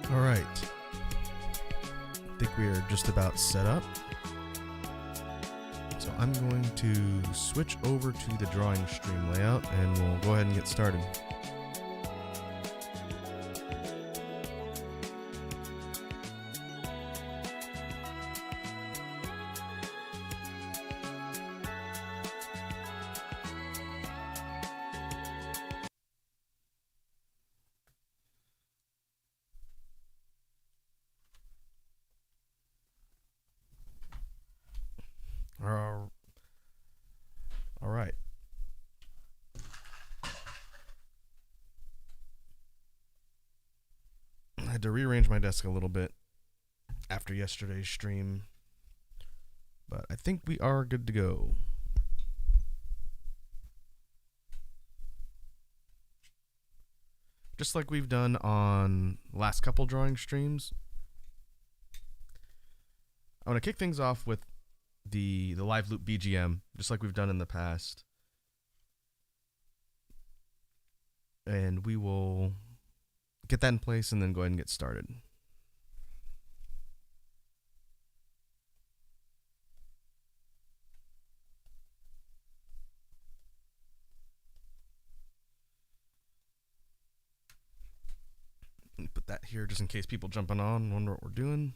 All right. I think we are just about set up. So I'm going to switch over to the drawing stream layout and we'll go ahead and get started. All right. I had to rearrange my desk a little bit after yesterday's stream, but I think we are good to go. Just like we've done on the last couple drawing streams, I want to kick things off with the live loop BGM, just like we've done in the past. And we will get that in place and then go ahead and get started. Put that here just in case people jumping on and wonder what we're doing.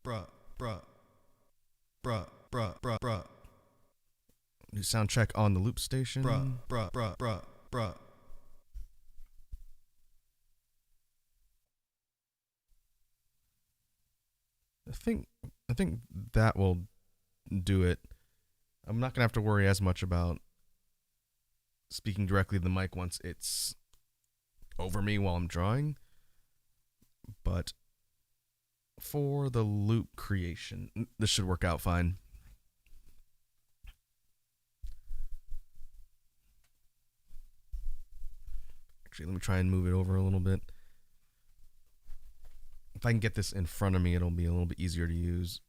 Bruh. New sound check on the loop station. Bruh. I think that will do it. I'm not gonna have to worry as much about speaking directly to the mic once it's over me while I'm drawing. But for the loop creation, this should work out fine. Actually, let me try and move it over a little bit. If I can get this in front of me, it'll be a little bit easier to use.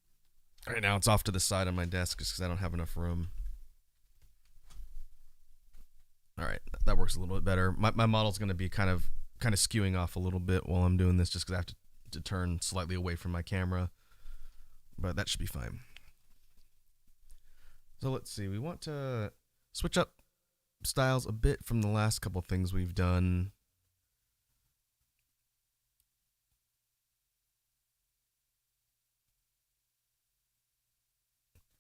Right now, it's off to the side of my desk just because I don't have enough room. All right, that works a little bit better. My model's going to be kind of skewing off a little bit while I'm doing this just because I have to turn slightly away from my camera, but that should be fine. So let's see, we want to switch up styles a bit from the last couple things we've done.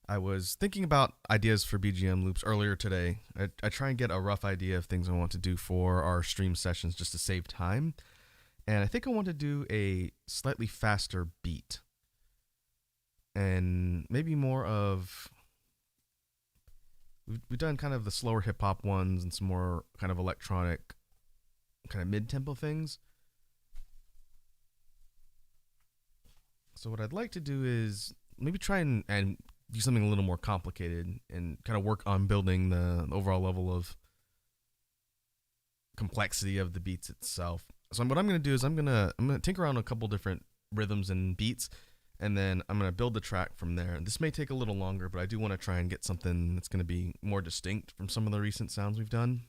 I was thinking about ideas for BGM loops earlier today. I try and get a rough idea of things I want to do for our stream sessions just to save time. And I think I want to do a slightly faster beat. And maybe more of... We've done kind of the slower hip-hop ones and some more kind of electronic, kind of mid-tempo things. So what I'd like to do is maybe try and do something a little more complicated and kind of work on building the overall level of complexity of the beats itself. So what I'm going to do is I'm going to tinker around a couple different rhythms and beats, and then I'm going to build the track from there. This may take a little longer, but I do want to try and get something that's going to be more distinct from some of the recent sounds we've done.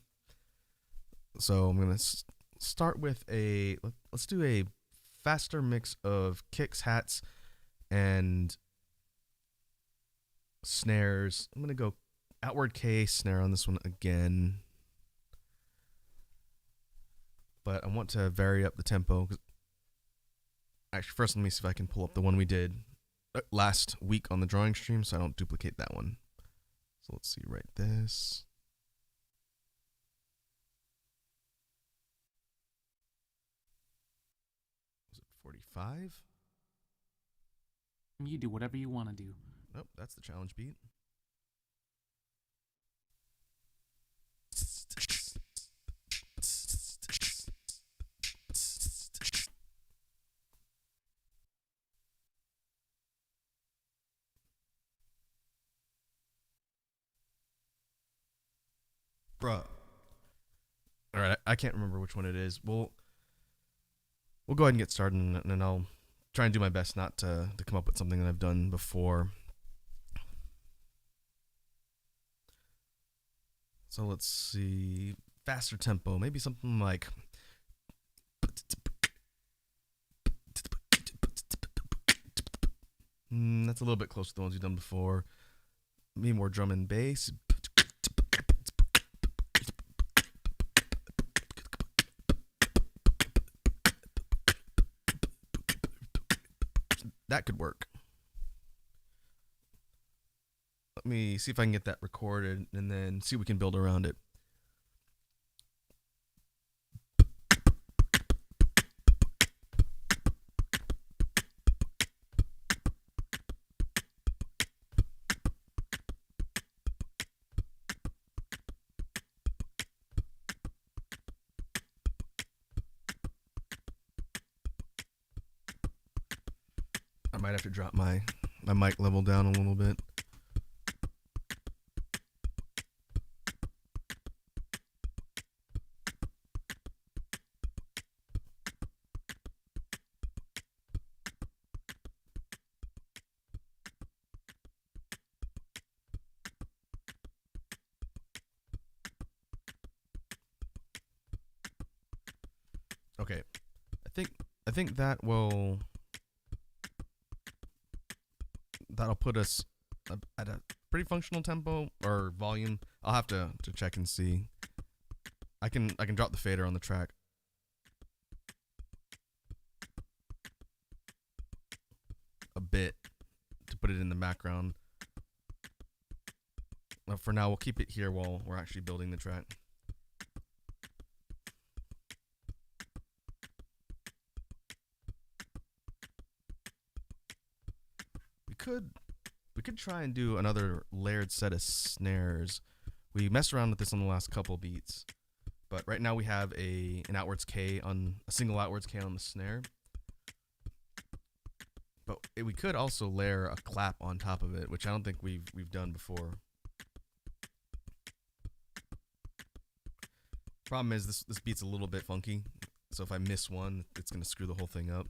So I'm going to start with let's do a faster mix of kicks, hats, and snares. I'm going to go outward K snare on this one again. But I want to vary up the tempo. Actually, first let me see if I can pull up the one we did last week on the drawing stream so I don't duplicate that one. So let's see, write this. Was it 45? You do whatever you want to do. Oh, that's the challenge beat. Bruh. All right, I can't remember which one it is. We'll go ahead and get started, and then I'll try and do my best not to come up with something that I've done before. So let's see, faster tempo, maybe something like. That's a little bit closer to the ones we've done before. Maybe more drum and bass. That could work. Let me see if I can get that recorded and then see what we can build around it. I might have to drop my mic level down a little bit. Okay, I think that'll put us at a pretty functional tempo or volume. I'll have to check and see. I can drop the fader on the track. A bit to put it in the background. But for now, we'll keep it here while we're actually building the track. We could try and do another layered set of snares. We messed around with this on the last couple beats, but right now we have an outwards K on a single outwards K on the snare. But we could also layer a clap on top of it, which I don't think we've done before. Problem is this beat's a little bit funky, so if I miss one, it's gonna screw the whole thing up.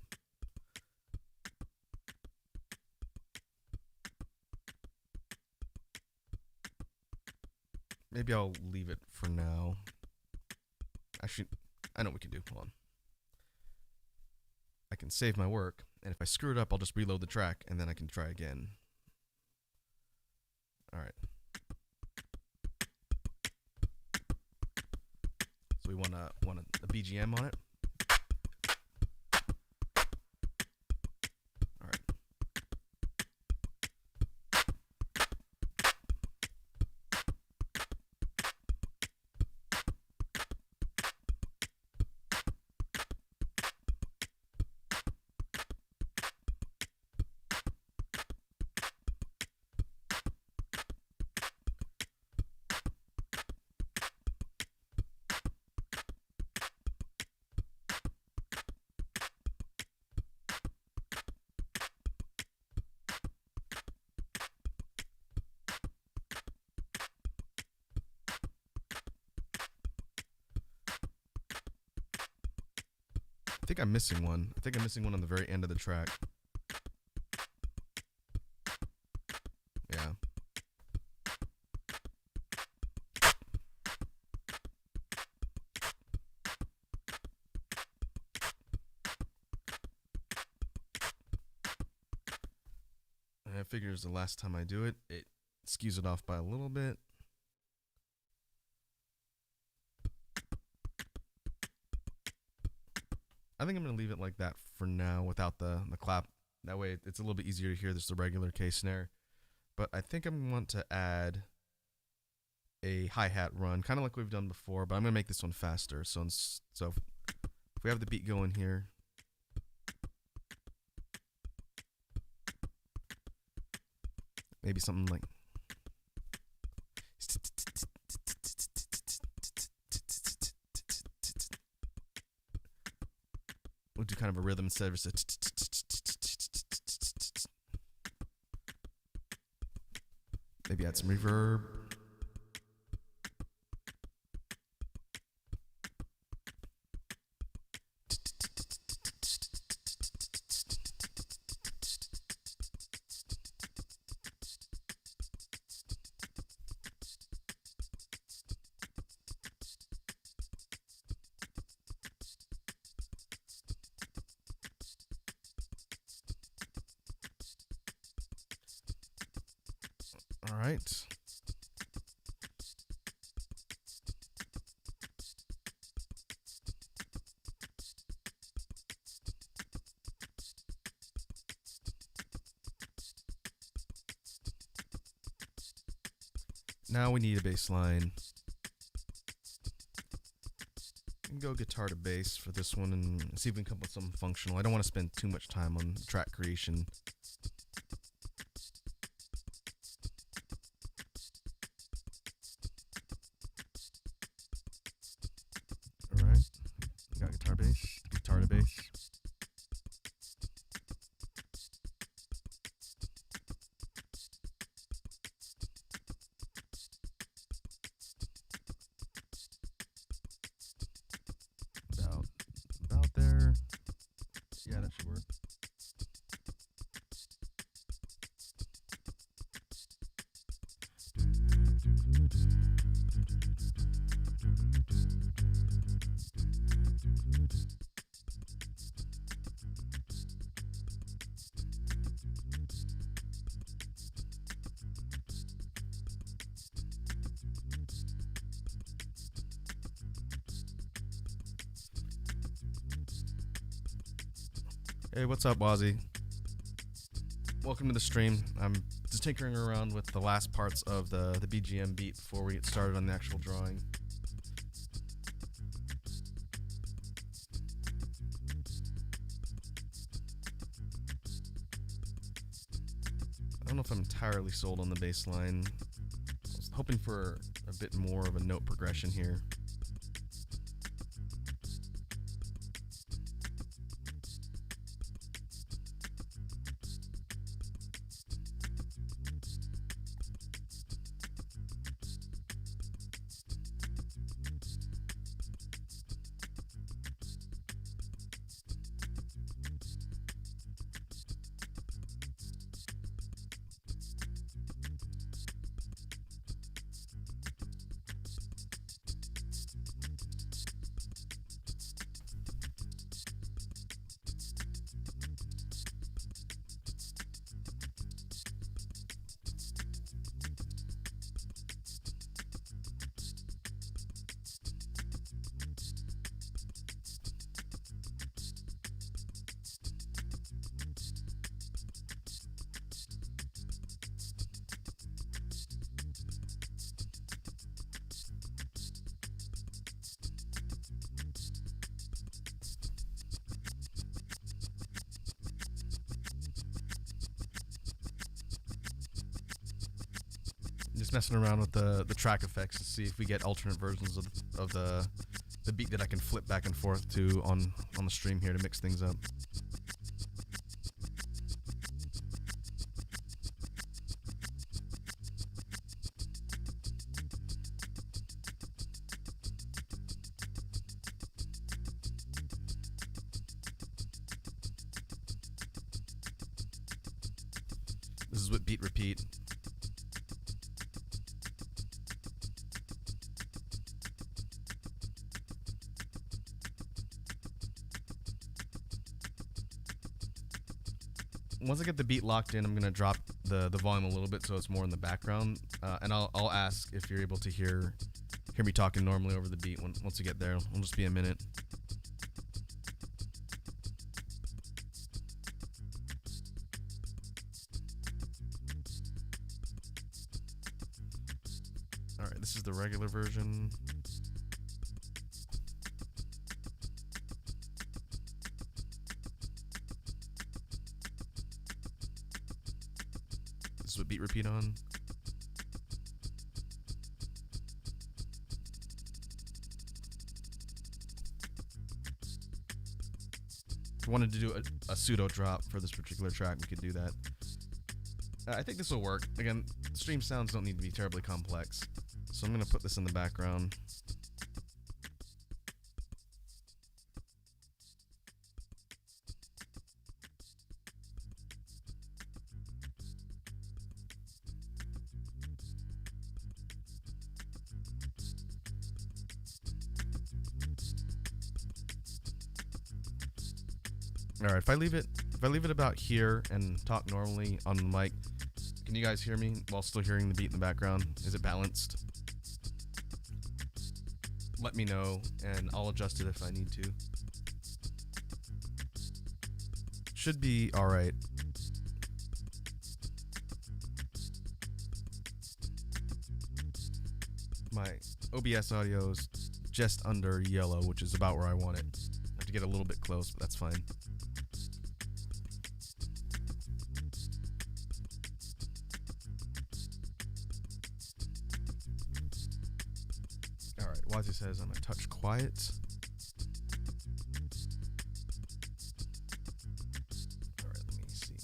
Maybe I'll leave it for now. Actually, I know what we can do. Hold on. I can save my work, and if I screw it up, I'll just reload the track, and then I can try again. All right. So we want a BGM on it. I think I'm missing one. I think I'm missing one on the very end of the track. Yeah. And I figure the last time I do it, it skews it off by a little bit. I think I'm going to leave it like that for now without the clap. That way it's a little bit easier to hear this the regular K snare. But I think I'm going to want to add a hi-hat run, kind of like we've done before, but I'm going to make this one faster. So if we have the beat going here, maybe something like we'll do kind of a rhythm instead of just a maybe add some reverb. All right. Now we need a bass line. We can go guitar to bass for this one and see if we can come up with something functional. I don't want to spend too much time on track creation. Alright, got guitar to bass. About there. Yeah, that should work. Hey, what's up, Wazzy? Welcome to the stream. I'm just tinkering around with the last parts of the BGM beat before we get started on the actual drawing. I don't know if I'm entirely sold on the bass line. I was hoping for a bit more of a note progression here. Just messing around with the track effects to see if we get alternate versions of the beat that I can flip back and forth to on the stream here to mix things up. This is with beat repeat. Once I get the beat locked in, I'm gonna drop the volume a little bit so it's more in the background, and I'll ask if you're able to hear me talking normally over the beat. Once we get there, it'll just be a minute. All right, this is the regular version. This is what beat repeat on. If we wanted to do a pseudo drop for this particular track, we could do that. I think this will work. Again, stream sounds don't need to be terribly complex, so I'm going to put this in the background. All right, if I leave it about here and talk normally on the mic, Can you guys hear me while still hearing the beat in the background? Is it balanced? Let me know, and I'll adjust it if I need to. Should be alright. My OBS audio is just under yellow, which is about where I want it. I have to get a little bit close, but that's fine. Alright, Wazzy says I'm a touch quiet. Alright, let me see.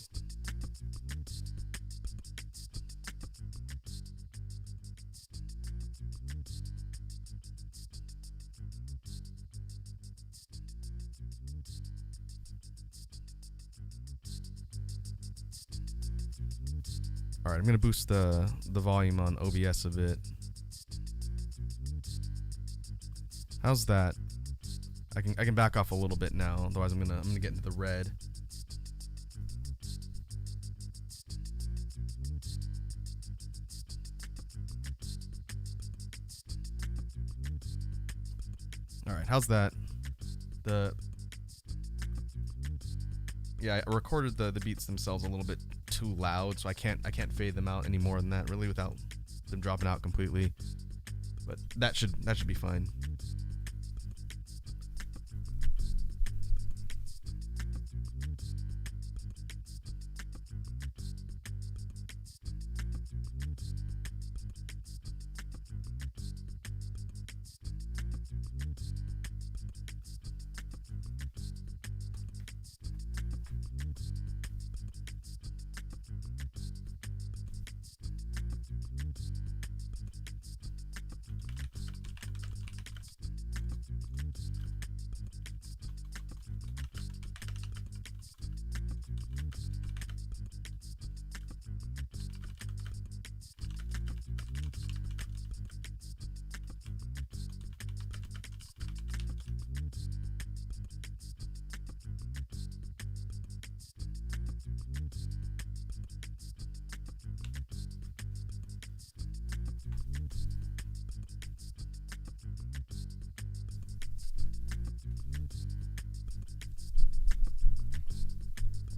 Alright, I'm gonna boost the volume on OBS a bit. How's that? I can back off a little bit now, otherwise I'm gonna get into the red. Alright, how's that? Yeah, I recorded the beats themselves a little bit too loud, so I can't fade them out any more than that, really, without them dropping out completely. But that should be fine.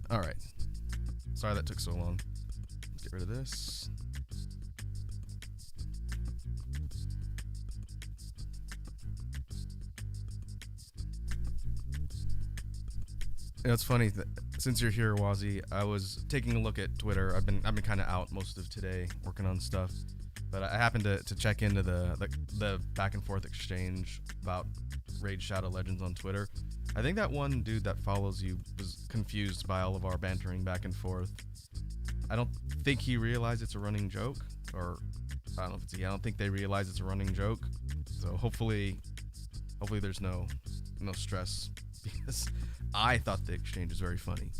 Alright. Sorry that took so long. Let's get rid of this. You know, it's funny that since you're here, Wazzy, I was taking a look at Twitter. I've been kind of out most of today working on stuff, but I happened to check into the back and forth exchange about Raid Shadow Legends on Twitter. I think that one dude that follows you was confused by all of our bantering back and forth. I don't think he realized it's a running joke, or I don't know if it's I don't think they realize it's a running joke. So hopefully there's no stress, because I thought the exchange was very funny,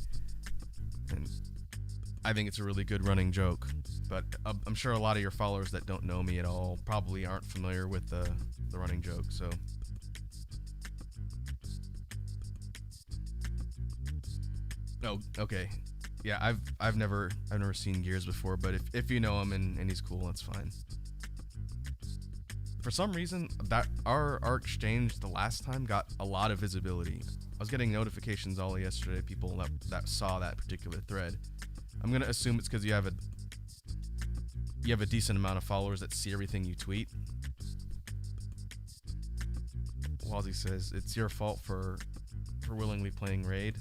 and I think it's a really good running joke. But I'm sure a lot of your followers that don't know me at all probably aren't familiar with the running joke. So. Oh, okay. Yeah, I've never seen Gears before, but if you know him and he's cool, that's fine. For some reason, that our exchange the last time got a lot of visibility. I was getting notifications all yesterday, people that saw that particular thread. I'm gonna assume it's because you have a decent amount of followers that see everything you tweet. Wazzy says it's your fault for willingly playing Raid.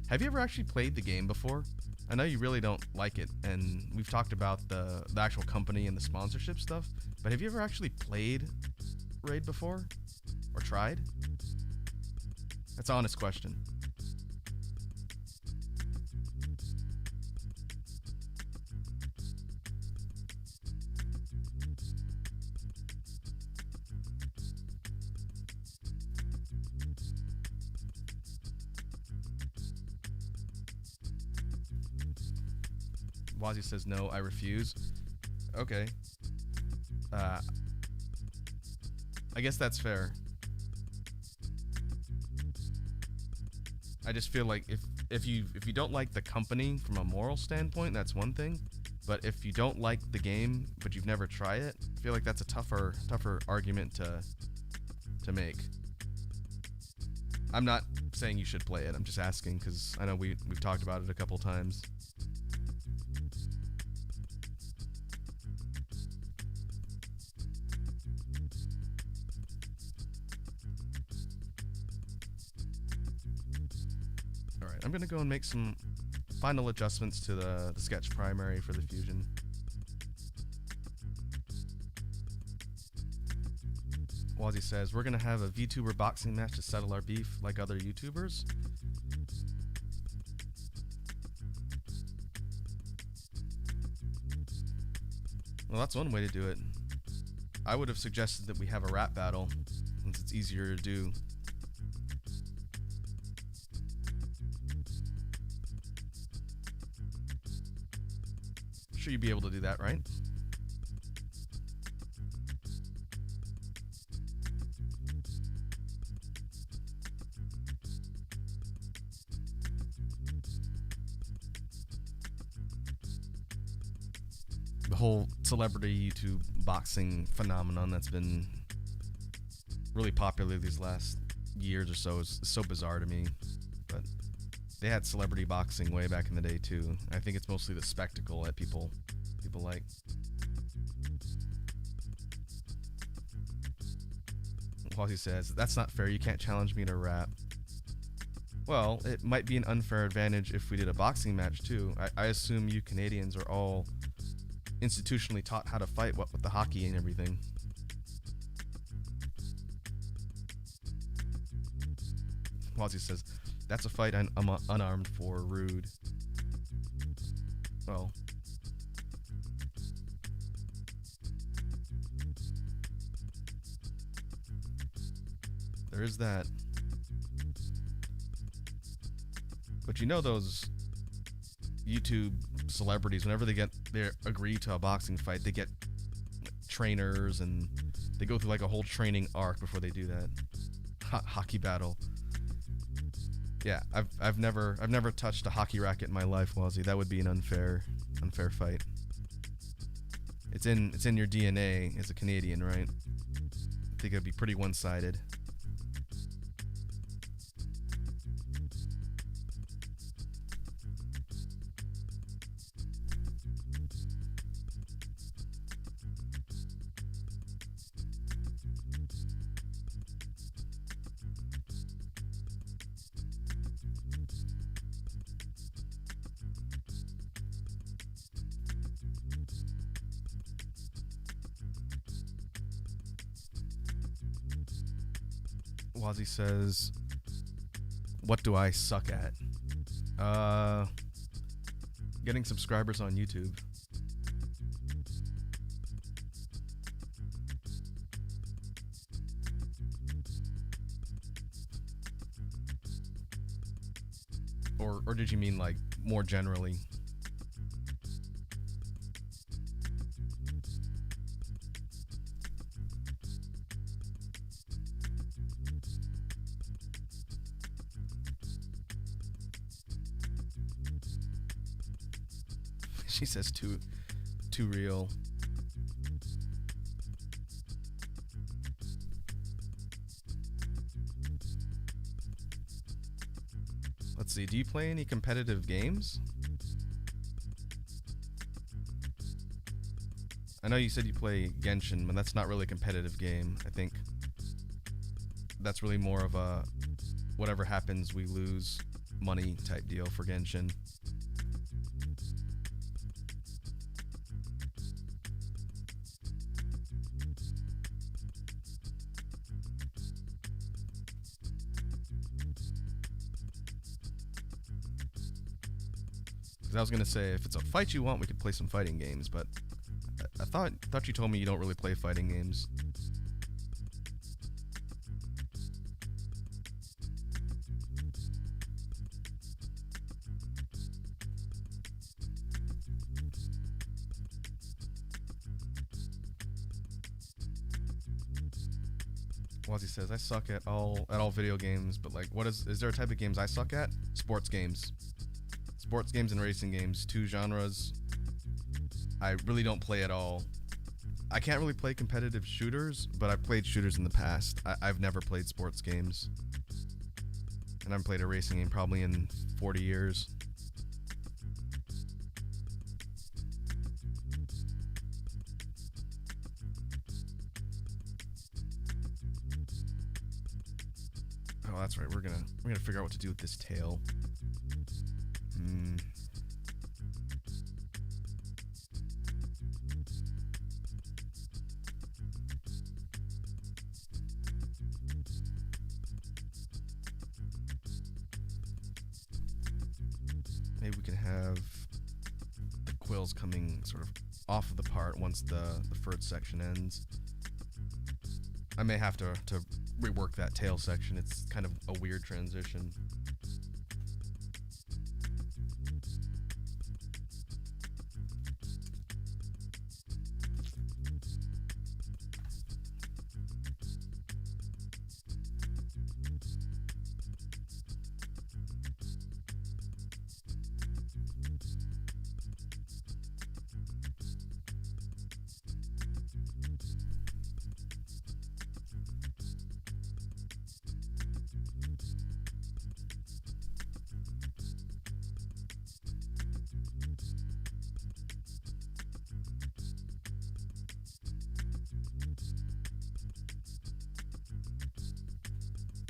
Have you ever actually played the game before? I know you really don't like it, and we've talked about the actual company and the sponsorship stuff, but have you ever actually played Raid before? Or tried? That's an honest question. Wazzy says no, I refuse. Okay. I guess that's fair. I just feel like if you don't like the company from a moral standpoint, that's one thing. But if you don't like the game, but you've never tried it, I feel like that's a tougher argument to make. I'm not saying you should play it. I'm just asking because I know we've talked about it a couple times. All right, I'm gonna go and make some final adjustments to the sketch primary for the fusion. Wazzy says, we're gonna have a VTuber boxing match to settle our beef like other YouTubers. Well, that's one way to do it. I would have suggested that we have a rap battle, since it's easier to do. Sure you'd be able to do that, right? The whole celebrity YouTube boxing phenomenon that's been really popular these last years or so is so bizarre to me. But they had celebrity boxing way back in the day too. I think it's mostly the spectacle that people like. Quasi says, that's not fair, you can't challenge me to rap. Well, it might be an unfair advantage if we did a boxing match too. I assume you Canadians are all institutionally taught how to fight, what with the hockey and everything. Wazzy says, that's a fight I'm unarmed for, rude. Well, there is that. But you know those YouTube celebrities, whenever they agree to a boxing fight, they get trainers and they go through like a whole training arc before they do that. Hockey battle. Yeah, I've never touched a hockey racket in my life, Wazzy. That would be an unfair fight. It's in your DNA as a Canadian, right? I think it'd be pretty one-sided. Wazzy says, what do I suck at? Getting subscribers on YouTube. Or did you mean like more generally? She says too real. Let's see, do you play any competitive games? I know you said you play Genshin, but that's not really a competitive game. I think that's really more of a whatever happens we lose money type deal for Genshin. I was gonna say, if it's a fight you want, we could play some fighting games, but I thought you told me you don't really play fighting games. Wazzy says, I suck at all video games, but like, is there a type of games I suck at? Sports games. Sports games and racing games, two genres I really don't play at all. I can't really play competitive shooters, but I've played shooters in the past. I've never played sports games. And I've played a racing game probably in 40 years. Oh, that's right. We're gonna figure out what to do with this tail. Maybe we can have the quills coming sort of off of the part once the furred section ends. I may have to rework that tail section. It's kind of a weird transition.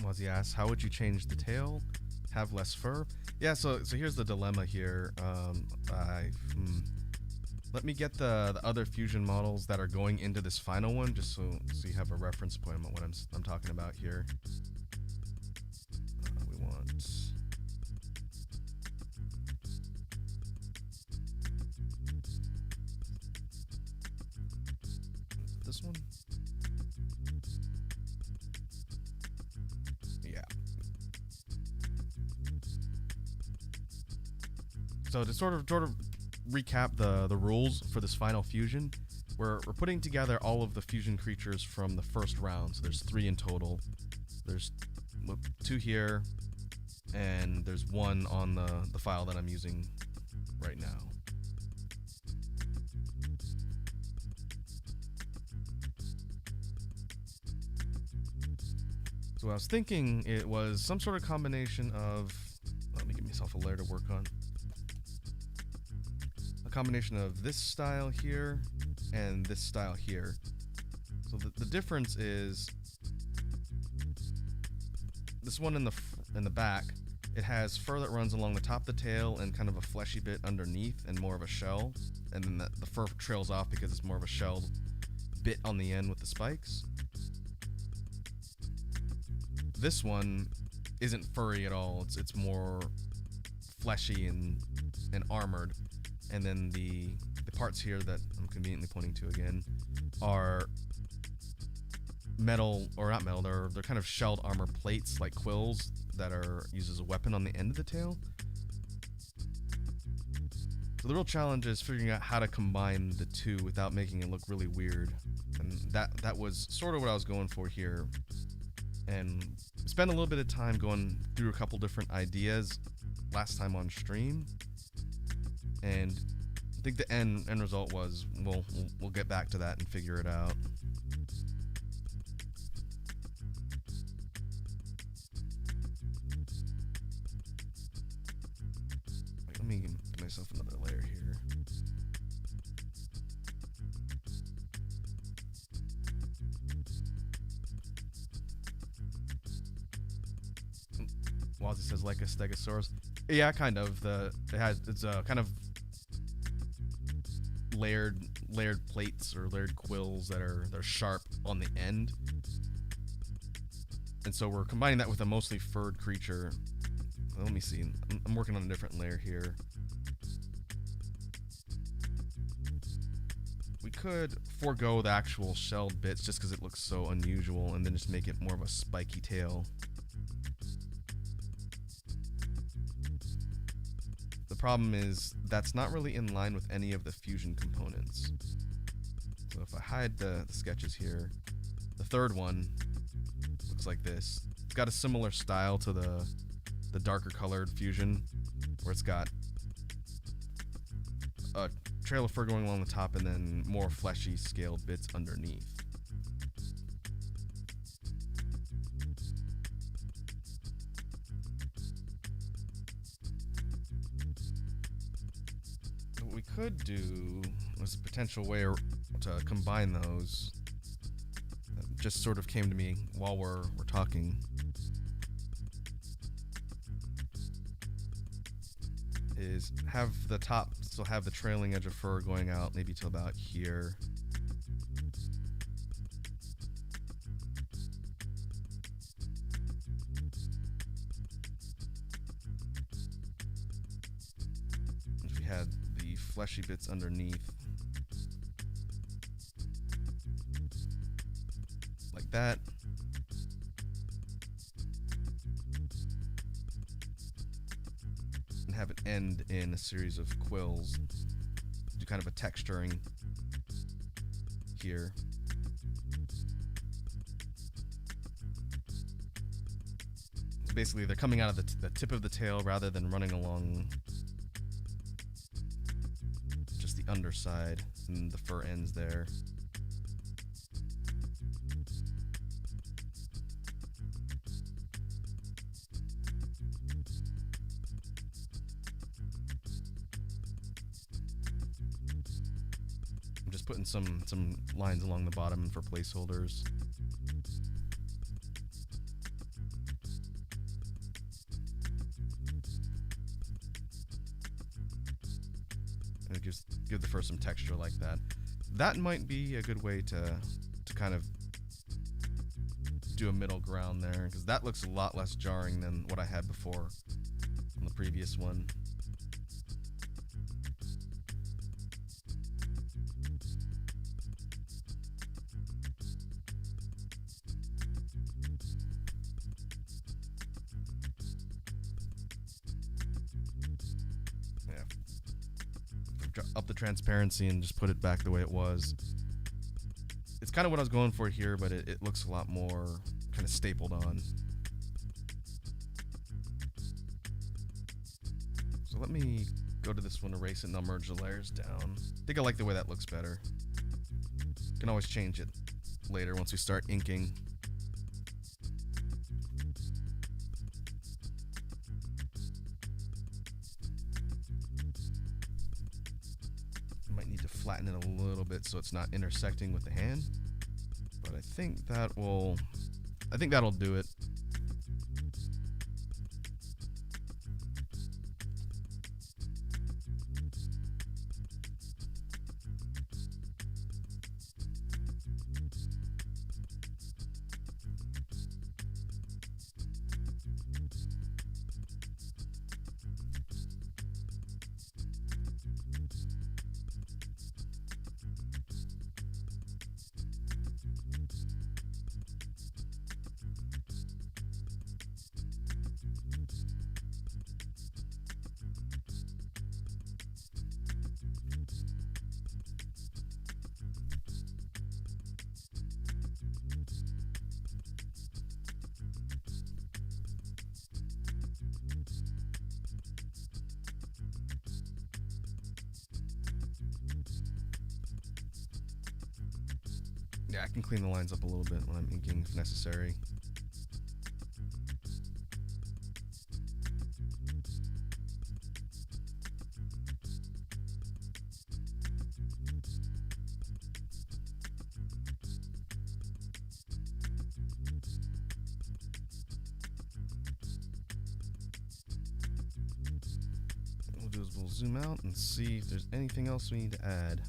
Wazzy asks, how would you change the tail? Have less fur? Yeah, so here's the dilemma here. Let me get the other fusion models that are going into this final one, just so you have a reference point on what I'm talking about here. We want this one. Yeah. So to sort of recap the rules for this final fusion, we're putting together all of the fusion creatures from the first round. So there's 3 in total. There's 2 here, and there's 1 on the file that I'm using right now. So what I was thinking, it was some sort of combination of, let me give myself a layer to work on. A combination of this style here and this style here. So the difference is this one in the back, it has fur that runs along the top of the tail and kind of a fleshy bit underneath and more of a shell, and then the fur trails off because it's more of a shell bit on the end with the spikes. This one isn't furry at all. It's more fleshy and armored. And then the parts here that I'm conveniently pointing to again are metal, or not metal, they're kind of shelled armor plates like quills that are used as a weapon on the end of the tail. So the real challenge is figuring out how to combine the two without making it look really weird. And that was sort of what I was going for here. And spent a little bit of time going through a couple different ideas last time on stream, and I think the end result was we'll get back to that and figure it out. Let me give myself another layer here. Wazzy says like a stegosaurus. Yeah, kind of. It's a kind of layered plates or layered quills they're sharp on the end. And so we're combining that with a mostly furred creature. Let me see. I'm working on a different layer here. We could forego the actual shelled bits just because it looks so unusual, and then just make it more of a spiky tail. The problem is that's not really in line with any of the fusion components. So if I hide the sketches here, the third one looks like this. It's got a similar style to the darker colored fusion, where it's got a trail of fur going along the top and then more fleshy scaled bits underneath. What we could do was a potential way to combine those. That just sort of came to me while we're talking. Is have the top still have the trailing edge of fur going out maybe till about here. If we had the fleshy bits underneath like that. Have it end in a series of quills. Do kind of a texturing here. So basically, they're coming out of the tip of the tail rather than running along just the underside, and the fur ends there. I'm just putting some lines along the bottom for placeholders. And it give the fur some texture like that. That might be a good way to kind of do a middle ground there, because that looks a lot less jarring than what I had before on the previous one. Up the transparency and just put it back the way it was. It's kind of what I was going for here, but it looks a lot more kind of stapled on. So let me go to this one, erase it, and I'll merge the layers down. I think I like the way that looks better. Can always change it later once we start inking. Flatten it a little bit so it's not intersecting with the hand, but I think that'll do it. Yeah, I can clean the lines up a little bit when I'm inking if necessary. What we'll do is we'll zoom out and see if there's anything else we need to add.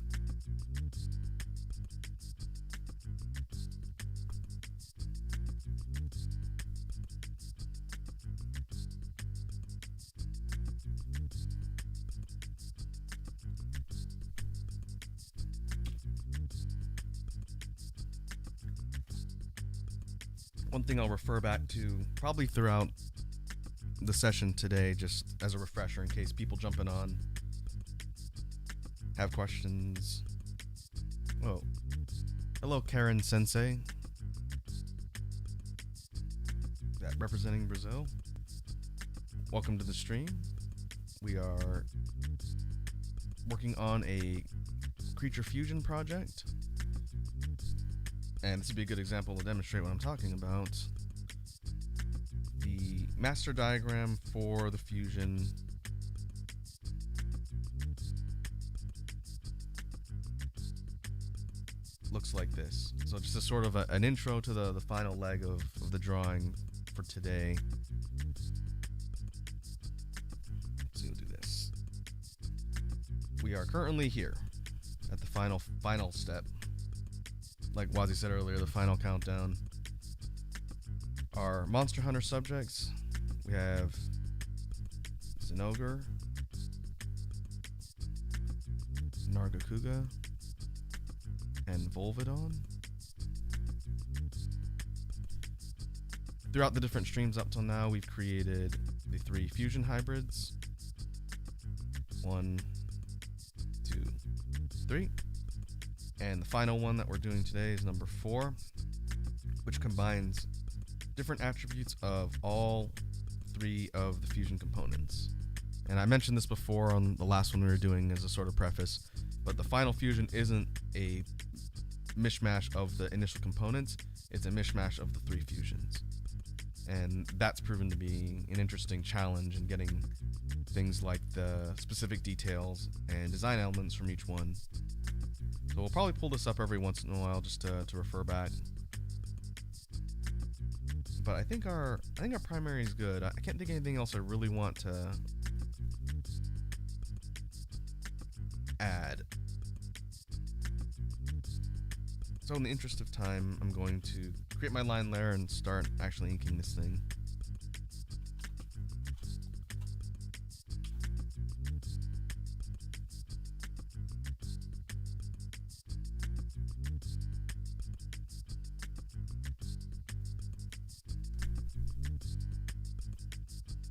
One thing I'll refer back to probably throughout the session today, just as a refresher in case people jumping on have questions. Oh, hello Karen Sensei, that representing Brazil. Welcome to the stream. We are working on a creature fusion project, and this would be a good example to demonstrate what I'm talking about. The master diagram for the fusion looks like this. So just a sort of an intro to the final leg of the drawing for today. So we'll do this. We are currently here at the final step. Like Wazzy said earlier, the final countdown. Our Monster Hunter subjects, we have Zinogre, Nargacuga, and Volvidon. Throughout the different streams up till now, we've created the 3 fusion hybrids. 1, 2, 3. And the final one that we're doing today is number 4, which combines different attributes of all 3 of the fusion components. And I mentioned this before on the last one we were doing as a sort of preface, but the final fusion isn't a mishmash of the initial components, it's a mishmash of the 3 fusions. And that's proven to be an interesting challenge in getting things like the specific details and design elements from each one. So we'll probably pull this up every once in a while just to refer back. But I think our primary is good. I can't think of anything else I really want to add. So in the interest of time, I'm going to create my line layer and start actually inking this thing.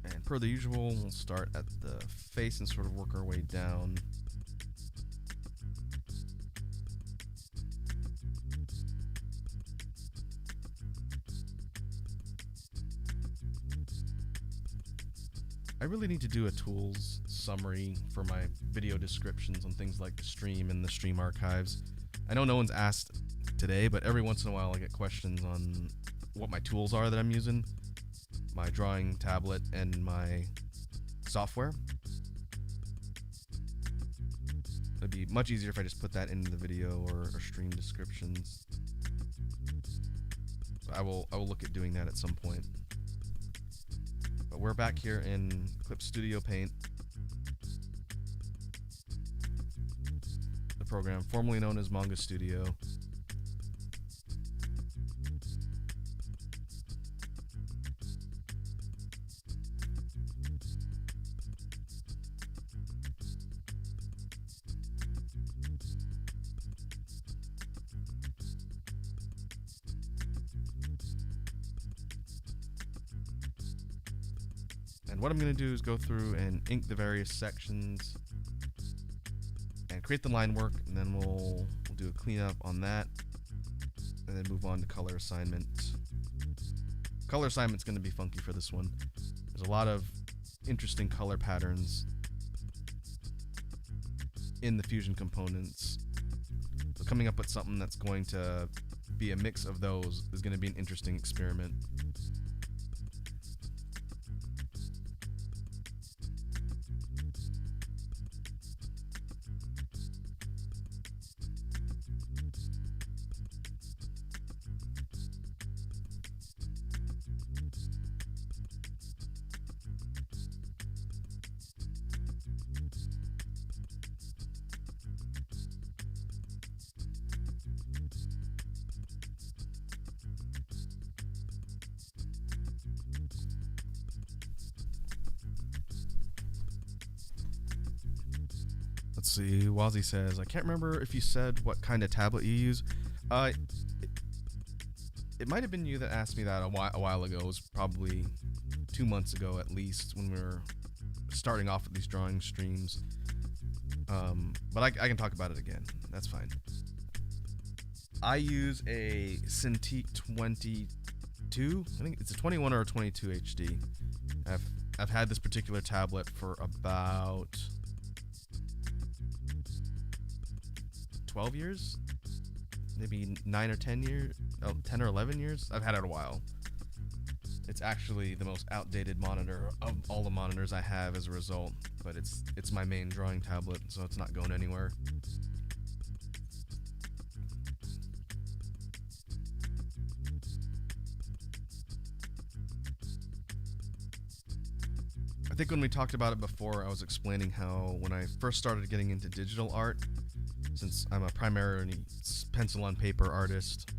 And per the usual, we'll start at the face and sort of work our way down. I really need to do a tools summary for my video descriptions on things like the stream and the stream archives. I know no one's asked today, but every once in a while I get questions on what my tools are that I'm using, my drawing tablet and my software. It'd be much easier if I just put that into the video or stream descriptions. So I will look at doing that at some point. But we're back here in Clip Studio Paint, the program formerly known as Manga Studio. And what I'm going to do is go through and ink the various sections and create the line work, and then we'll do a cleanup on that, and then move on to color assignment. Color assignment's going to be funky for this one. There's a lot of interesting color patterns in the fusion components. So coming up with something that's going to be a mix of those is going to be an interesting experiment. Let's see, Wazzy says, I can't remember if you said what kind of tablet you use. It might have been you that asked me that a while ago. It was probably 2 months ago at least, when we were starting off with these drawing streams. But I can talk about it again. That's fine. I use a Cintiq 22. I think it's a 21 or a 22 HD. I've had this particular tablet for about 12 years, maybe 9 or 10 years, 10 or 11 years. I've had it a while. It's actually the most outdated monitor of all the monitors I have as a result, but it's my main drawing tablet, so it's not going anywhere. I think when we talked about it before, I was explaining how when I first started getting into digital art, since I'm a primarily pencil on paper artist,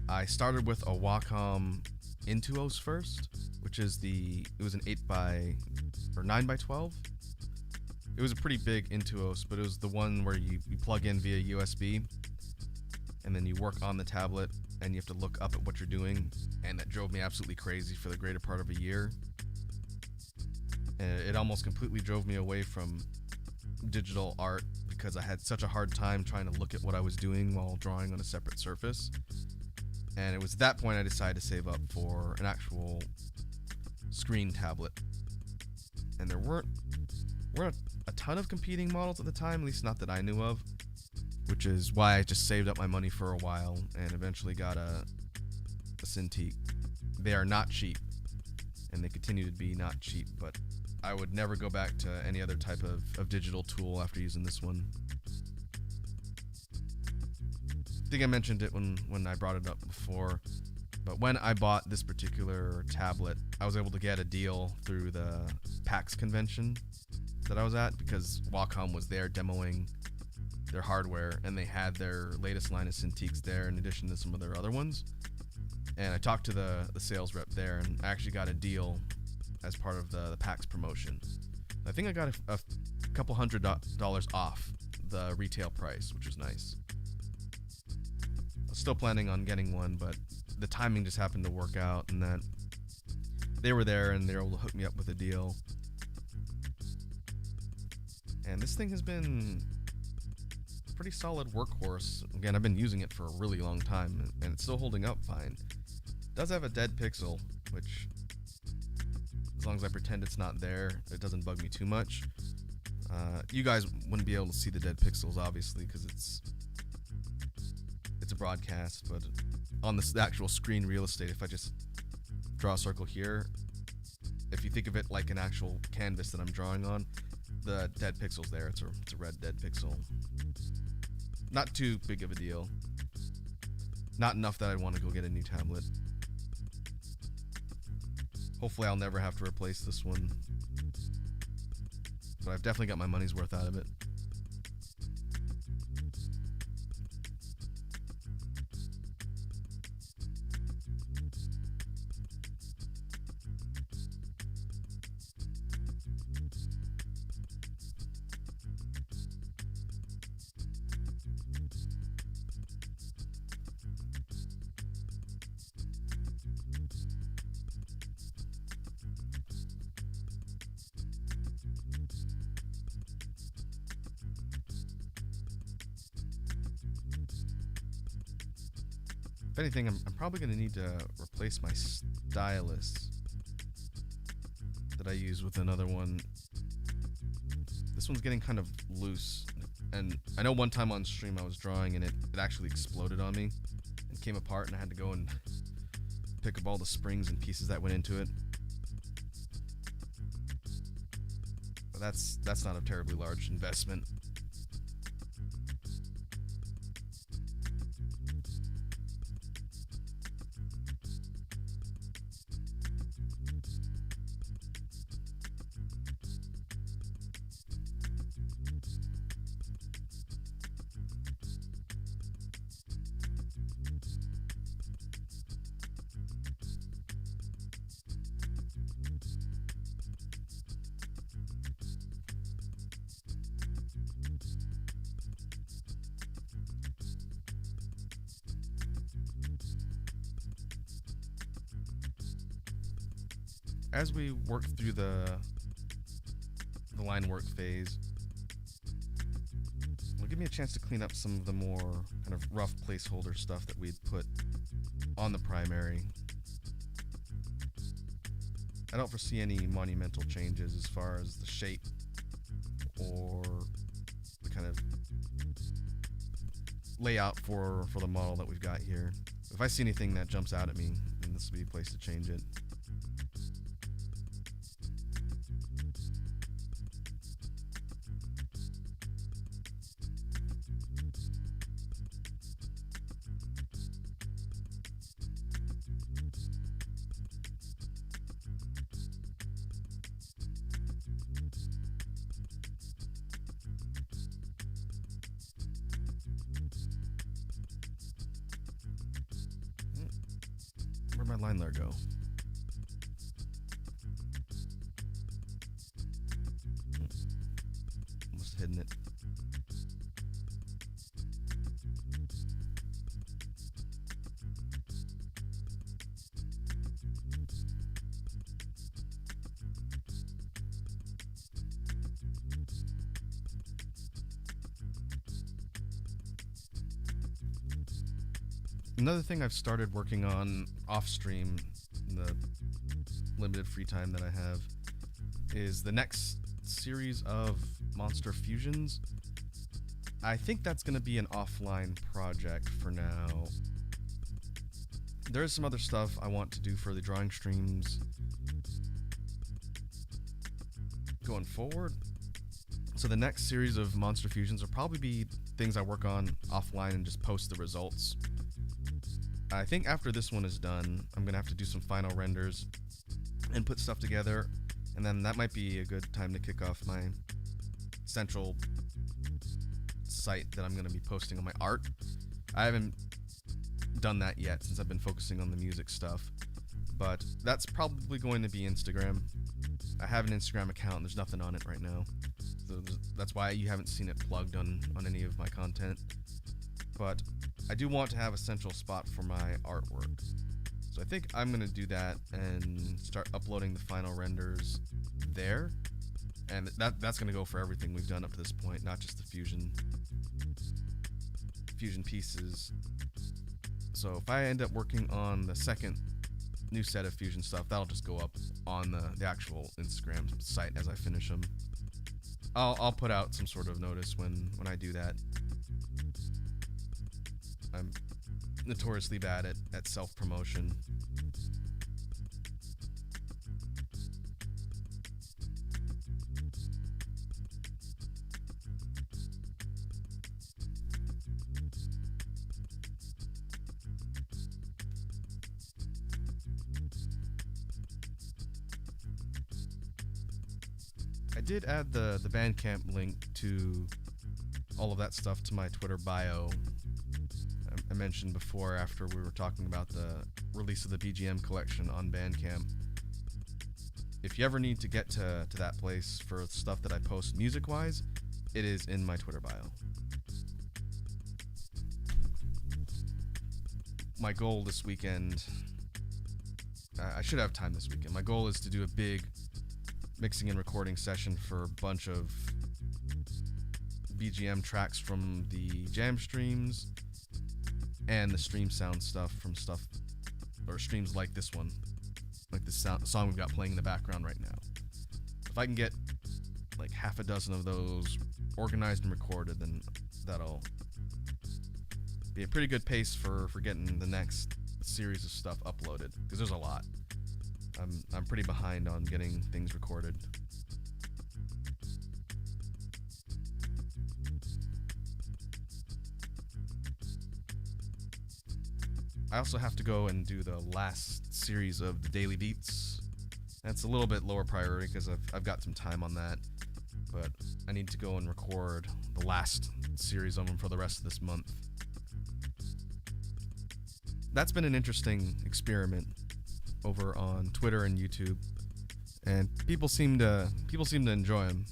I started with a Wacom Intuos first, which is it was an 9x12. It was a pretty big Intuos, but it was the one where you plug in via USB, and then you work on the tablet, and you have to look up at what you're doing, and that drove me absolutely crazy for the greater part of a year. And it almost completely drove me away from digital art because I had such a hard time trying to look at what I was doing while drawing on a separate surface. And it was at that point I decided to save up for an actual screen tablet. And there weren't a ton of competing models at the time, at least not that I knew of, which is why I just saved up my money for a while and eventually got a Cintiq. They are not cheap, and they continue to be not cheap, but I would never go back to any other type of digital tool after using this one. I think I mentioned it when I brought it up before, but when I bought this particular tablet, I was able to get a deal through the PAX convention that I was at because Wacom was there demoing their hardware, and they had their latest line of Cintiqs there in addition to some of their other ones. And I talked to the sales rep there, and I actually got a deal as part of the PAX promotion. I think I got a couple $100 off the retail price, which was nice. I was still planning on getting one, but the timing just happened to work out, and that they were there and they were able to hook me up with a deal. And this thing has been a pretty solid workhorse. Again, I've been using it for a really long time, and it's still holding up fine. It does have a dead pixel, which, as long as I pretend it's not there, it doesn't bug me too much. You guys wouldn't be able to see the dead pixels, obviously, because it's a broadcast, but on the actual screen real estate, if I just draw a circle here, if you think of it like an actual canvas that I'm drawing on, the dead pixel's there. It's a red dead pixel. Not too big of a deal. Not enough that I'd want to go get a new tablet. Hopefully I'll never have to replace this one, but I've definitely got my money's worth out of it. If anything, I'm probably going to need to replace my stylus that I use with another one. This one's getting kind of loose, and I know one time on stream I was drawing and it actually exploded on me and came apart, and I had to go and pick up all the springs and pieces that went into it. But that's not a terribly large investment. As we work through the line work phase, it'll give me a chance to clean up some of the more kind of rough placeholder stuff that we'd put on the primary. I don't foresee any monumental changes as far as the shape or the kind of layout for the model that we've got here. If I see anything that jumps out at me, then this will be a place to change it. Where'd my line layer go? Almost hidden it. Another thing I've started working on off stream in the limited free time that I have is the next series of monster fusions. I think that's going to be an offline project for now. There's some other stuff I want to do for the drawing streams going forward. So the next series of monster fusions will probably be things I work on offline and just post the results. I think after this one is done, I'm going to have to do some final renders and put stuff together, and then that might be a good time to kick off my central site that I'm going to be posting on my art. I haven't done that yet since I've been focusing on the music stuff, but that's probably going to be Instagram. I have an Instagram account, and there's nothing on it right now, so that's why you haven't seen it plugged on any of my content. But I do want to have a central spot for my artwork. So I think I'm going to do that and start uploading the final renders there. And that's going to go for everything we've done up to this point, not just the fusion pieces. So if I end up working on the second new set of fusion stuff, that'll just go up on the actual Instagram site as I finish them. I'll put out some sort of notice when I do that. I'm notoriously bad at self-promotion. I did add the Bandcamp link to all of that stuff to my Twitter bio. I mentioned before, after we were talking about the release of the BGM collection on Bandcamp. If you ever need to get to that place for stuff that I post music-wise, it is in my Twitter bio. My goal this weekend, I should have time this weekend. My goal is to do a big mixing and recording session for a bunch of BGM tracks from the jam streams and the stream sound stuff from streams like this one, like the song we've got playing in the background right now. If I can get like half a dozen of those organized and recorded, then that'll be a pretty good pace for getting the next series of stuff uploaded, because there's a lot. I'm pretty behind on getting things recorded. I also have to go and do the last series of the daily beats. That's a little bit lower priority because I've got some time on that, but I need to go and record the last series of them for the rest of this month. That's been an interesting experiment over on Twitter and YouTube, and people seem to enjoy them.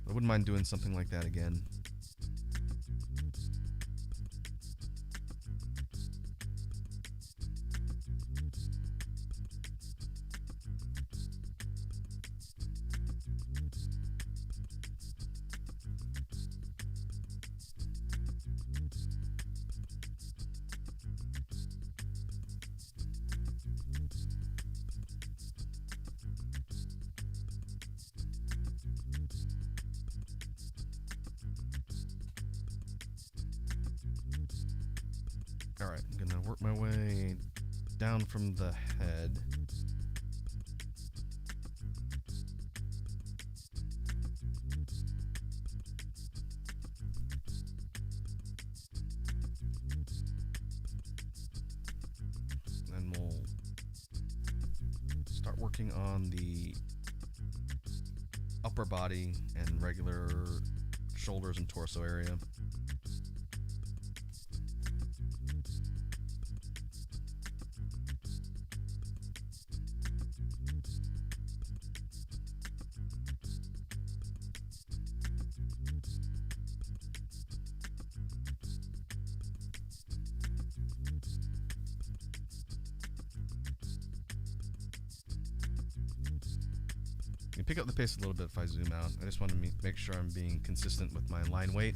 I wouldn't mind doing something like that again. Alright, I'm gonna work my way down from the head. Then we'll start working on the upper body and regular shoulders and torso area. You pick up the pace a little bit if I zoom out. I just want to make sure I'm being consistent with my line weight.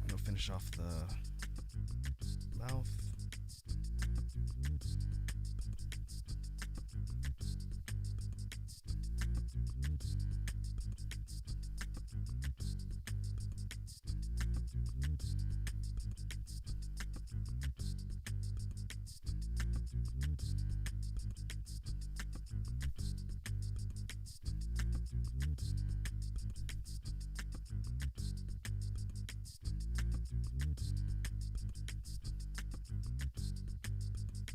I'm going to finish off the mouth.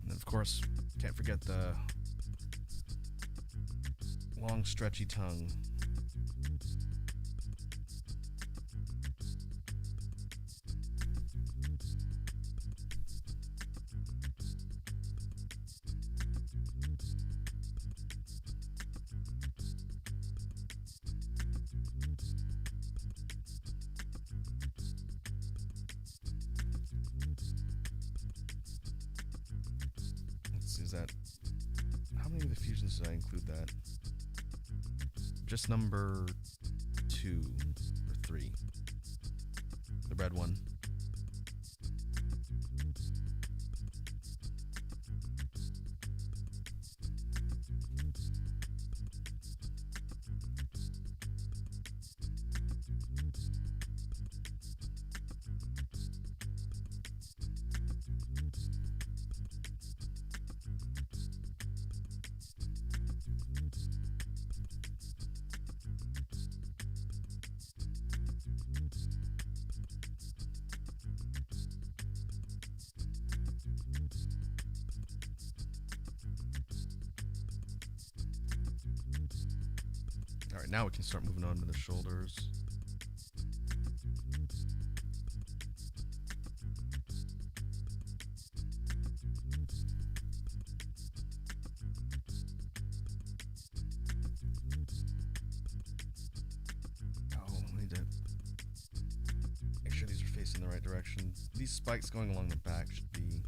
And of course, can't forget the long, stretchy tongue. Is that, how many of the fusions did I include that? Just number 2 or 3. The red one. Alright, now we can start moving on to the shoulders. Oh, I need to make sure these are facing the right direction. These spikes going along the back should be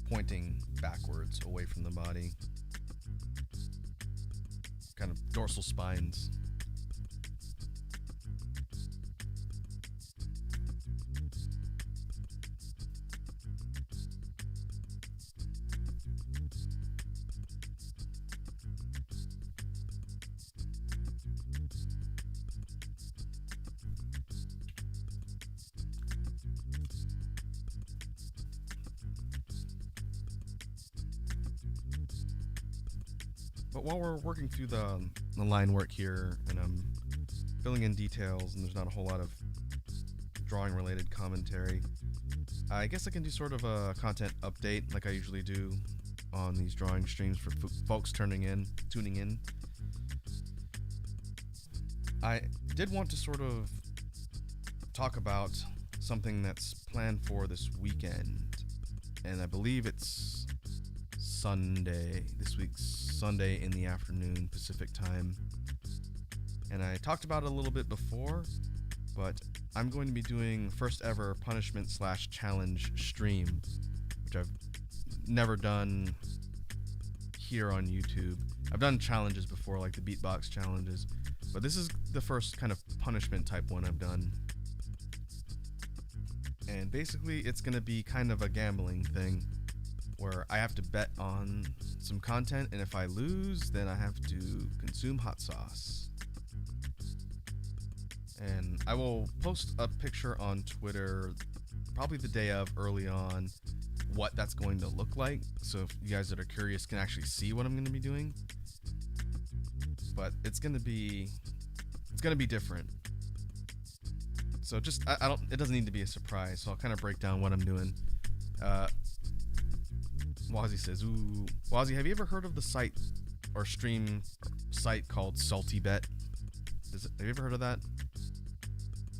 pointing backwards, away from the body. Kind of dorsal spines. But while we're working through the line work here, and I'm filling in details, and there's not a whole lot of drawing related commentary, I guess I can do sort of a content update like I usually do on these drawing streams for folks tuning in. I did want to sort of talk about something that's planned for this weekend, and I believe it's Sunday, this week's Sunday in the afternoon Pacific time. And I talked about it a little bit before, but I'm going to be doing first ever punishment / challenge stream, which I've never done here on YouTube. I've done challenges before, like the beatbox challenges, but this is the first kind of punishment type one I've done. And basically it's going to be kind of a gambling thing, where I have to bet on some content, and if I lose, then I have to consume hot sauce. And I will post a picture on Twitter probably the day of, early on, what that's going to look like, so if you guys that are curious can actually see what I'm going to be doing. But it's going to be different. So just I don't it doesn't need to be a surprise, so I'll kind of break down what I'm doing. Wazzy says, ooh, Wazzy, have you ever heard of the site or stream site called Salty Bet? Have you ever heard of that?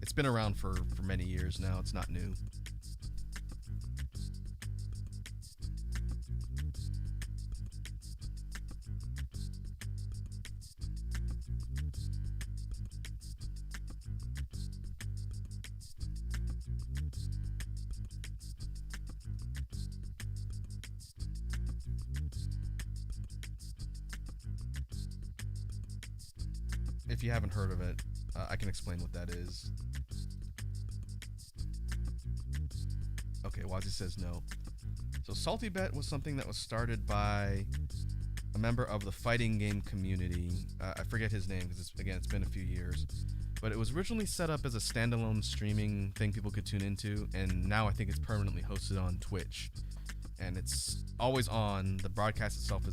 It's been around for many years now. It's not new. If you haven't heard of it, I can explain what that is. Okay, Wazzy says no. So Salty Bet was something that was started by a member of the fighting game community. I forget his name because it's been a few years. But it was originally set up as a standalone streaming thing people could tune into, and now I think it's permanently hosted on Twitch. And it's always on. The broadcast itself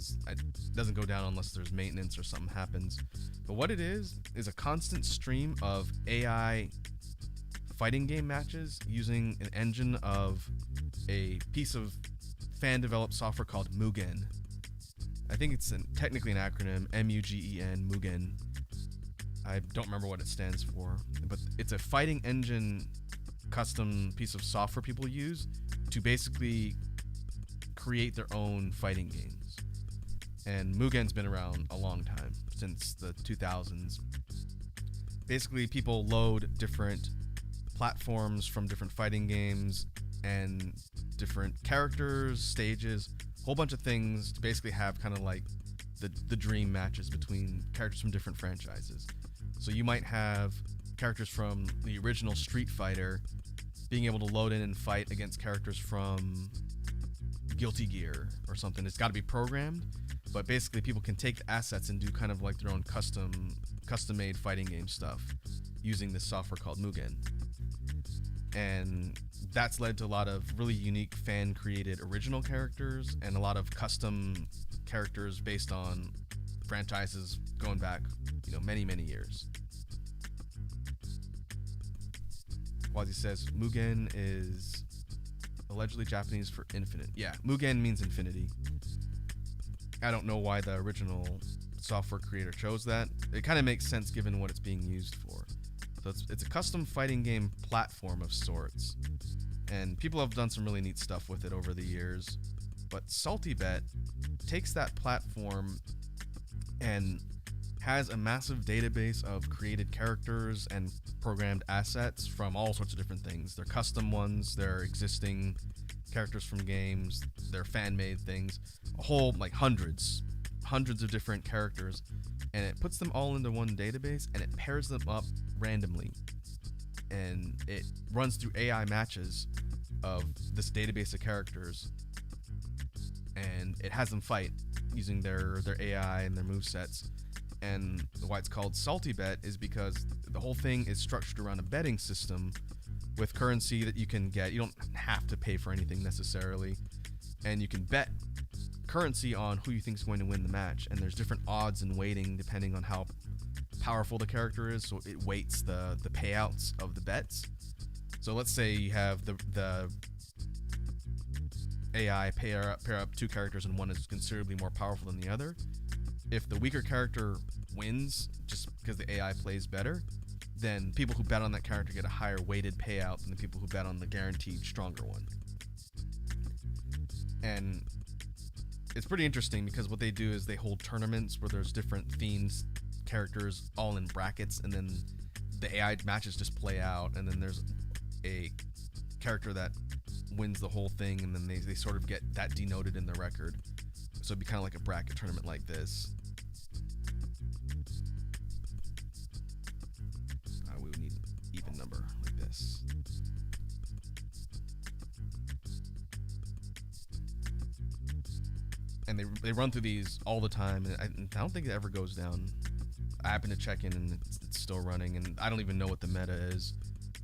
doesn't go down unless there's maintenance or something happens. But what it is a constant stream of AI fighting game matches using an engine of a piece of fan-developed software called Mugen. I think it's technically an acronym, M-U-G-E-N, Mugen. I don't remember what it stands for, but it's a fighting engine custom piece of software people use to basically create their own fighting games. And Mugen's been around a long time, since the 2000s. Basically, people load different platforms from different fighting games and different characters, stages, a whole bunch of things to basically have kind of like the dream matches between characters from different franchises. So you might have characters from the original Street Fighter being able to load in and fight against characters from Guilty Gear or something. It's got to be programmed, but basically people can take the assets and do kind of like their own custom-made fighting game stuff using this software called Mugen. And that's led to a lot of really unique fan-created original characters and a lot of custom characters based on franchises going back, many, many years. Wazzy says Mugen is allegedly Japanese for infinite. Yeah, Mugen means infinity. I don't know why the original software creator chose that. It kind of makes sense given what it's being used for. So it's a custom fighting game platform of sorts. And people have done some really neat stuff with it over the years. But Salty Bet takes that platform and has a massive database of created characters and programmed assets from all sorts of different things. They're custom ones, they're existing characters from games, they're fan-made things, a whole, hundreds of different characters, and it puts them all into one database, and it pairs them up randomly, and it runs through AI matches of this database of characters, and it has them fight using their AI and their movesets. And why it's called Salty Bet is because the whole thing is structured around a betting system with currency that you can get. You don't have to pay for anything necessarily, and you can bet currency on who you think is going to win the match, and there's different odds and weighting depending on how powerful the character is, so it weights the payouts of the bets. So let's say you have the AI pair up two characters and one is considerably more powerful than the other. If the weaker character wins just because the AI plays better, then people who bet on that character get a higher weighted payout than the people who bet on the guaranteed stronger one. And it's pretty interesting because what they do is they hold tournaments where there's different themed characters all in brackets, and then the AI matches just play out, and then there's a character that wins the whole thing, and then they sort of get that denoted in the record. So it'd be kind of like a bracket tournament like this. We would need an even number like this. and they run through these all the time. And I don't think it ever goes down. I happen to check in and it's still running, and I don't even know what the meta is.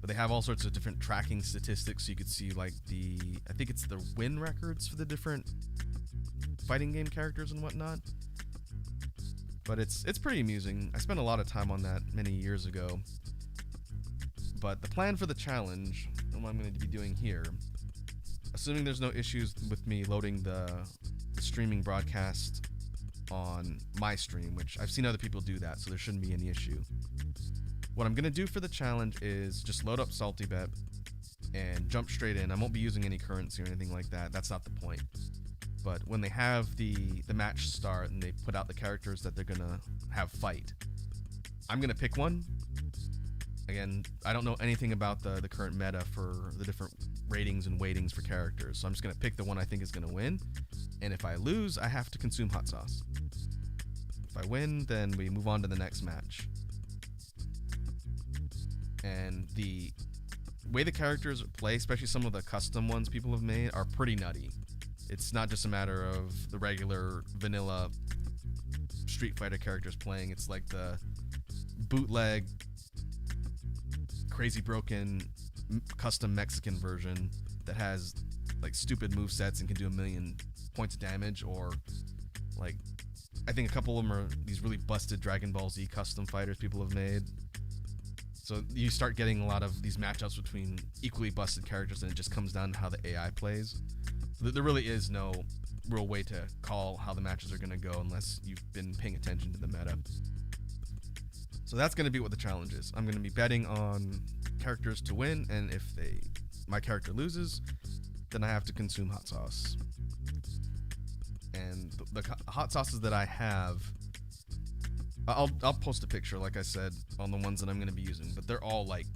But they have all sorts of different tracking statistics, so you could see like I think it's the win records for the different fighting game characters and whatnot. But it's pretty amusing. I spent a lot of time on that many years ago. But the plan for the challenge, and what I'm going to be doing here, assuming there's no issues with me loading the streaming broadcast on my stream, which I've seen other people do that, so there shouldn't be any issue. What I'm going to do for the challenge is just load up Salty Bet and jump straight in. I won't be using any currency or anything like that. That's not the point. But when they have the match start and they put out the characters that they're going to have fight, I'm going to pick one. Again, I don't know anything about the current meta for the different ratings and weightings for characters, so I'm just going to pick the one I think is going to win. And if I lose, I have to consume hot sauce. If I win, then we move on to the next match. And the way the characters play, especially some of the custom ones people have made, are pretty nutty. It's not just a matter of the regular vanilla Street Fighter characters playing. It's like the bootleg, crazy broken, custom Mexican version that has like stupid movesets and can do 1,000,000 points of damage, or like I think a couple of them are these really busted Dragon Ball Z custom fighters people have made. So you start getting a lot of these matchups between equally busted characters, and it just comes down to how the AI plays. There really is no real way to call how the matches are going to go unless you've been paying attention to the meta. So that's going to be what the challenge is. I'm going to be betting on characters to win, and if my character loses, then I have to consume hot sauce. And the hot sauces that I have, I'll post a picture, like I said, on the ones that I'm going to be using, but they're all like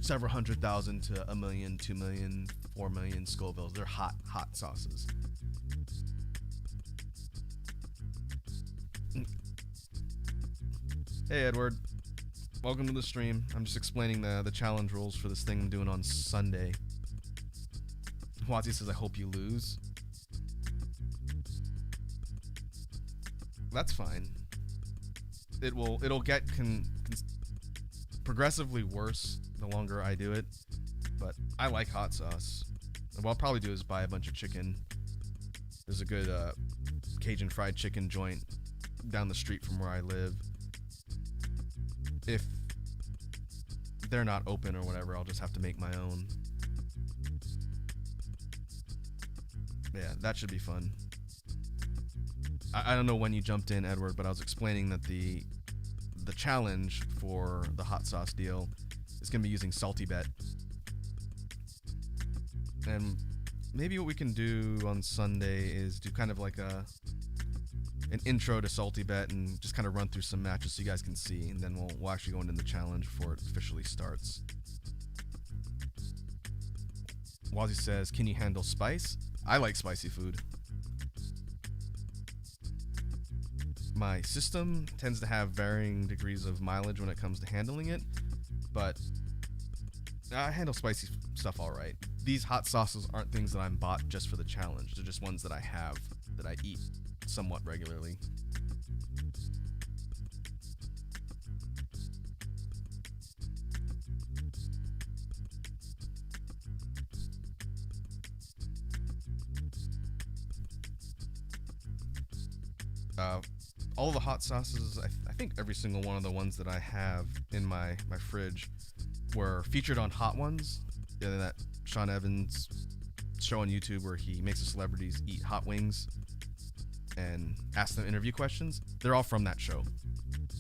several 100,000 to 1,000,000, 2,000,000, 4,000,000 Scovilles. They're hot sauces. Hey Edward, welcome to the stream. I'm just explaining the challenge rules for this thing I'm doing on Sunday. Wazi says, I hope you lose. That's fine. It'll get progressively worse the longer I do it, but I like hot sauce. And what I'll probably do is buy a bunch of chicken. There's a good Cajun fried chicken joint down the street from where I live. If they're not open or whatever, I'll just have to make my own. Yeah, that should be fun. I don't know when you jumped in, Edward, but I was explaining that the challenge for the hot sauce deal is going to be using Salty Bet. And maybe what we can do on Sunday is do kind of like an intro to Salty Bet and just kind of run through some matches so you guys can see, and then we'll actually go into the challenge before it officially starts. Wazzy says, can you handle spice? I like spicy food. My system tends to have varying degrees of mileage when it comes to handling it, but I handle spicy stuff all right. These hot sauces aren't things that I'm bought just for the challenge. They're just ones that I have, that I eat somewhat regularly. All the hot sauces, I think every single one of the ones that I have in my fridge were featured on Hot Ones. Yeah, that Sean Evans show on YouTube where he makes the celebrities eat hot wings and ask them interview questions. They're all from that show.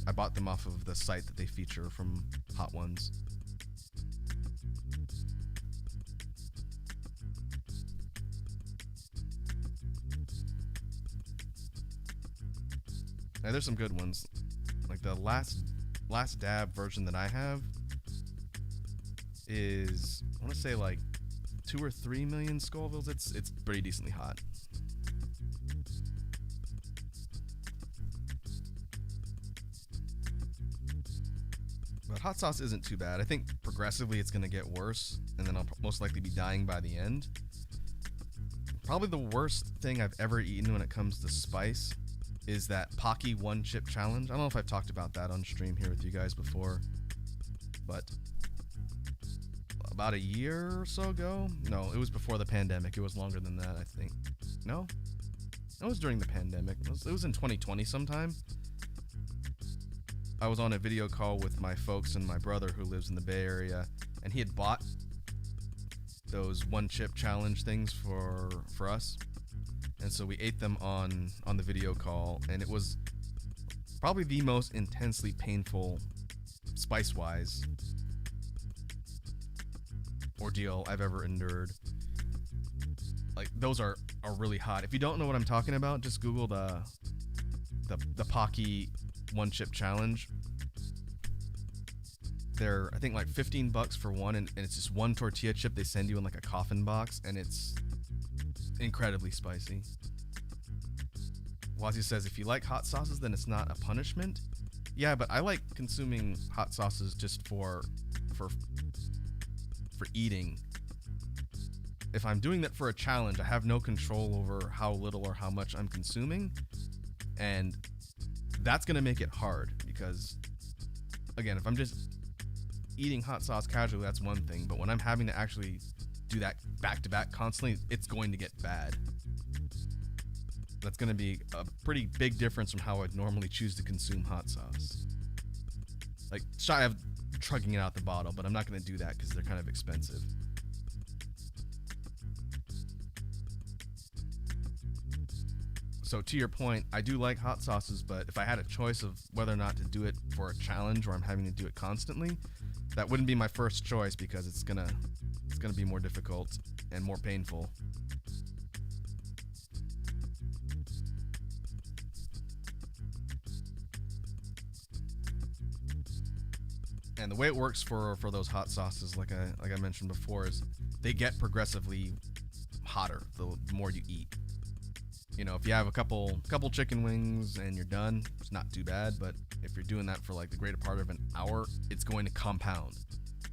I bought them off of the site that they feature from Hot Ones. Now, there's some good ones. Like the last dab version that I have is, I want to say like 2 or 3 million Scovilles. It's pretty decently hot. But hot sauce isn't too bad. I think progressively it's going to get worse, and then I'll most likely be dying by the end. Probably the worst thing I've ever eaten when it comes to spice is that Pocky one chip challenge. I don't know if I've talked about that on stream here with you guys before, but about a year or so ago. No, it was before the pandemic. It was longer than that, I think. No, it was during the pandemic. It was in 2020 sometime. I was on a video call with my folks and my brother who lives in the Bay Area, and he had bought those one chip challenge things for us, and so we ate them on the video call, and it was probably the most intensely painful spice wise ordeal I've ever endured. Like, those are really hot. If you don't know what I'm talking about, just Google the Pocky one chip challenge. They're, I think, like $15 for one, and it's just one tortilla chip they send you in like a coffin box, and it's incredibly spicy. Wazzy says, if you like hot sauces, then it's not a punishment. Yeah, but I like consuming hot sauces just for eating. If I'm doing that for a challenge, I have no control over how little or how much I'm consuming, and that's gonna make it hard because, again, if I'm just eating hot sauce casually, that's one thing, but when I'm having to actually do that back to back constantly, it's going to get bad. That's going to be a pretty big difference from how I'd normally choose to consume hot sauce. Like, shy of chugging it out the bottle, but I'm not going to do that because they're kind of expensive. So to your point, I do like hot sauces, but if I had a choice of whether or not to do it for a challenge or I'm having to do it constantly, that wouldn't be my first choice because it's gonna be more difficult and more painful. And the way it works for those hot sauces, like I mentioned before, is they get progressively hotter the more you eat. You know, if you have a couple chicken wings and you're done, it's not too bad. But if you're doing that for like the greater part of an hour, it's going to compound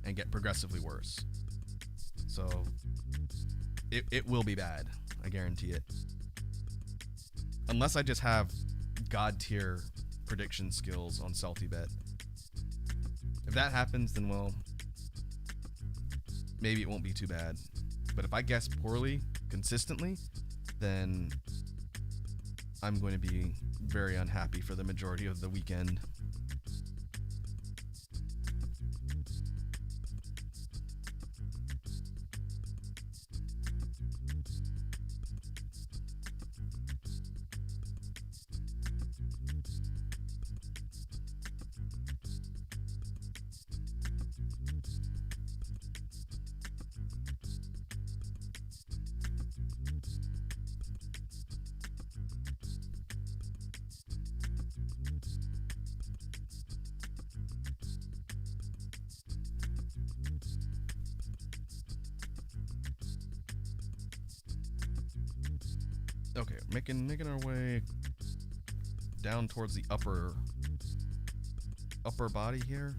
and get progressively worse. So it will be bad. I guarantee it. Unless I just have god tier prediction skills on Salty Bet. If that happens, then well, maybe it won't be too bad. But if I guess poorly consistently, then I'm going to be very unhappy for the majority of the weekend. Okay, making our way down towards the upper body here.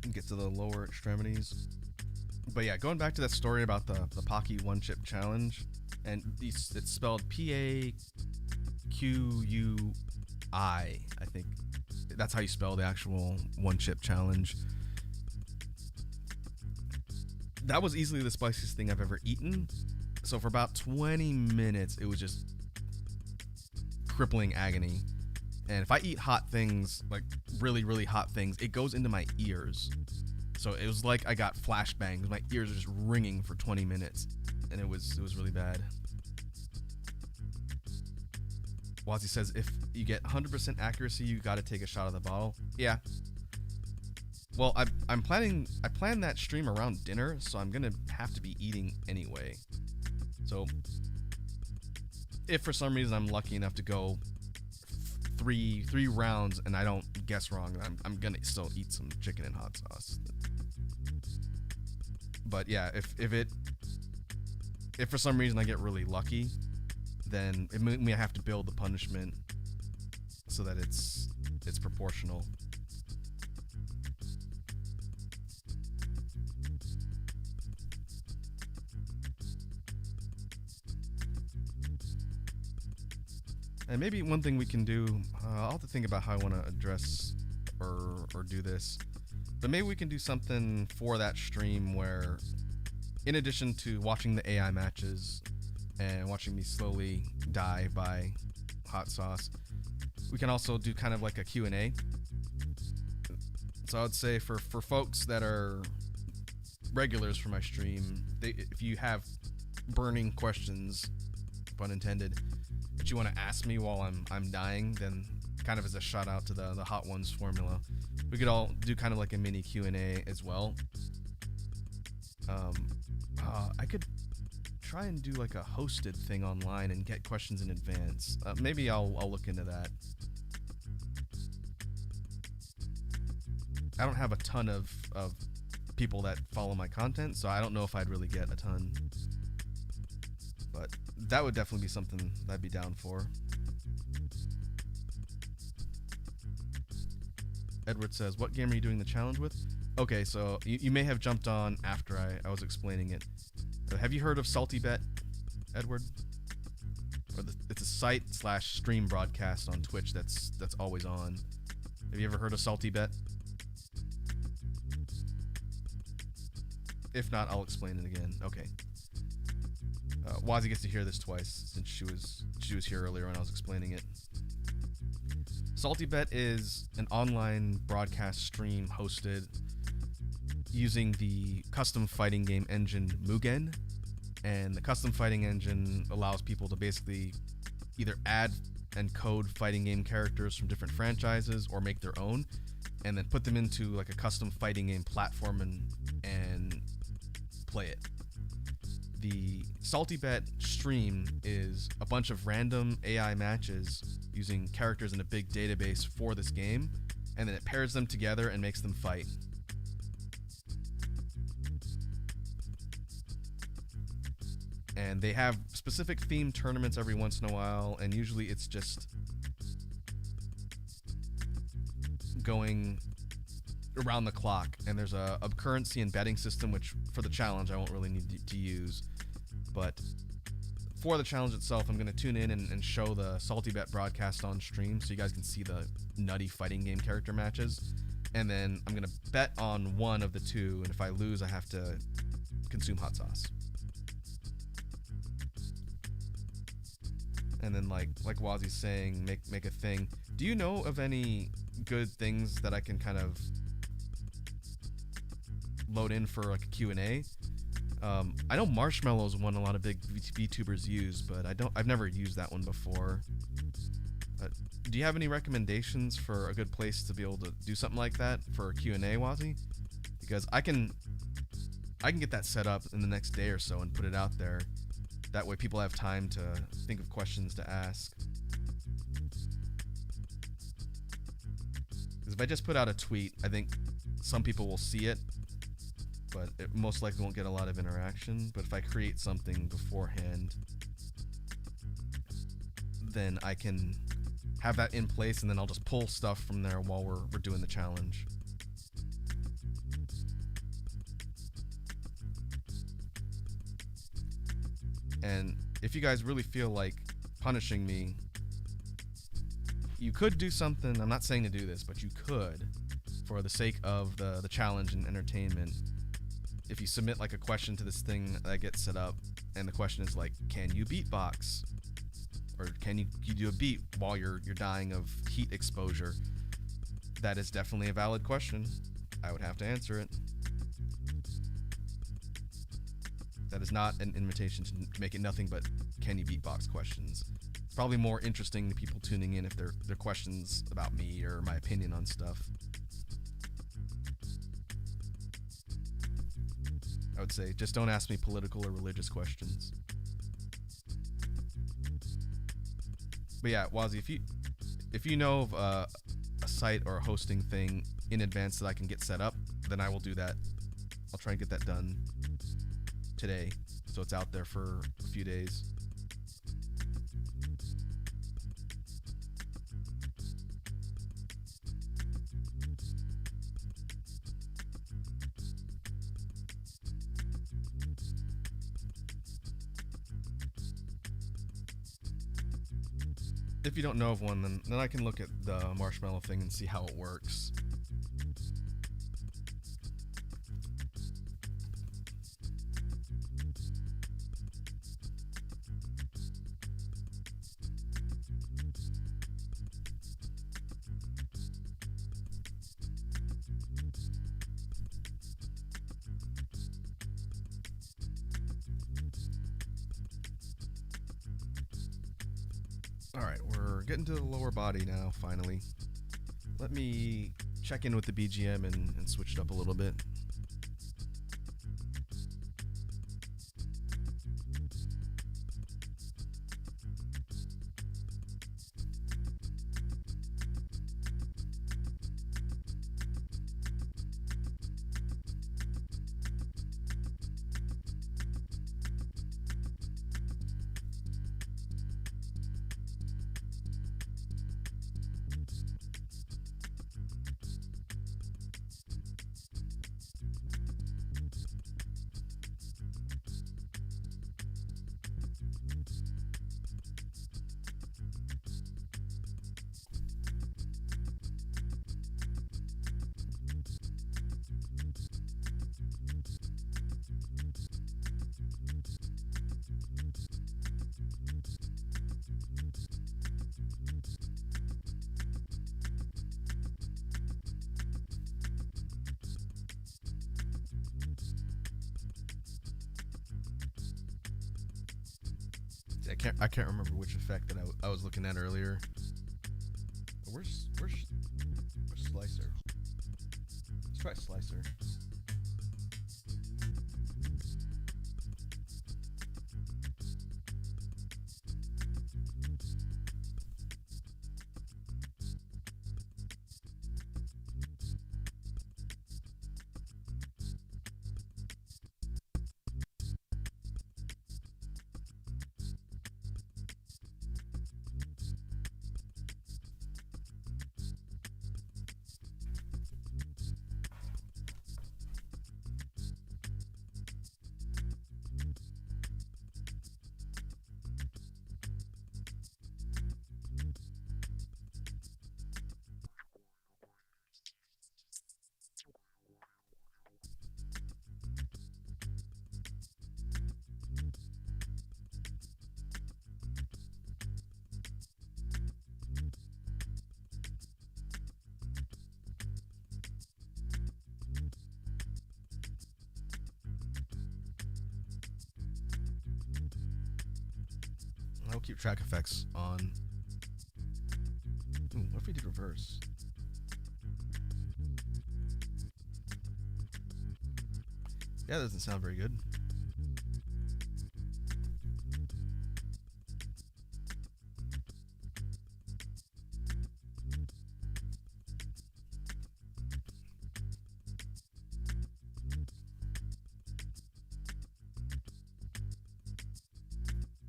And get to the lower extremities. But yeah, going back to that story about the Pocky one chip challenge, and it's spelled PAQUI, I think that's how you spell the actual one chip challenge. That was easily the spiciest thing I've ever eaten. So for about 20 minutes, it was just crippling agony. And if I eat hot things, like really, really hot things, it goes into my ears. So it was like I got flashbangs. My ears are just ringing for 20 minutes. And it was really bad. Wazzy says, if you get 100% accuracy, you got to take a shot of the bottle. Yeah. Well, I planned that stream around dinner, so I'm going to have to be eating anyway. So if for some reason I'm lucky enough to go three rounds and I don't guess wrong, I'm going to still eat some chicken and hot sauce. But yeah, if for some reason I get really lucky, then we may have to build the punishment so that it's proportional. And maybe one thing we can do, I'll have to think about how I want to address or do this, but maybe we can do something for that stream where, in addition to watching the AI matches and watching me slowly die by hot sauce, we can also do kind of like a Q&A. So I would say for folks that are regulars for my stream, if you have burning questions, pun intended, that you want to ask me while I'm dying, then kind of as a shout out to the Hot Ones formula, we could all do kind of like a mini Q&A as well. I could try and do like a hosted thing online and get questions in advance. Maybe I'll look into that. I don't have a ton of people that follow my content, so I don't know if I'd really get a ton. But that would definitely be something that I'd be down for. Edward says, what game are you doing the challenge with? Okay, so you may have jumped on after I was explaining it. Have you heard of Salty Bet, Edward? It's a site/stream broadcast on Twitch that's always on. Have you ever heard of Salty Bet? If not, I'll explain it again. Okay. Wazzy gets to hear this twice since she was here earlier when I was explaining it. Salty Bet is an online broadcast stream hosted using the custom fighting game engine Mugen, and the custom fighting engine allows people to basically either add and code fighting game characters from different franchises or make their own, and then put them into like a custom fighting game platform and play it. The Salty Bet stream is a bunch of random AI matches using characters in a big database for this game, and then it pairs them together and makes them fight. And they have specific themed tournaments every once in a while, and usually it's just going around the clock, and there's a currency and betting system, which for the challenge I won't really need to use, but for the challenge itself I'm going to tune in and show the Salty Bet broadcast on stream so you guys can see the nutty fighting game character matches, and then I'm going to bet on one of the two, and if I lose I have to consume hot sauce. And then like Wazzy's saying, make a thing. Do you know of any good things that I can kind of load in for like a Q&A? I know Marshmallow is one a lot of big VTubers use, but I've never used that one before. Do you have any recommendations for a good place to be able to do something like that for a Q&A, Wazzy? Because I can get that set up in the next day or so and put it out there. That way people have time to think of questions to ask. Because if I just put out a tweet, I think some people will see it, but it most likely won't get a lot of interaction. But if I create something beforehand, then I can have that in place, and then I'll just pull stuff from there while we're doing the challenge. And if you guys really feel like punishing me, you could do something. I'm not saying to do this, but you could, for the sake of the challenge and entertainment. If you submit like a question to this thing that gets set up, and the question is like, can you beatbox? Or can you do a beat while you're dying of heat exposure? That is definitely a valid question. I would have to answer it. That is not an invitation to make it nothing but can you beatbox questions. It's probably more interesting to people tuning in if they're questions about me or my opinion on stuff. I would say just don't ask me political or religious questions. But yeah, Wazzy, if you know of a site or a hosting thing in advance that I can get set up, then I will do that. I'll try and get that done today, so it's out there for a few days. if you don't know of one, then I can look at the marshmallow thing and see how it works. Alright, we're getting to the lower body now, finally. Let me check in with the BGM and switch it up a little bit. I can't remember which effect that I was looking at earlier. Where's Slicer? Let's try Slicer. I'll keep track effects on. Ooh, what if we did reverse? Yeah, that doesn't sound very good.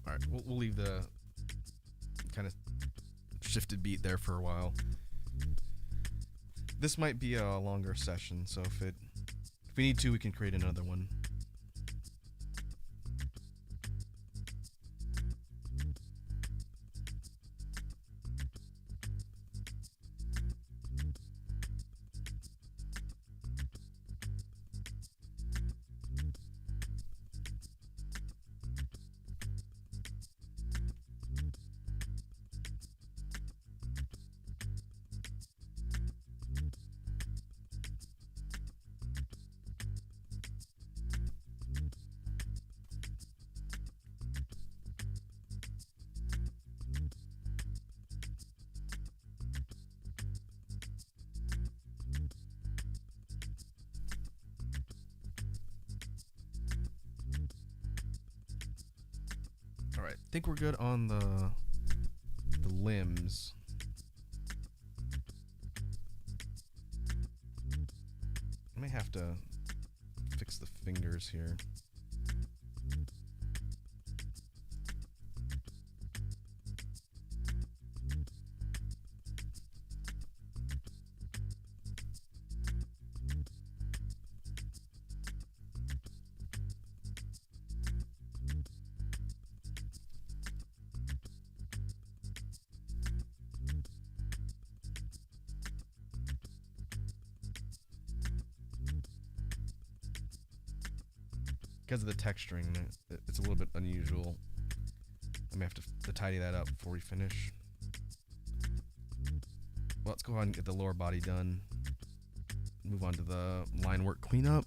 Alright, we'll leave the kind of shifted beat there for a while. This might be a longer session, so if we need to, we can create another one. Alright, I think we're good on the limbs. I may have to fix the fingers here. because of the texturing, it's a little bit unusual. I may have to tidy that up before we finish. Well, let's go ahead and get the lower body done. Move on to the line work cleanup.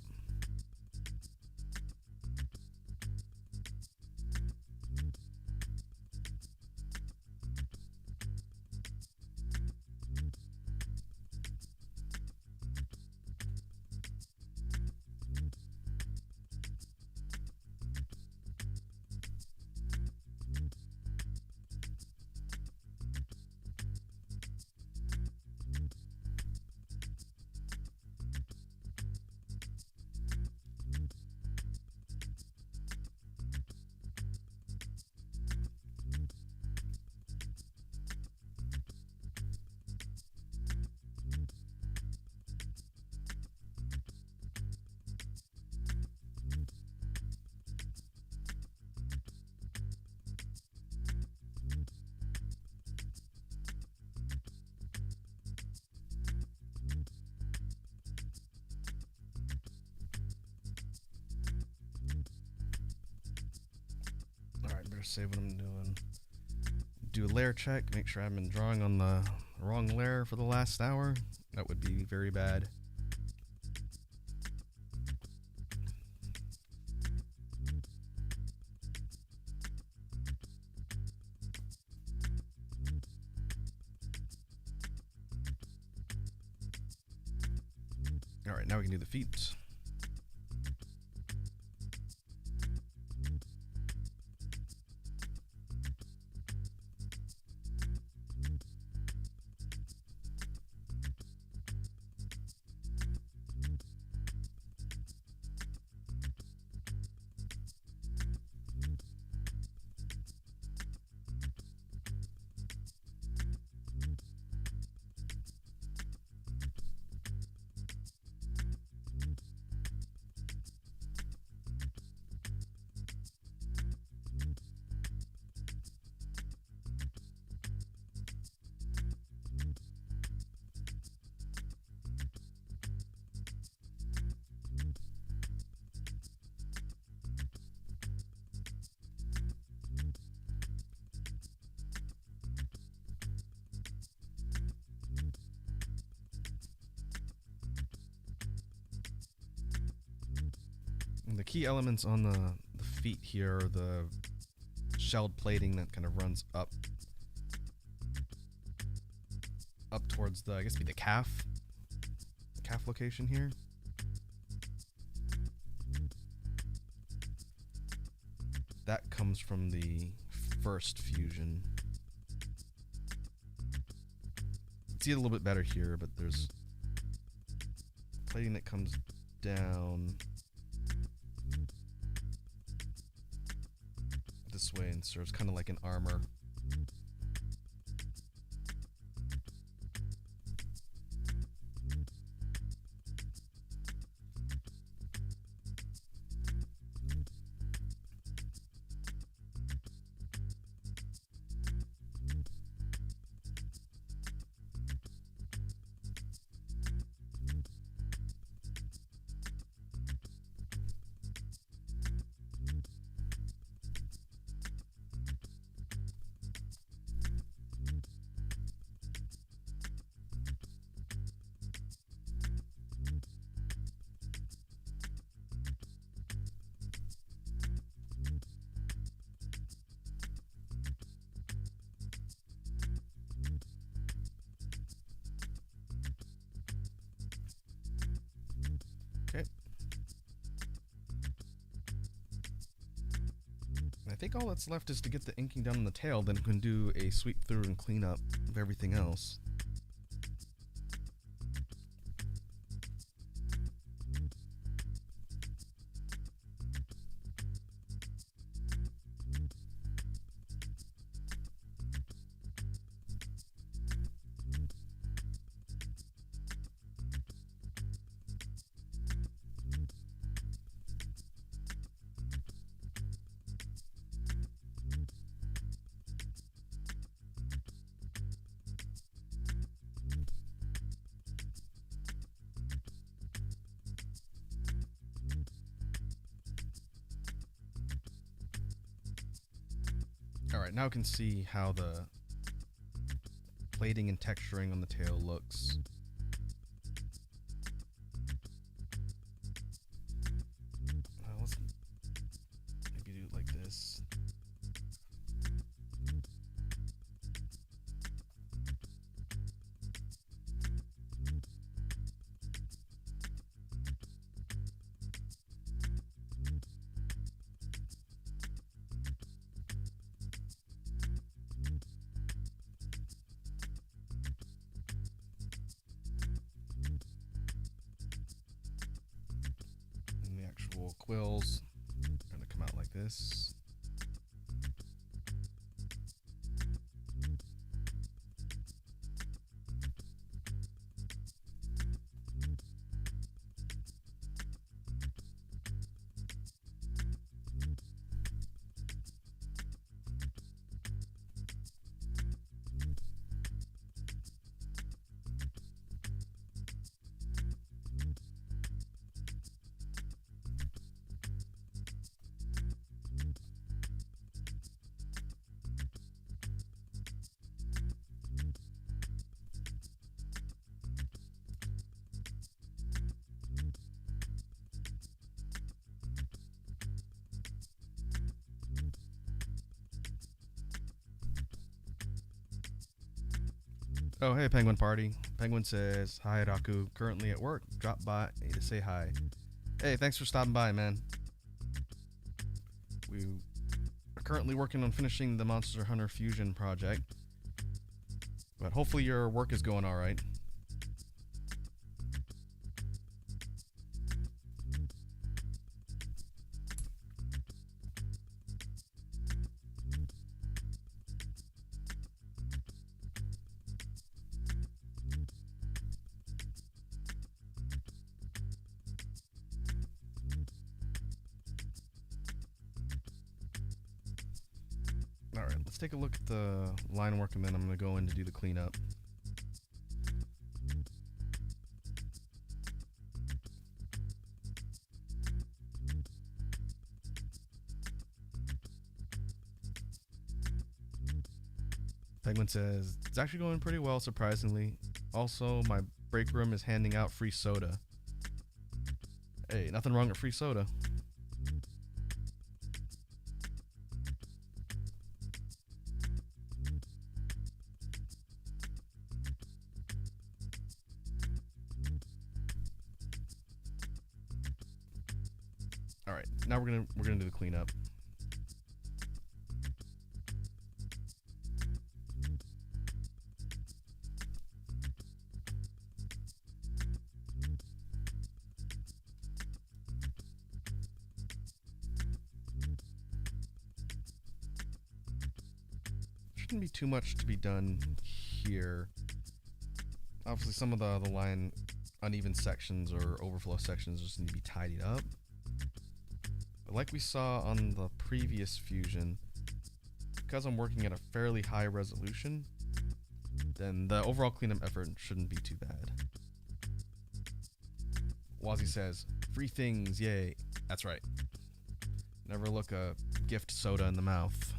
Save what I'm doing. Do a layer check, make sure I've been drawing on the wrong layer for the last hour. That would be very bad. Alright, now we can do the feet. And the key elements on the feet here are the shelled plating that kind of runs up towards the, I guess, be the calf location here. That comes from the first fusion. See it a little bit better here, but there's plating that comes down this way and serves kind of like an armor. Okay. I think all that's left is to get the inking done on the tail, then we can do a sweep through and clean up of everything else. All right, now we can see how the plating and texturing on the tail looks. Let's maybe do it like this. And the actual quills are going to come out like this. Oh, hey, Penguin Party. Penguin says, hi, Raku. Currently at work. Drop by to say hi. Hey, thanks for stopping by, man. We are currently working on finishing the Monster Hunter Fusion project. But hopefully your work is going all right. Alright, let's take a look at the line work and then I'm going to go in to do the cleanup. Penguin says, it's actually going pretty well, surprisingly. Also, my break room is handing out free soda. Hey, nothing wrong with free soda. All right, now we're gonna do the cleanup. Shouldn't be too much to be done here. Obviously, some of the line uneven sections or overflow sections just need to be tidied up. But like we saw on the previous fusion, because I'm working at a fairly high resolution, then the overall cleanup effort shouldn't be too bad. Wazzy says, free things, yay. That's right. Never look a gift soda in the mouth.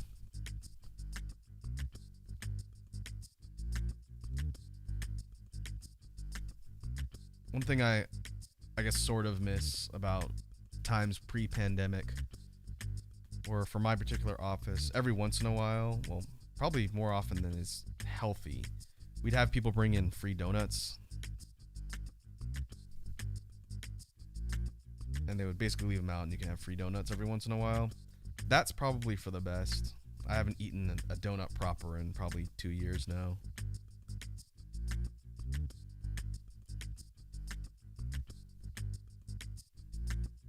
One thing I guess sort of miss about times pre-pandemic, or for my particular office, every once in a while, well, probably more often than is healthy, we'd have people bring in free donuts. And they would basically leave them out and you can have free donuts every once in a while. That's probably for the best. I haven't eaten a donut proper in probably 2 years now.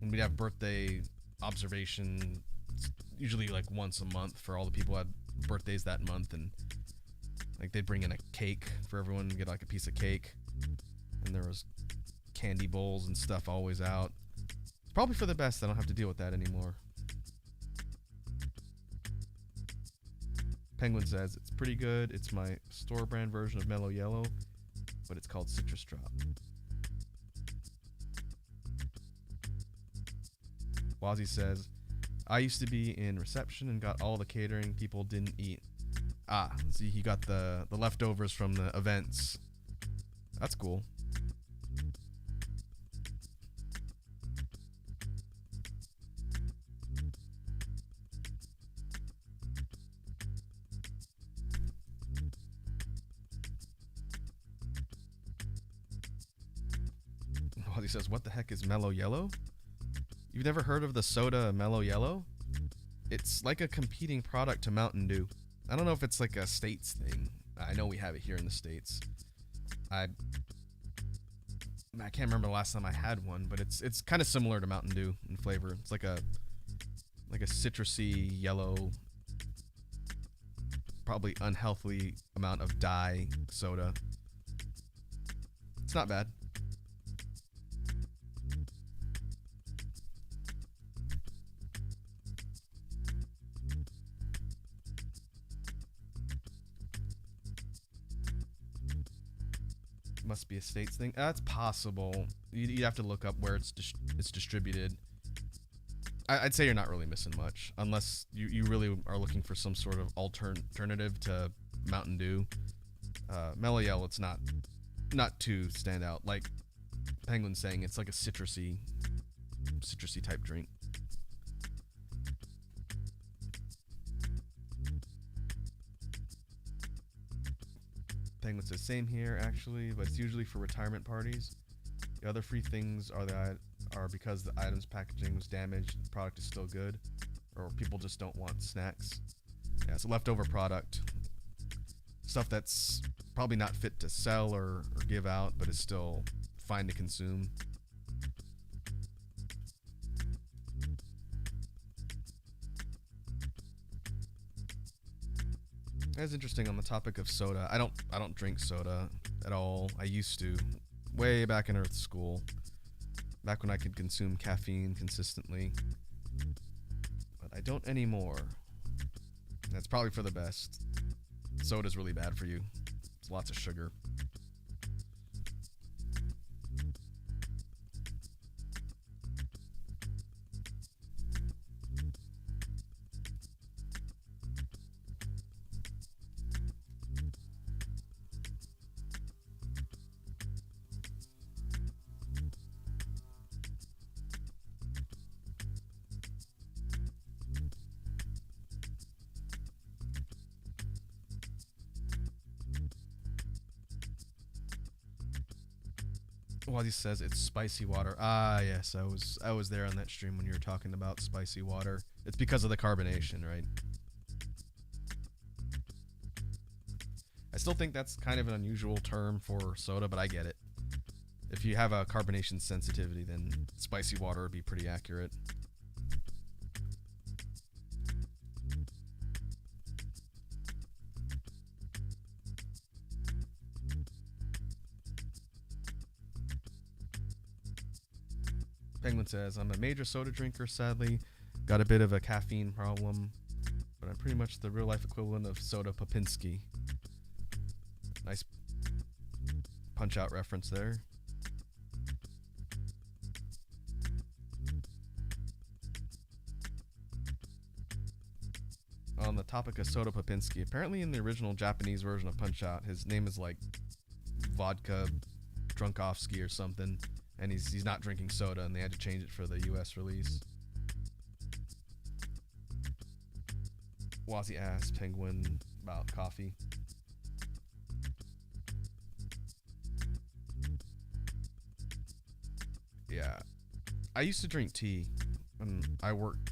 And we'd have birthday observation, usually like once a month for all the people who had birthdays that month, and like they'd bring in a cake for everyone to get like a piece of cake, and there was candy bowls and stuff always out. It's probably for the best. I don't have to deal with that anymore. Penguin says it's pretty good. It's my store brand version of Mellow Yellow, but it's called Citrus Drop. Wazzy says, I used to be in reception and got all the catering people didn't eat. Ah, see, he got the leftovers from the events. That's cool. Well, he says, what the heck is Mellow Yellow? You've never heard of the soda Mellow Yellow? It's like a competing product to Mountain Dew. I don't know if it's like a States thing. I know we have it here in the States. I can't remember the last time I had one, but it's kind of similar to Mountain Dew in flavor. It's like a citrusy yellow, probably unhealthy amount of dye soda. It's not bad. Must be a States thing. That's possible. You'd have to look up where it's distributed. I'd say you're not really missing much, unless you really are looking for some sort of alternative to Mountain Dew. Mellow Yellow, it's not too stand out. Like Penguin's saying, it's like a citrusy type drink. Penguin says, same here actually, but it's usually for retirement parties. The other free things are because the item's packaging was damaged, the product is still good, or people just don't want snacks. Yeah, it's a leftover product. Stuff that's probably not fit to sell or give out, but is still fine to consume. That's interesting on the topic of soda. I don't drink soda at all. I used to, way back in Earth School, back when I could consume caffeine consistently, but I don't anymore. That's probably for the best. Soda's really bad for you. It's lots of sugar. Wazzy says it's spicy water. Ah, yes, I was there on that stream when you were talking about spicy water. It's because of the carbonation, right? I still think that's kind of an unusual term for soda, but I get it. If you have a carbonation sensitivity, then spicy water would be pretty accurate. Penguin says, I'm a major soda drinker, sadly. Got a bit of a caffeine problem, but I'm pretty much the real life equivalent of Soda Popinski. Nice Punch Out reference there. On the topic of Soda Popinski, apparently in the original Japanese version of Punch Out, his name is like Vodka Drunkovsky or something. And he's not drinking soda, and they had to change it for the US release. Wazzy asked Penguin about coffee. Yeah, I used to drink tea when I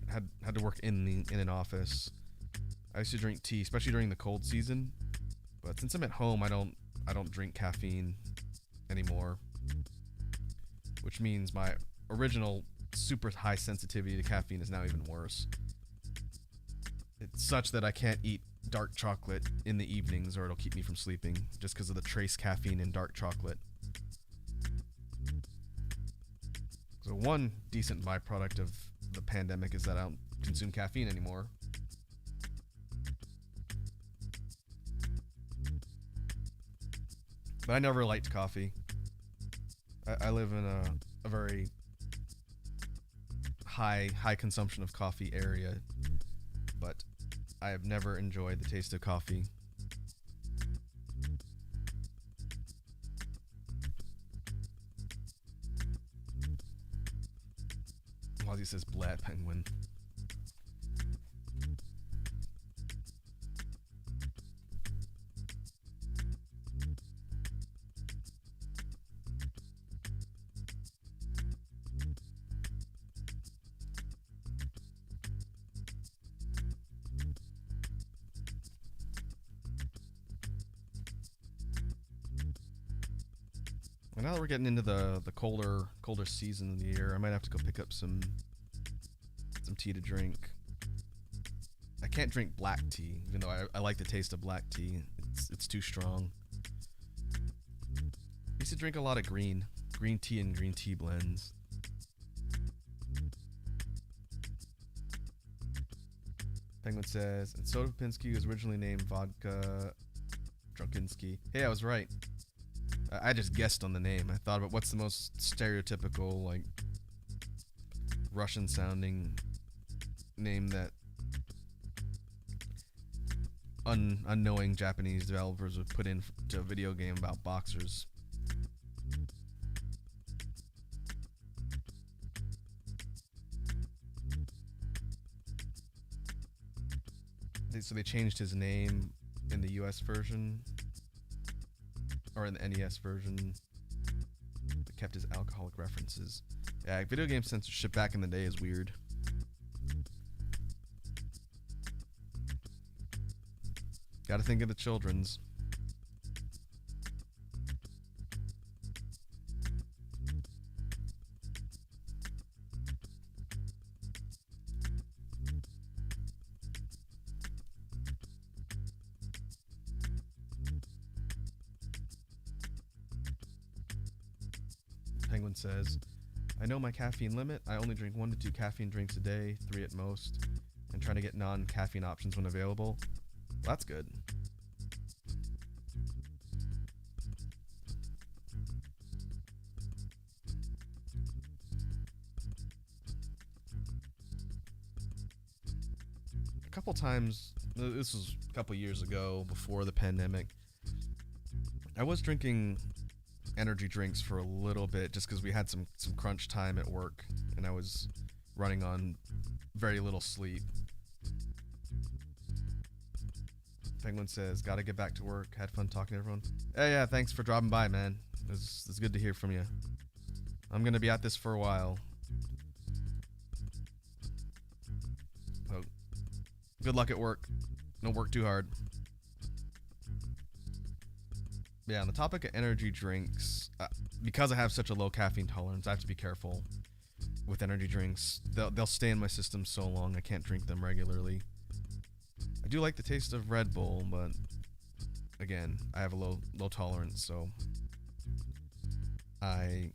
had to work in an office. I used to drink tea, especially during the cold season. But since I'm at home, I don't drink caffeine anymore. Which means my original super high sensitivity to caffeine is now even worse. It's such that I can't eat dark chocolate in the evenings or it'll keep me from sleeping just because of the trace caffeine in dark chocolate. So one decent byproduct of the pandemic is that I don't consume caffeine anymore. But I never liked coffee. I live in a very high consumption of coffee area, but I have never enjoyed the taste of coffee. Wazzy says Black Penguin. And now that we're getting into the colder season of the year, I might have to go pick up some tea to drink. I can't drink black tea, even though I like the taste of black tea. It's too strong. I used to drink a lot of green tea and green tea blends. Penguin says, and Soda Popinski was originally named Vodka Drunkinsky. Hey, I was right. I just guessed on the name. I thought about what's the most stereotypical, like, Russian-sounding name that unknowing Japanese developers would put into a video game about boxers. So they changed his name in the US version, or in the NES version. They kept his alcoholic references. Yeah, video game censorship back in the day is weird. Gotta think of the children's. Penguin says, I know my caffeine limit. I only drink 1 to 2 caffeine drinks a day, 3 at most, and try to get non-caffeine options when available. Well, that's good. A couple times, this was a couple years ago, before the pandemic, I was drinking energy drinks for a little bit just because we had some crunch time at work and I was running on very little sleep. Penguin says, gotta get back to work. Had fun talking to everyone. Hey, yeah, thanks for dropping by, man. It's good to hear from you. I'm gonna be at this for a while. So, good luck at work. Don't work too hard. Yeah, on the topic of energy drinks, because I have such a low caffeine tolerance, I have to be careful with energy drinks. They'll stay in my system so long I can't drink them regularly. I do like the taste of Red Bull, but again, I have a low tolerance, so I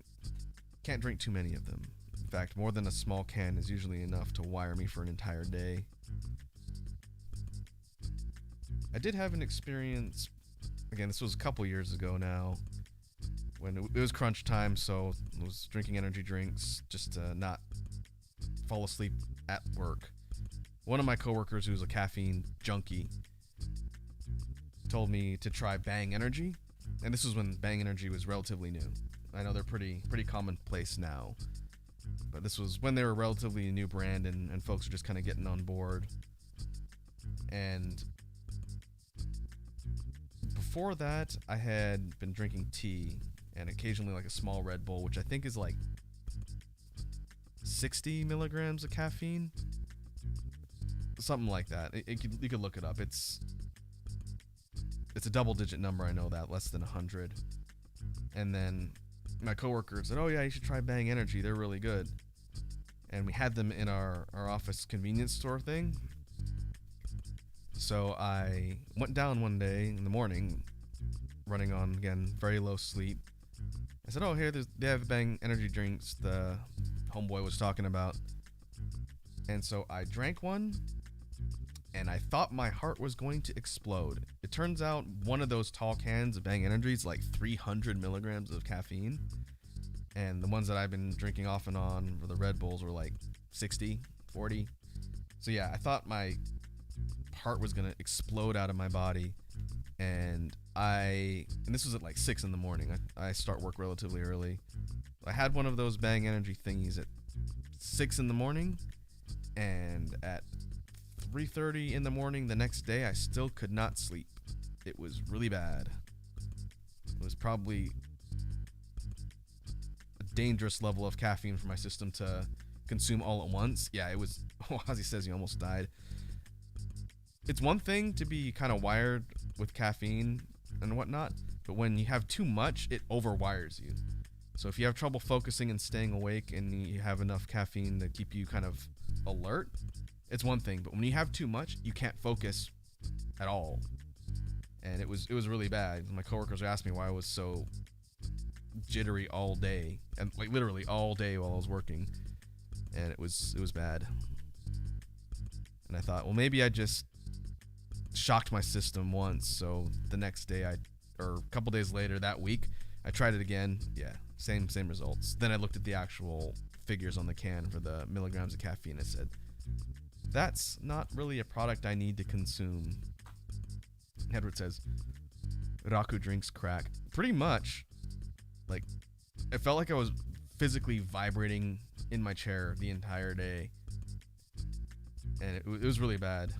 can't drink too many of them. In fact, more than a small can is usually enough to wire me for an entire day. I did have an experience. Again, this was a couple years ago now, when it was crunch time, so I was drinking energy drinks just to not fall asleep at work. One of my coworkers, who's a caffeine junkie, told me to try Bang Energy, and this was when Bang Energy was relatively new. I know they're pretty commonplace now, but this was when they were a relatively new brand, and folks are just kind of getting on board. And before that, I had been drinking tea and occasionally like a small Red Bull, which I think is like 60 milligrams of caffeine, something like that. You could look it up. It's a double-digit number. I know that, less than 100. And then my coworker said, "Oh yeah, you should try Bang Energy. They're really good." And we had them in our office convenience store thing. So I went down one day in the morning, running on, again, very low sleep. I said, "Oh, here, they have Bang Energy drinks the homeboy was talking about." And so I drank one, and I thought my heart was going to explode. It turns out one of those tall cans of Bang Energy is like 300 milligrams of caffeine. And the ones that I've been drinking off and on, or the Red Bulls, were like 60, 40. So yeah, I thought my heart was gonna explode out of my body, and this was at like 6 in the morning. I start work relatively early. I had one of those Bang Energy thingies at 6 in the morning, and at 3:30 in the morning the next day, I still could not sleep. It was really bad. It was probably a dangerous level of caffeine for my system to consume all at once. Yeah, it was. As he says, he almost died. It's one thing to be kind of wired with caffeine and whatnot, but when you have too much, it overwires you. So if you have trouble focusing and staying awake and you have enough caffeine to keep you kind of alert, it's one thing. But when you have too much, you can't focus at all. And it was really bad. My coworkers were asking me why I was so jittery all day, and like literally all day while I was working. And it was bad. And I thought, well, maybe I just shocked my system once, so the next day or a couple days later that week, I tried it again. Yeah, same results. Then I looked at the actual figures on the can for the milligrams of caffeine. I said, that's not really a product I need to consume. Edward says, Raku drinks crack. Pretty much. Like, it felt like I was physically vibrating in my chair the entire day. And it was really bad.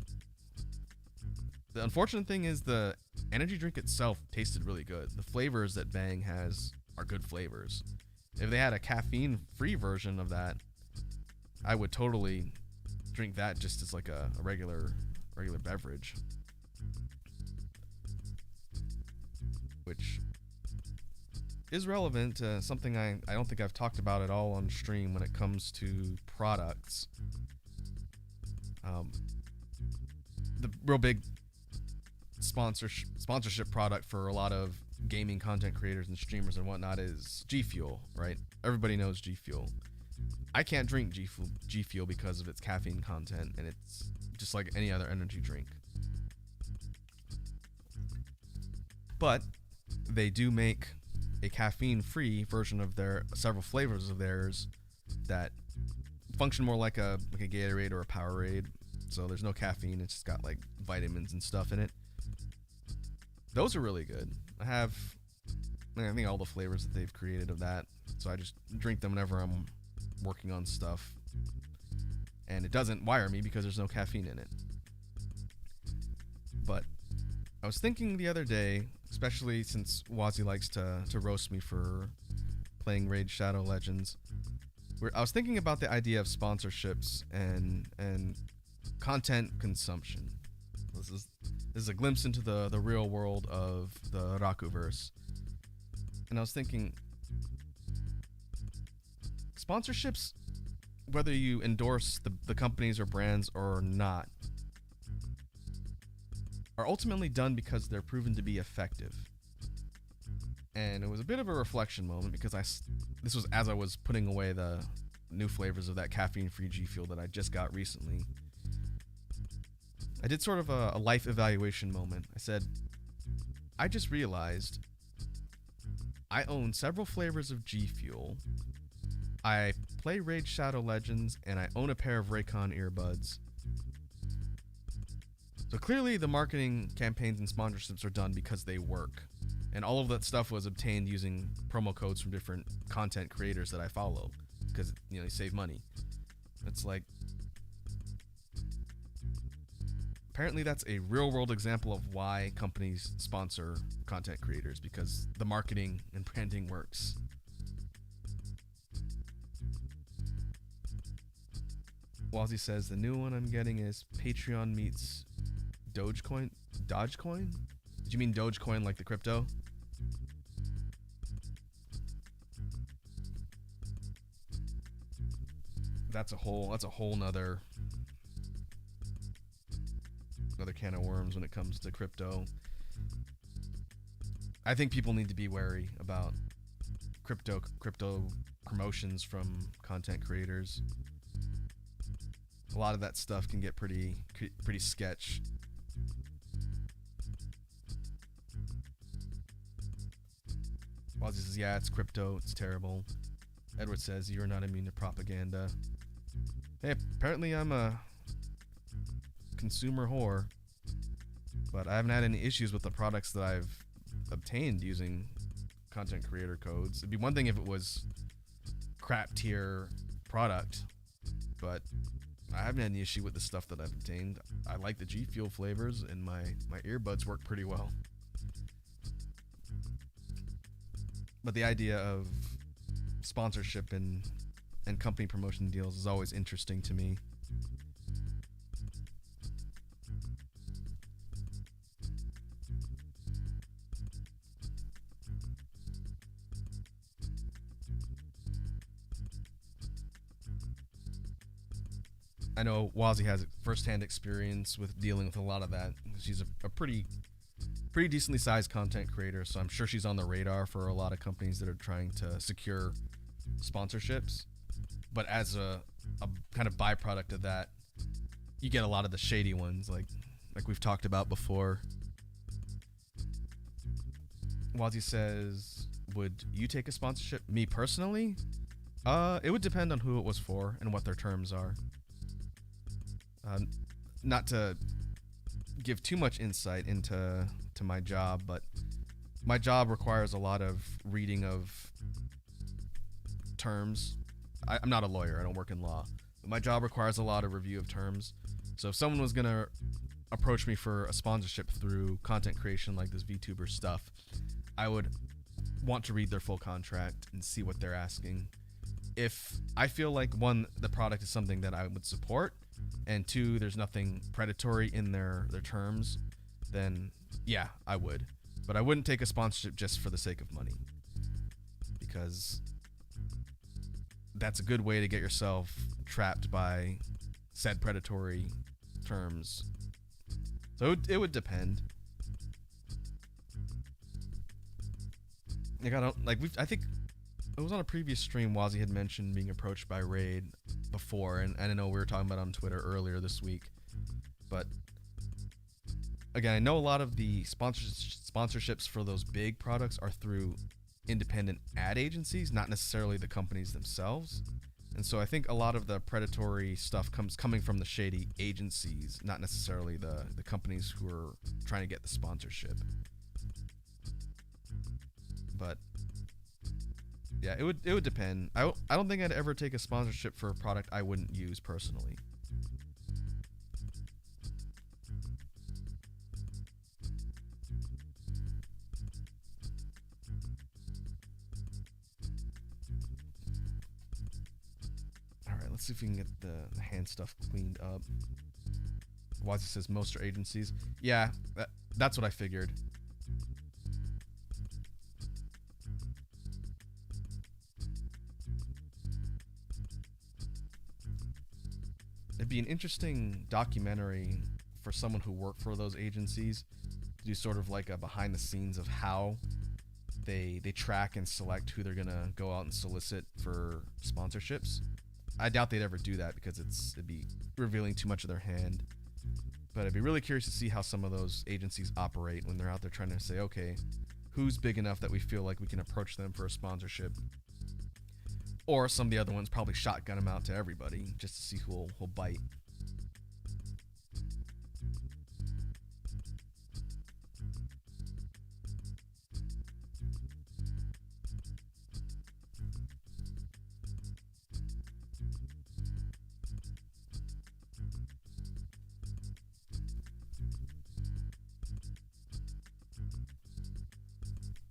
The unfortunate thing is the energy drink itself tasted really good. The flavors that Bang has are good flavors. If they had a caffeine-free version of that, I would totally drink that just as like a regular beverage. Which is relevant to something I don't think I've talked about at all on stream when it comes to products. The real big sponsorship product for a lot of gaming content creators and streamers and whatnot is G Fuel, right? Everybody knows G Fuel. I can't drink G Fuel because of its caffeine content, and it's just like any other energy drink. But they do make a caffeine-free version of their several flavors of theirs that function more like a Gatorade or a Powerade. So there's no caffeine, it's just got like vitamins and stuff in it. Those are really good. I think all the flavors that they've created of that, so I just drink them whenever I'm working on stuff. And it doesn't wire me because there's no caffeine in it. But I was thinking the other day, especially since Wazzy likes to roast me for playing Raid Shadow Legends, I was thinking about the idea of sponsorships and content consumption. This is a glimpse into the real world of the Rakuverse. And I was thinking, sponsorships, whether you endorse the companies or brands or not, are ultimately done because they're proven to be effective. And it was a bit of a reflection moment because this was as I was putting away the new flavors of that caffeine-free G Fuel that I just got recently. I did sort of a life evaluation moment. I said, I just realized I own several flavors of G Fuel. I play Raid Shadow Legends, and I own a pair of Raycon earbuds. So clearly the marketing campaigns and sponsorships are done because they work. And all of that stuff was obtained using promo codes from different content creators that I follow. Because, you save money. It's like, apparently that's a real world example of why companies sponsor content creators, because the marketing and branding works. Wazzy says the new one I'm getting is Patreon meets Dogecoin. Dogecoin? Did you mean Dogecoin like the crypto? That's a whole nother can of worms when it comes to crypto. I think people need to be wary about crypto promotions from content creators. A lot of that stuff can get pretty sketch. Wazzy says, yeah, it's crypto, it's terrible. Edward says, you're not immune to propaganda. Hey, apparently I'm a consumer whore, but I haven't had any issues with the products that I've obtained using content creator codes. It'd be one thing if it was crap tier product, but I haven't had any issue with the stuff that I've obtained. I like the G Fuel flavors, and my earbuds work pretty well. But the idea of sponsorship and company promotion deals is always interesting to me. I know Wazzy has firsthand experience with dealing with a lot of that. She's a pretty decently sized content creator, so I'm sure she's on the radar for a lot of companies that are trying to secure sponsorships. But as a kind of byproduct of that, you get a lot of the shady ones, like we've talked about before. Wazzy says, "Would you take a sponsorship?" Me personally, it would depend on who it was for and what their terms are. Not to give too much insight into my job, but my job requires a lot of reading of terms. I'm not a lawyer. I don't work in law. But my job requires a lot of review of terms. So if someone was going to approach me for a sponsorship through content creation like this VTuber stuff, I would want to read their full contract and see what they're asking. If I feel like, one, the product is something that I would support, and two, there's nothing predatory in their terms, then yeah, I would. But I wouldn't take a sponsorship just for the sake of money, because that's a good way to get yourself trapped by said predatory terms. So it would depend. I think it was on a previous stream, Wazzy had mentioned being approached by Raid before, and I know we were talking about it on Twitter earlier this week. But again, I know a lot of the sponsorships for those big products are through independent ad agencies, not necessarily the companies themselves. And so I think a lot of the predatory stuff coming from the shady agencies, not necessarily the companies who are trying to get the sponsorship. But yeah, it would depend. I don't think I'd ever take a sponsorship for a product I wouldn't use personally. Alright, let's see if we can get the hand stuff cleaned up. Wazzy says most are agencies. Yeah, that's what I figured. It'd be an interesting documentary for someone who worked for those agencies to do sort of like a behind the scenes of how they track and select who they're gonna go out and solicit for sponsorships. I doubt they'd ever do that because it'd be revealing too much of their hand. But I'd be really curious to see how some of those agencies operate when they're out there trying to say, okay, who's big enough that we feel like we can approach them for a sponsorship? Or some of the other ones probably shotgun them out to everybody just to see who'll bite.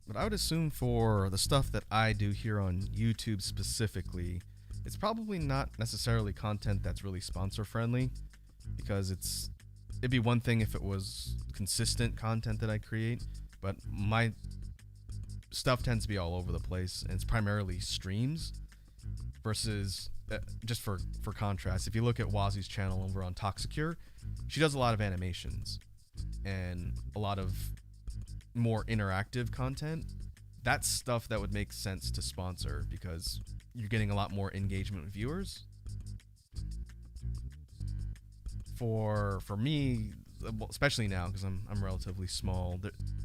But I would assume for the stuff that I do here on YouTube specifically, it's probably not necessarily content that's really sponsor friendly, because it'd be one thing if it was consistent content that I create, but my stuff tends to be all over the place, and it's primarily streams versus just for contrast, if you look at Wazzy's channel over on Toxicure, she does a lot of animations and a lot of more interactive content. That's stuff that would make sense to sponsor because you're getting a lot more engagement with viewers. For me, especially now because I'm relatively small,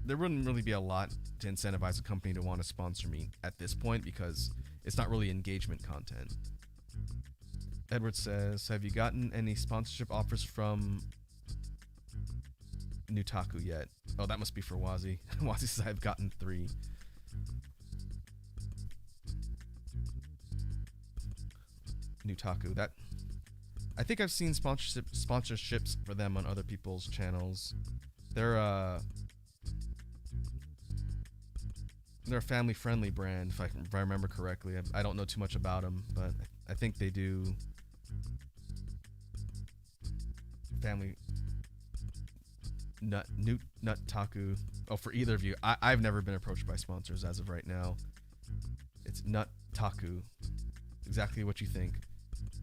there wouldn't really be a lot to incentivize a company to want to sponsor me at this point because it's not really engagement content. Edward says, have you gotten any sponsorship offers from Nutaku yet? Oh, that must be for Wazi. Wazi says, I've gotten 3. Nutaku. That I think I've seen sponsorships for them on other people's channels. They're a family-friendly brand, if I remember correctly. I don't know too much about them, but I think they do family nut taku. Oh, for either of you, I've never been approached by sponsors as of right now. It's nut taku, exactly what you think.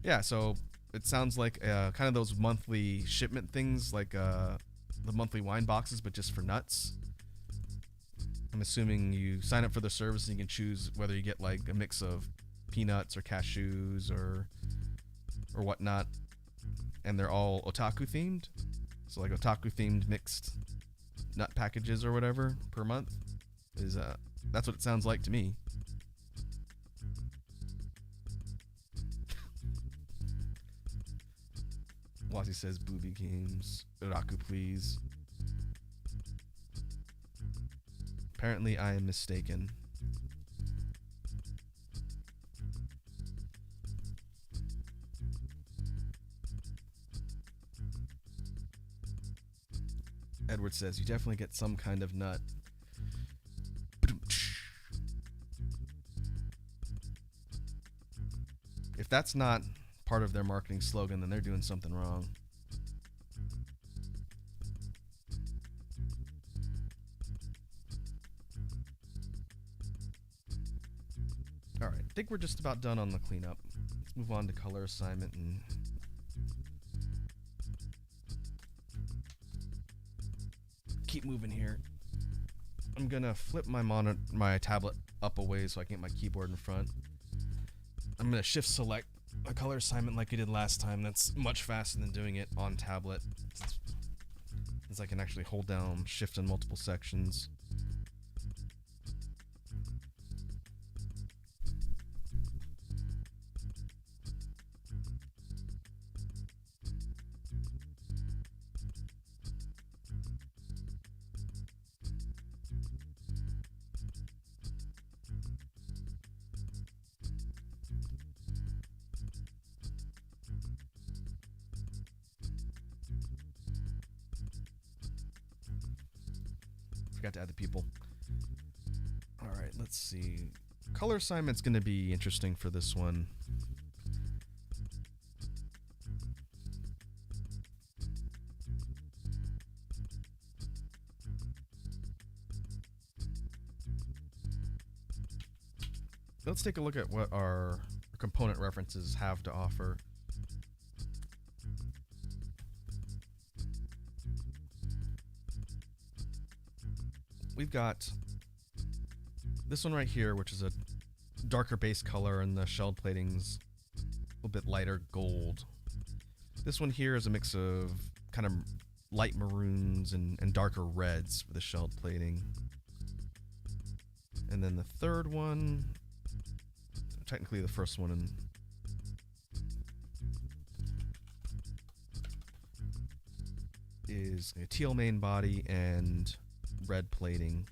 Yeah, so it sounds like kind of those monthly shipment things, like the monthly wine boxes, but just for nuts. I'm assuming you sign up for the service and you can choose whether you get like a mix of peanuts or cashews or whatnot, and they're all otaku themed. So like otaku themed mixed nut packages or whatever per month is that's what it sounds like to me. Wazi says booby games. Uraku, please. Apparently I am mistaken. Edward says you definitely get some kind of nut. If that's not part of their marketing slogan, then they're doing something wrong. Alright, I think we're just about done on the cleanup. Let's move on to color assignment and keep moving here. I'm gonna flip my tablet up a ways so I can get my keyboard in front. I'm gonna shift select a color assignment like I did last time. That's much faster than doing it on tablet, as I can actually hold down shift in multiple sections. Forgot to add the people. Alright, let's see. Color assignment's going to be interesting for this one. Let's take a look at what our component references have to offer. We've got this one right here, which is a darker base color, and the shelled plating's a little bit lighter gold. This one here is a mix of kind of light maroons and darker reds for the shelled plating. And then the third one, technically the first one, is a teal main body and red plating.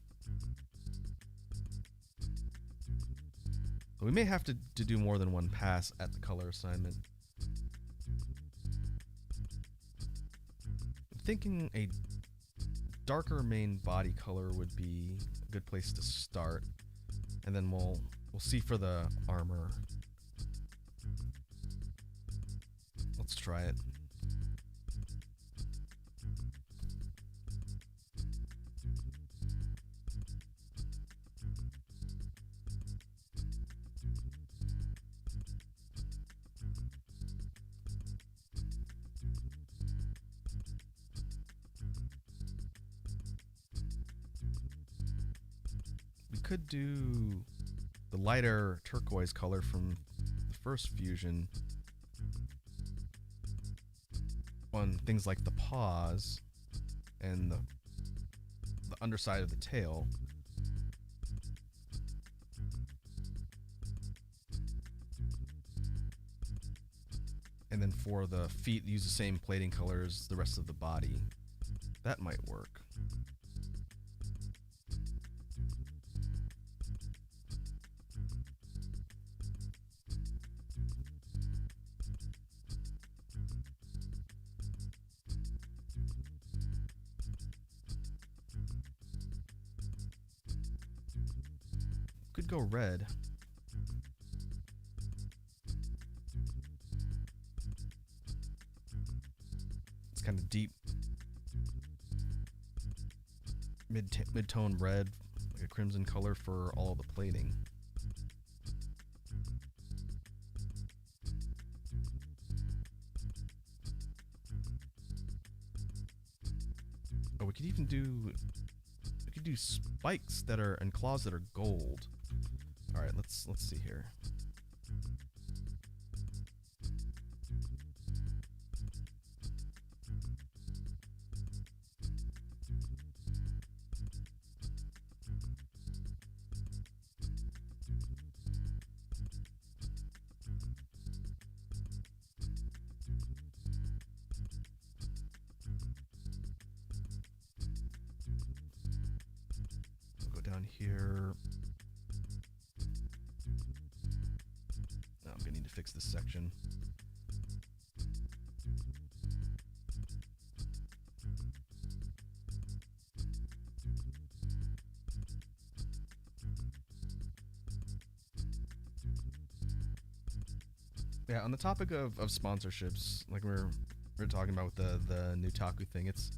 We may have to do more than one pass at the color assignment. I'm thinking a darker main body color would be a good place to start, and then we'll see for the armor. Let's try it. Could do the lighter turquoise color from the first fusion on things like the paws and the underside of the tail. for the feet, use the same plating color as the rest of the body. That might work. Could go red. It's kind of deep mid-tone red, like a crimson color for all the plating. Oh, we could even do spikes that are and claws that are gold. All right, let's see here. We'll go down here. I'm gonna need to fix this section. Yeah, on the topic of sponsorships, like we're talking about with the Nutaku thing, it's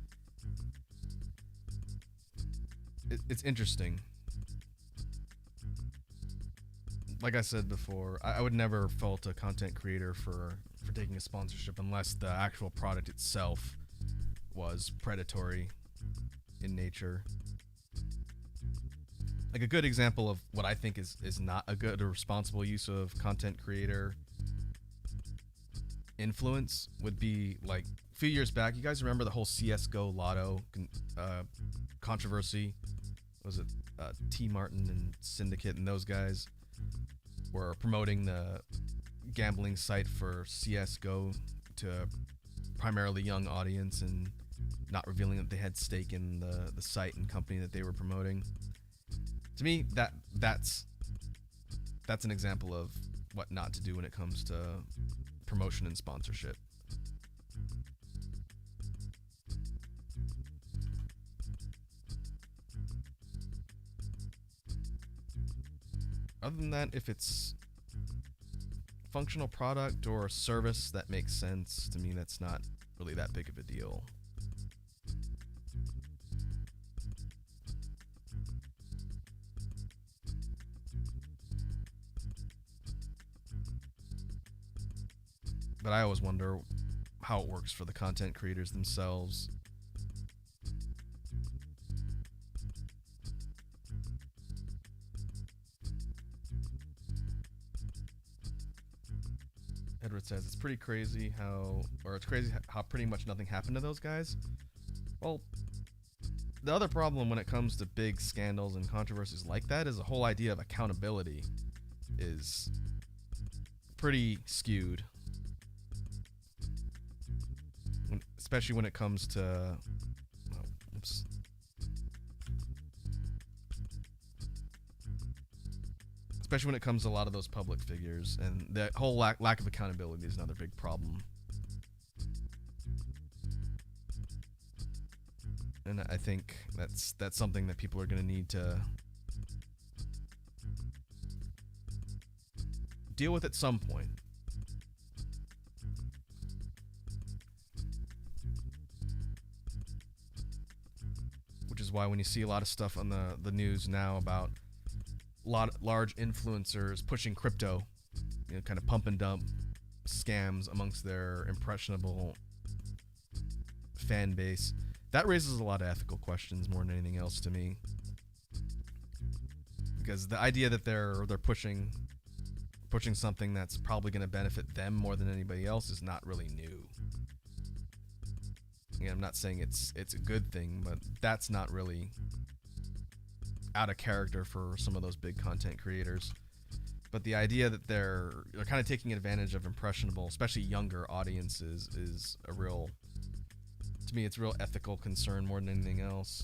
interesting. Like I said before, I would never fault a content creator for taking a sponsorship unless the actual product itself was predatory in nature. Like a good example of what I think is not a good or responsible use of content creator influence would be like a few years back. You guys remember the whole CSGO Lotto controversy? Was it T Martin and Syndicate and those guys were promoting the gambling site for CSGO to a primarily young audience and not revealing that they had stake in the site and company that they were promoting. To me, that's an example of what not to do when it comes to promotion and sponsorship. Other than that, if it's functional product or service that makes sense, to me that's not really that big of a deal. But I always wonder how it works for the content creators themselves. Edward says it's pretty crazy how pretty much nothing happened to those guys. Well, the other problem when it comes to big scandals and controversies like that is the whole idea of accountability is pretty skewed. Especially when it comes to especially when it comes to a lot of those public figures, and the whole lack of accountability is another big problem. And I think that's something that people are going to need to deal with at some point. Which is why when you see a lot of stuff on the news now about large influencers pushing crypto, you know, kind of pump and dump scams amongst their impressionable fan base, that raises a lot of ethical questions more than anything else to me. Because the idea that they're pushing something that's probably going to benefit them more than anybody else is not really new. Again, I'm not saying it's a good thing, but that's not really out of character for some of those big content creators. But the idea that they're kind of taking advantage of impressionable, especially younger audiences, is a real, to me, it's a real ethical concern more than anything else.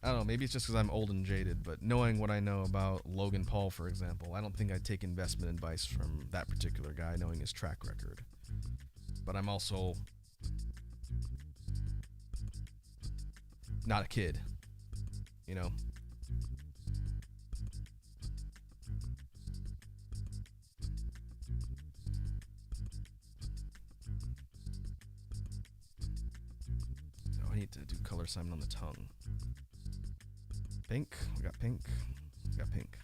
I don't know, maybe it's just because I'm old and jaded, but knowing what I know about Logan Paul, for example, I don't think I'd take investment advice from that particular guy, knowing his track record. But I'm also not a kid, you know? Oh, I need to do color assignment on the tongue. Pink, we got pink, we got pink.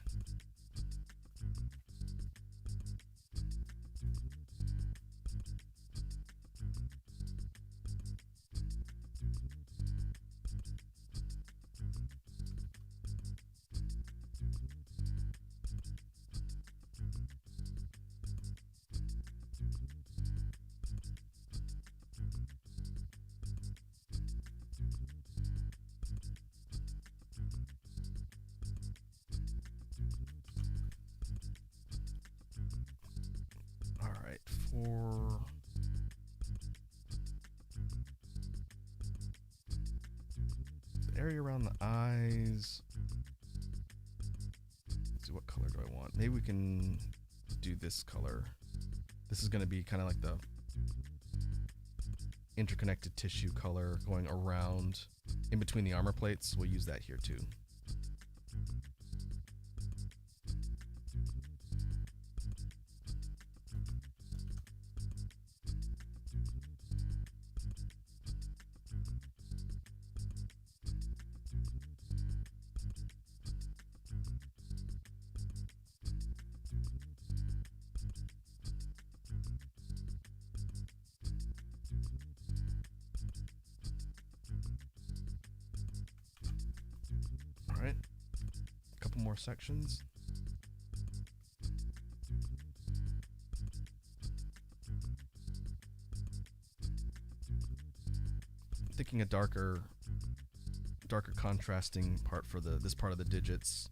For the area around the eyes, let's see, what color do I want? Maybe we can do this color. This is going to be kind of like the interconnected tissue color going around in between the armor plates. We'll use that here too. Alright, a couple more sections. I'm thinking a darker contrasting part for this part of the digits.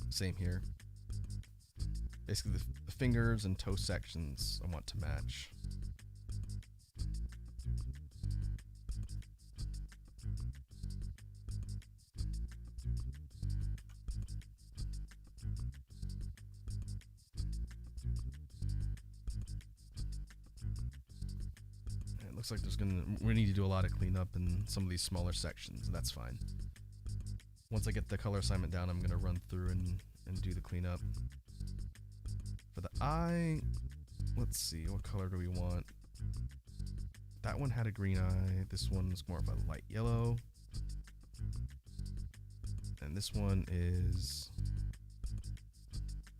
Same here. Basically, the fingers and toe sections I want to match. And it looks like we need to do a lot of cleanup in some of these smaller sections, and that's fine. Once I get the color assignment down, I'm going to run through and do the cleanup. For the eye, let's see, what color do we want? That one had a green eye. This one's more of a light yellow. And this one is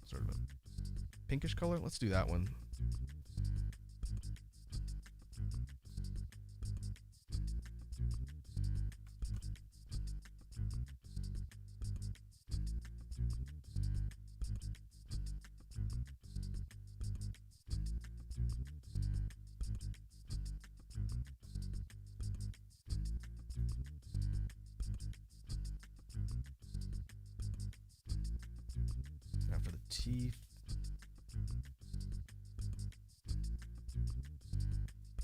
sort of a pinkish color. Let's do that one. Teeth.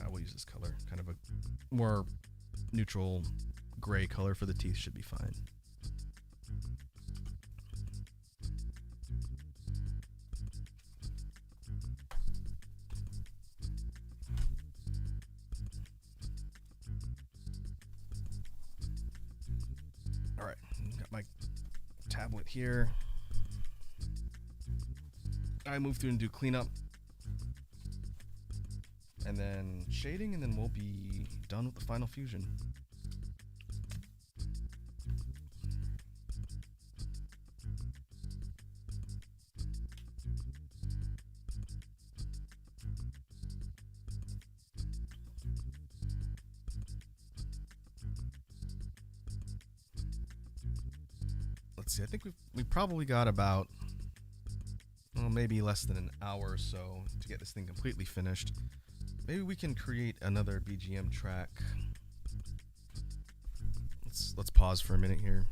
I will use this color. Kind of a more neutral gray color for the teeth should be fine. All right, got my tablet here. I move through and do cleanup, and then shading, and then we'll be done with the final fusion. let's see. I think we probably got about, well, maybe less than an hour or so to get this thing completely finished. Maybe we can create another BGM track. Let's pause for a minute here.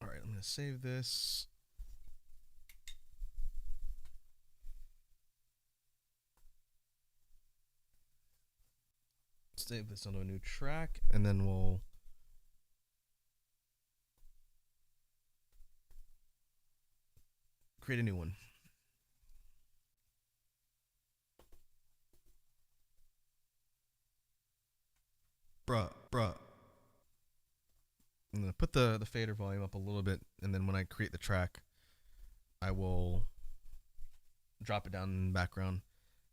All right, I'm gonna save this. Save this onto a new track, and then we'll create a new one. Bruh. I'm gonna put the fader volume up a little bit, and then when I create the track, I will drop it down in the background.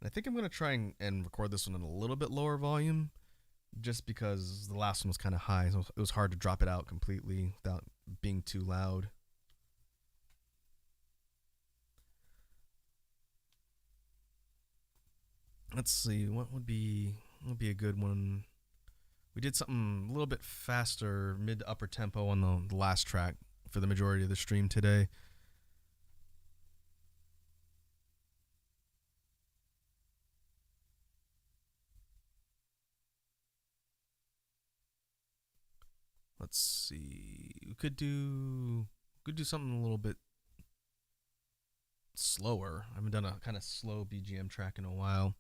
And I think I'm gonna try and record this one at a little bit lower volume, just because the last one was kind of high, so it was hard to drop it out completely without being too loud. Let's see, what would be a good one? We did something a little bit faster, mid to upper tempo on the last track for the majority of the stream today. Let's see. We could do something a little bit slower. I haven't done a kind of slow BGM track in a while.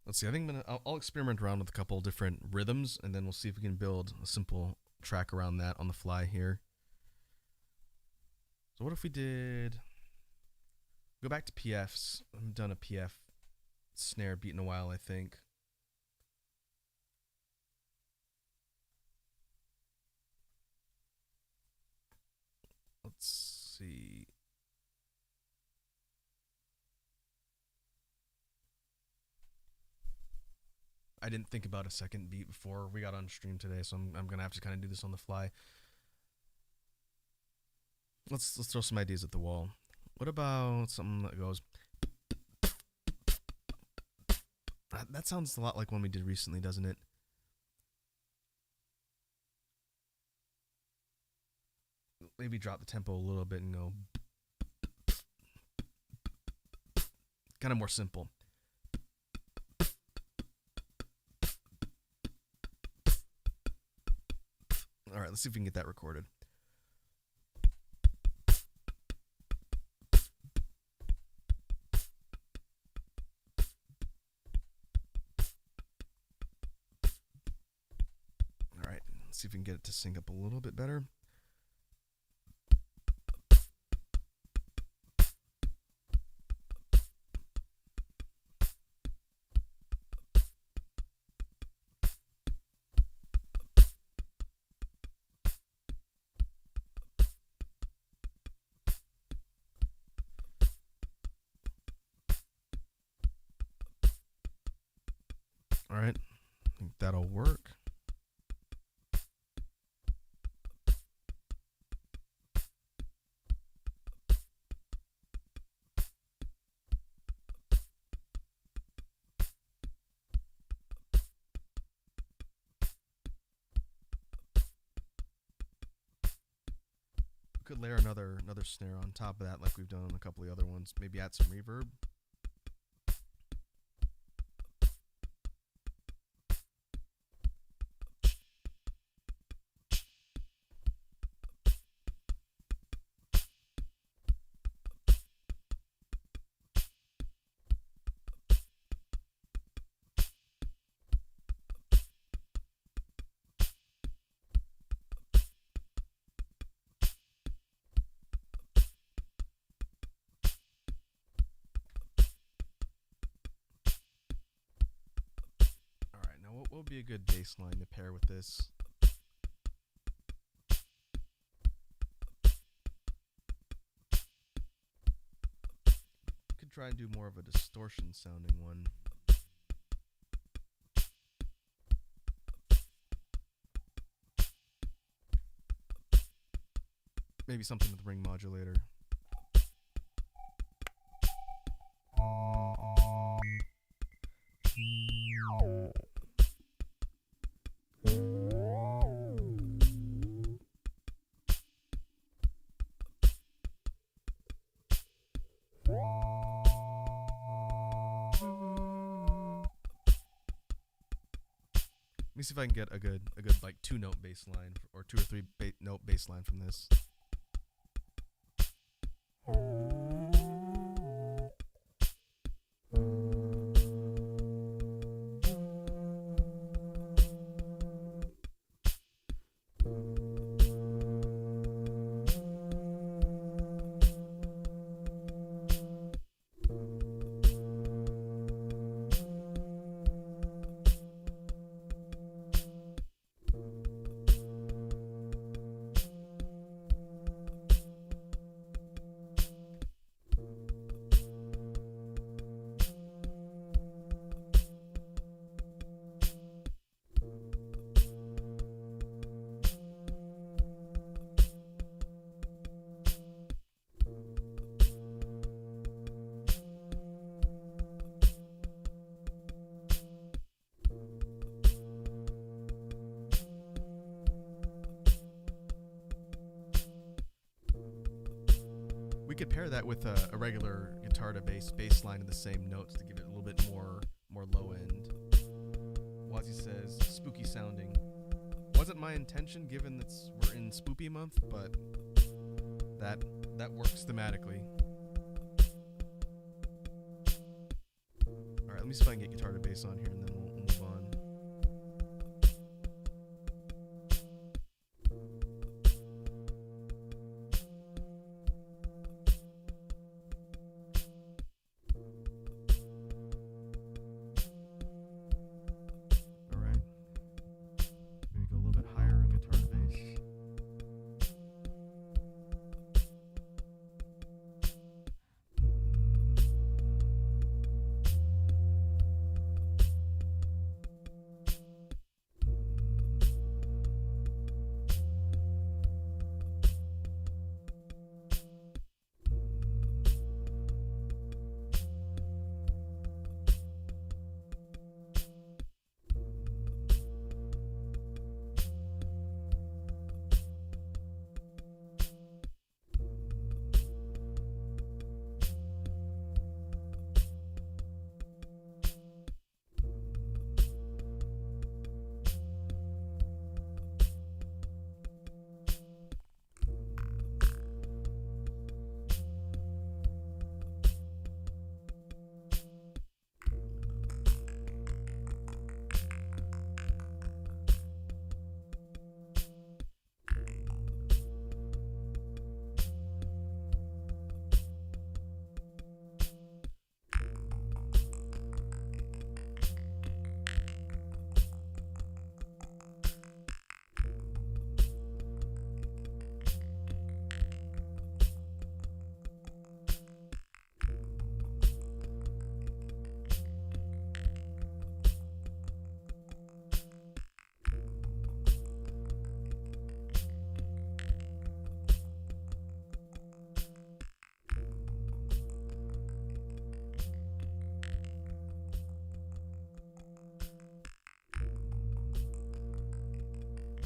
Let's see. I think I'll experiment around with a couple different rhythms, and then we'll see if we can build a simple track around that on the fly here. So what if we did go back to PFs? I haven't done a PF snare beat in a while, I think. Let's see. I didn't think about a second beat before we got on stream today, so I'm gonna have to kind of do this on the fly. Let's throw some ideas at the wall. What about something that goes? That sounds a lot like one we did recently, doesn't it? Maybe drop the tempo a little bit and go kind of more simple. All right, let's see if we can get that recorded. All right, let's see if we can get it to sync up a little bit better. All right, I think that'll work. Could layer another snare on top of that like we've done on a couple of the other ones. Maybe add some reverb. What would be a good bass line to pair with this? Could should try and do more of a distortion sounding one. Maybe something with ring modulator. Let me see if I can get a good like 2-note bass line or 2 or 3 note bass line from this. We could pair that with a regular guitar to bass line of the same notes to give it a little bit more low end. Wazzy says spooky sounding. Wasn't my intention given that we're in spoopy month, but that works thematically. All right, let me see if I can get guitar to bass on here, and then we'll move on.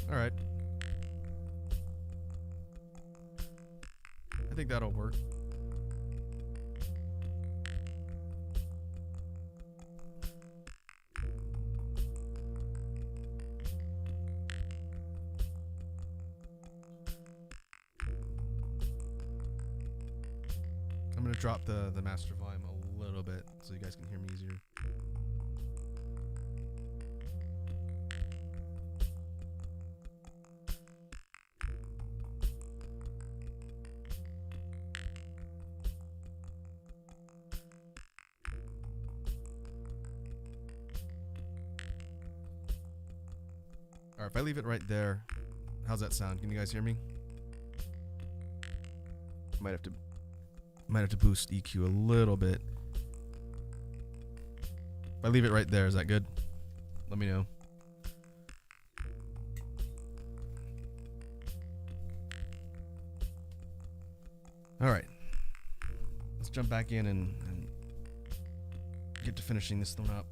All right. I think that'll work. I'm going to drop the master volume a little bit so you guys can hear me easier. Alright, if I leave it right there, how's that sound? Can you guys hear me? Might have to boost EQ a little bit. I leave it right there, is that good? Let me know. All right. Let's jump back in and get to finishing this one up.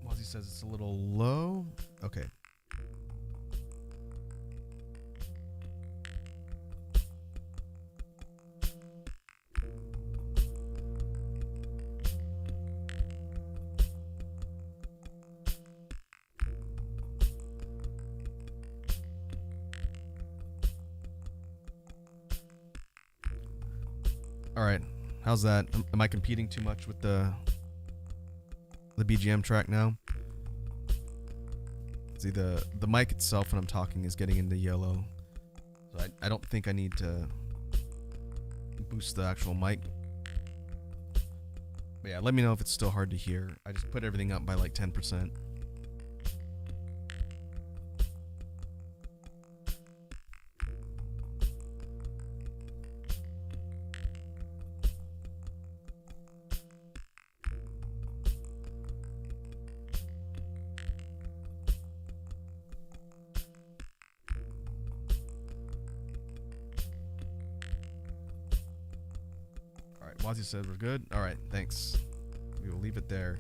Wazzy says it's a little low. Okay. All right. How's that? Am I competing too much with the BGM track now? See, the mic itself when I'm talking is getting into yellow. So I don't think I need to boost the actual mic. But yeah, let me know if it's still hard to hear. I just put everything up by like 10%. Wazzy said we're good. All right, thanks. We will leave it there.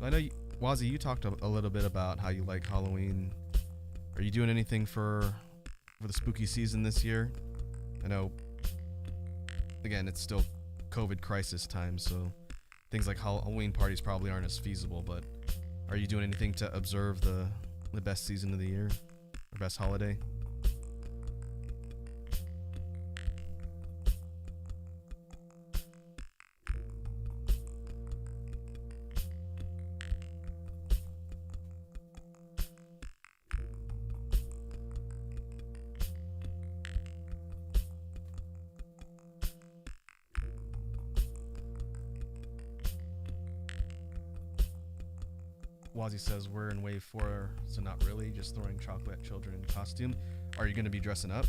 I know, Wazzy, you talked a little bit about how you like Halloween. Are you doing anything for the spooky season this year? I know, again, it's still COVID crisis time, so things like Halloween parties probably aren't as feasible, but are you doing anything to observe the best season of the year? Or best holiday? Wazzy says we're in wave 4, so not really, just throwing chocolate at children in costume. Are you going to be dressing up?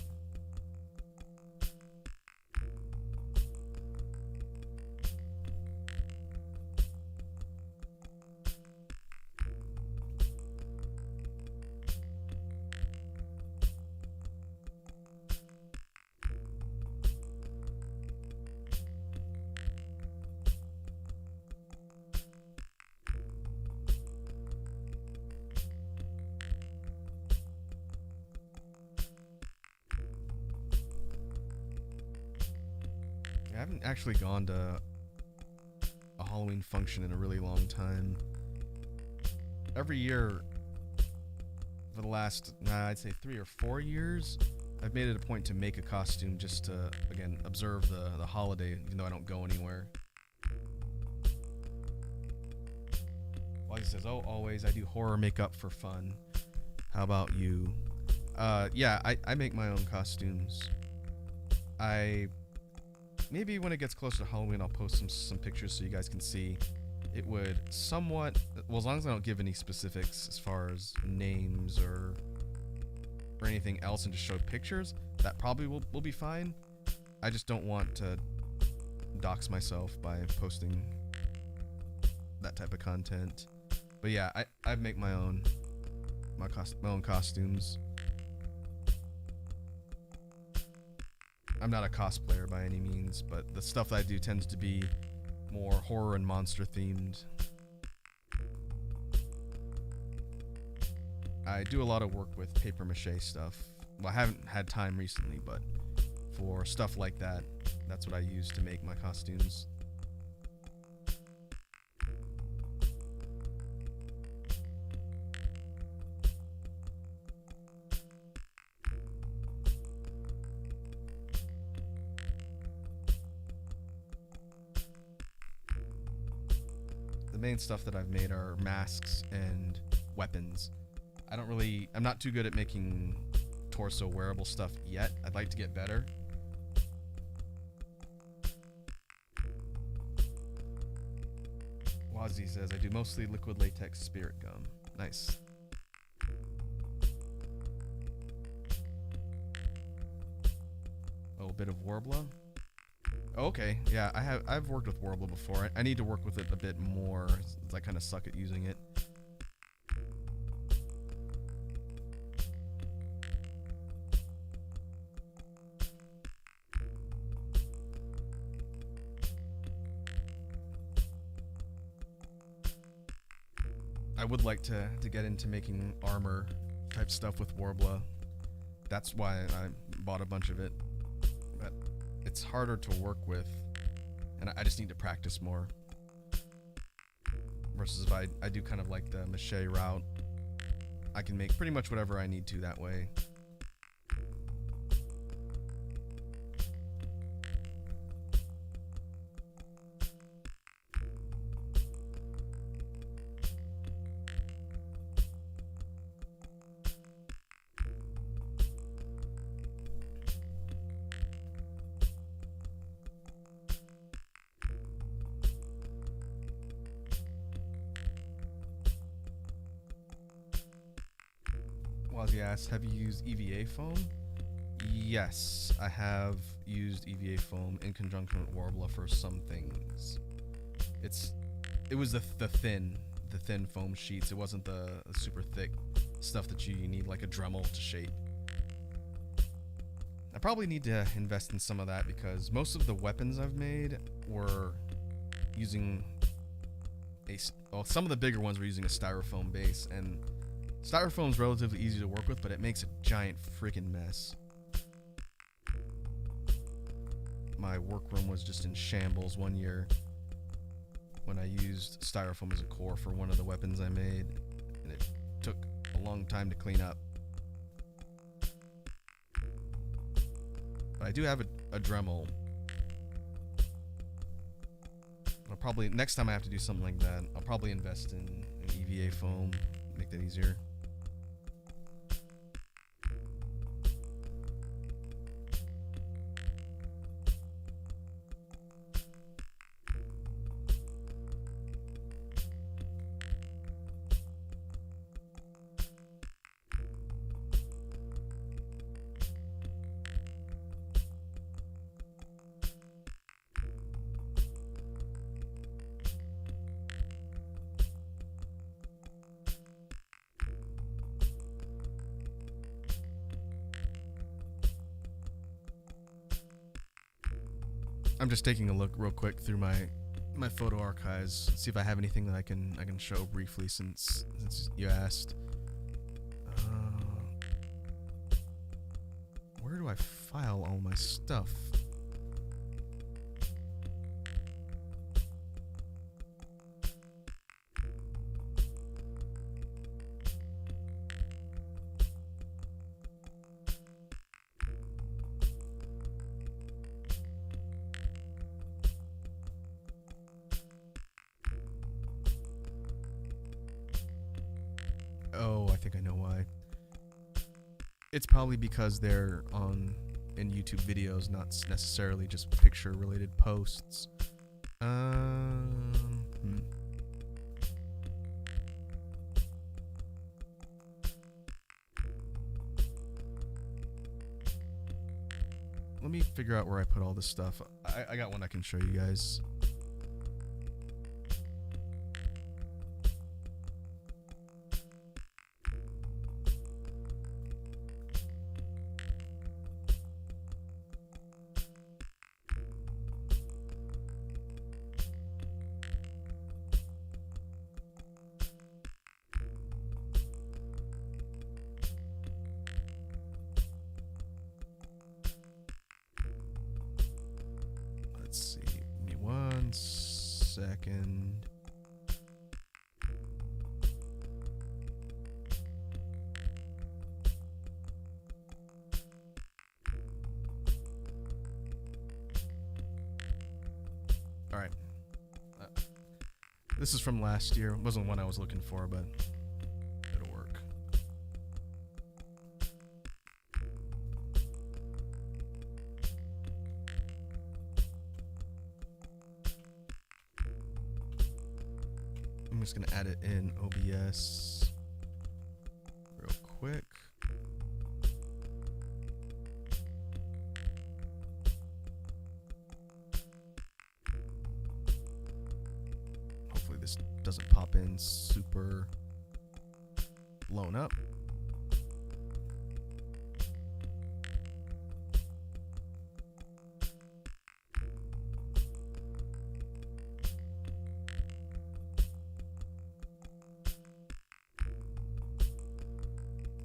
I haven't actually gone to a Halloween function in a really long time. Every year for the last, I'd say 3 or 4 years, I've made it a point to make a costume just to, again, observe the holiday, even though I don't go anywhere. Wazzy says, oh, always, I do horror makeup for fun. How about you? Yeah, I make my own costumes. Maybe when it gets closer to Halloween, I'll post some pictures so you guys can see. It would somewhat, well, as long as I don't give any specifics as far as names or anything else and just show pictures, that probably will be fine. I just don't want to dox myself by posting that type of content. But yeah, I make my own costumes. I'm not a cosplayer by any means, but the stuff that I do tends to be more horror and monster themed. I do a lot of work with paper mache stuff. Well, I haven't had time recently, but for stuff like that, that's what I use to make my costumes. The main stuff that I've made are masks and weapons. I'm not too good at making torso wearable stuff yet. I'd like to get better. Wazzy says, I do mostly liquid latex spirit gum. Nice. Oh, a bit of Warbler. Okay, yeah, I've worked with Warbler before. I need to work with it a bit more, as I kind of suck at using it. I would like to get into making armor type stuff with Warbler. That's why I bought a bunch of it. But it's harder to work with, and I just need to practice more. Versus if I do kind of like the mache route, I can make pretty much whatever I need to that way. Wazzy asks, have you used EVA foam? Yes, I have used EVA foam in conjunction with Warbler for some things. It was the thin foam sheets. It wasn't the super thick stuff that you need like a Dremel to shape. I probably need to invest in some of that because most of the weapons I've made were using some of the bigger ones were using a styrofoam base, and styrofoam's relatively easy to work with, but it makes a giant freaking mess. My workroom was just in shambles one year when I used styrofoam as a core for one of the weapons I made, and it took a long time to clean up. But I do have a Dremel. I'll probably, next time I have to do something like that, I'll probably invest in EVA foam, make that easier. I'm just taking a look real quick through my photo archives, see if I have anything that I can show briefly since you asked. Where do I file all my stuff? Oh, I think I know why. It's probably because they're in YouTube videos, not necessarily just picture related posts. Let me figure out where I put all this stuff. I got one I can show you guys. Let's see. Give me 1 This is from last year. It wasn't one I was looking for, but it'll work. I'm just gonna add it in OBS real quick. Hopefully this doesn't pop in super blown up.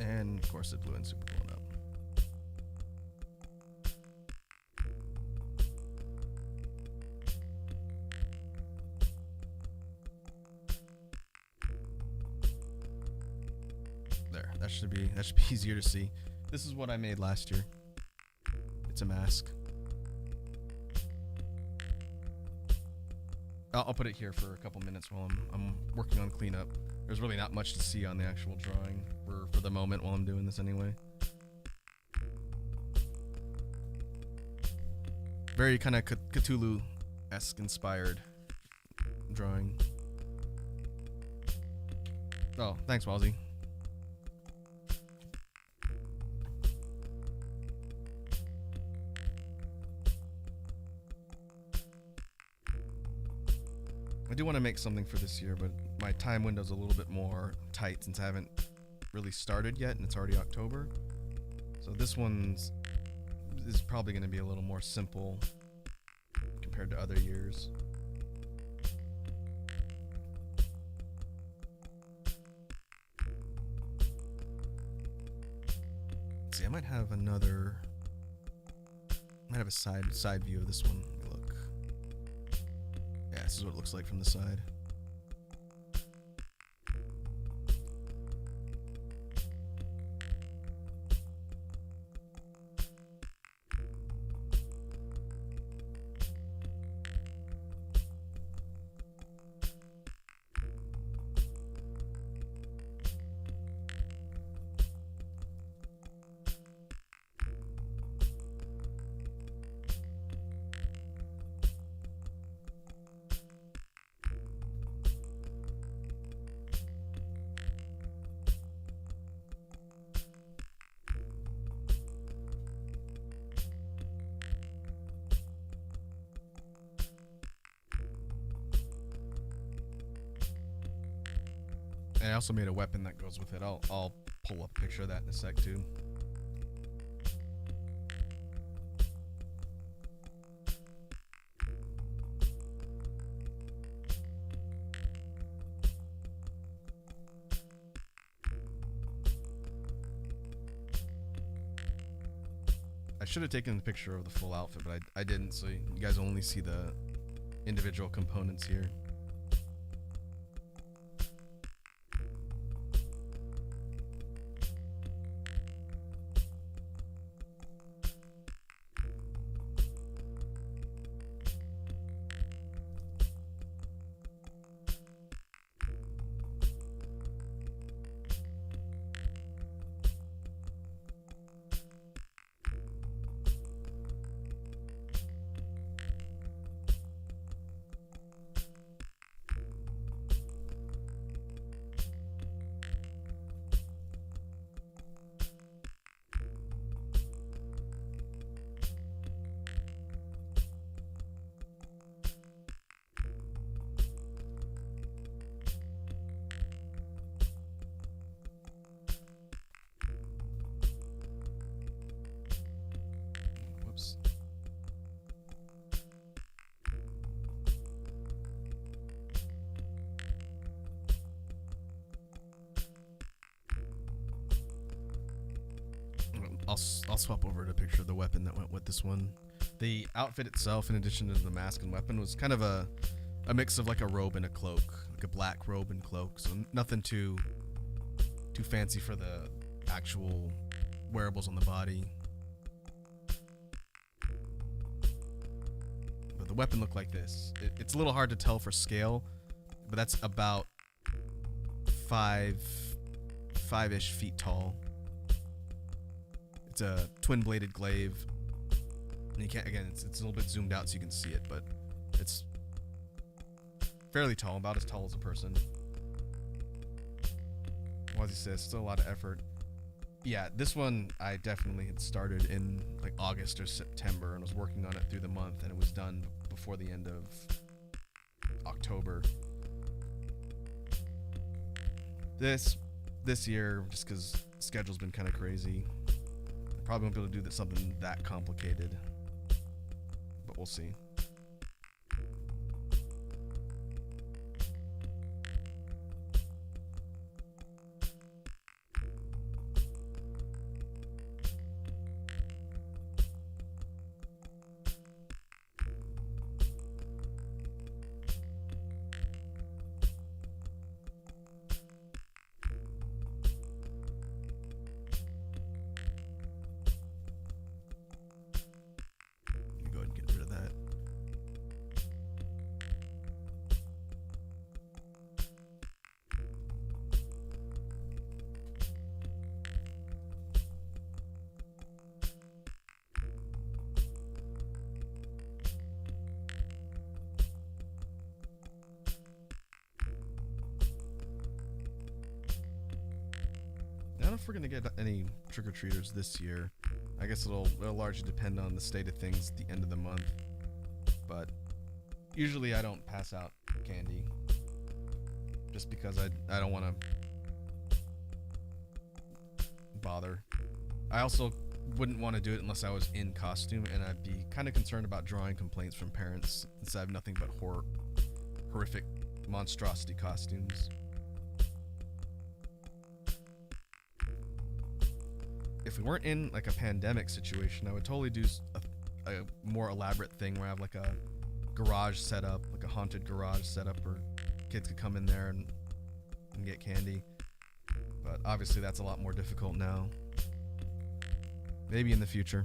And of course it blew in super blown up. There, that should be easier to see. This is what I made last year. It's a mask. I'll put it here for a couple minutes while I'm working on cleanup. There's really not much to see on the actual drawing for the moment while I'm doing this anyway. Very kind of Cthulhu-esque inspired drawing. Oh, thanks, Wazzy. I do want to make something for this year, but my time window's a little bit more tight since I haven't really started yet, and it's already October. So this one's is probably going to be a little more simple compared to other years. Let's see, I might have another. I might have a side view of this one. Let me look. Yeah, this is what it looks like from the side. And I also made a weapon that goes with it. I'll pull up a picture of that in a sec too. I should have taken a picture of the full outfit, but I didn't, so you guys only see the individual components here. Whoops. I'll swap over to a picture of the weapon that went with this one. The outfit itself, in addition to the mask and weapon, was kind of a mix of like a robe and a cloak, like a black robe and cloak. So nothing too fancy for the actual wearables on the body. But the weapon looked like this. It's a little hard to tell for scale. but that's about 5-ish feet tall. It's a twin-bladed glaive. And you can't, again, it's a little bit zoomed out so you can see it, but it's fairly tall, about as tall as a person. Well, as he says, still a lot of effort. Yeah, this one I definitely had started in like August or September and was working on it through the month, and it was done before the end of October. This year, just because schedule's been kind of crazy, I probably won't be able to do something that complicated, but we'll see. I don't know if we're gonna get any trick-or-treaters this year. I guess it'll largely depend on the state of things at the end of the month. But usually I don't pass out candy, just because I don't want to bother. I also wouldn't want to do it unless I was in costume, and I'd be kind of concerned about drawing complaints from parents since I have nothing but horrific monstrosity costumes. If we weren't in like a pandemic situation, I would totally do a more elaborate thing where I have like a garage set up, like a haunted garage set up where kids could come in there and get candy. But obviously that's a lot more difficult now. Maybe in the future.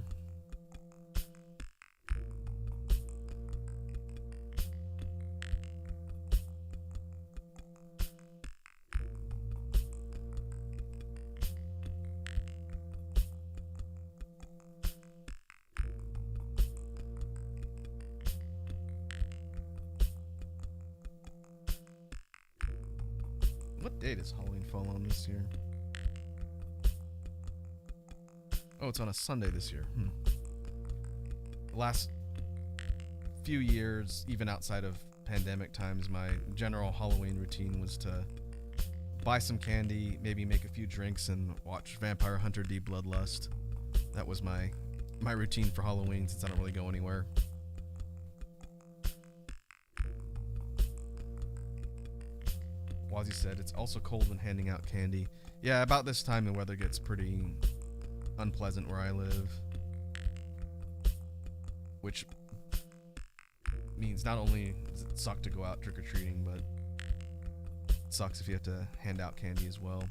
What date does Halloween fall on this year? Oh, it's on a Sunday this year. The last few years, even outside of pandemic times, my general Halloween routine was to buy some candy, maybe make a few drinks, and watch Vampire Hunter D Bloodlust. That was my routine for Halloween since I don't really go anywhere. Wazzy said it's also cold when handing out candy. Yeah, about this time the weather gets pretty unpleasant where I live, which means not only does it suck to go out trick-or-treating, but it sucks if you have to hand out candy as well.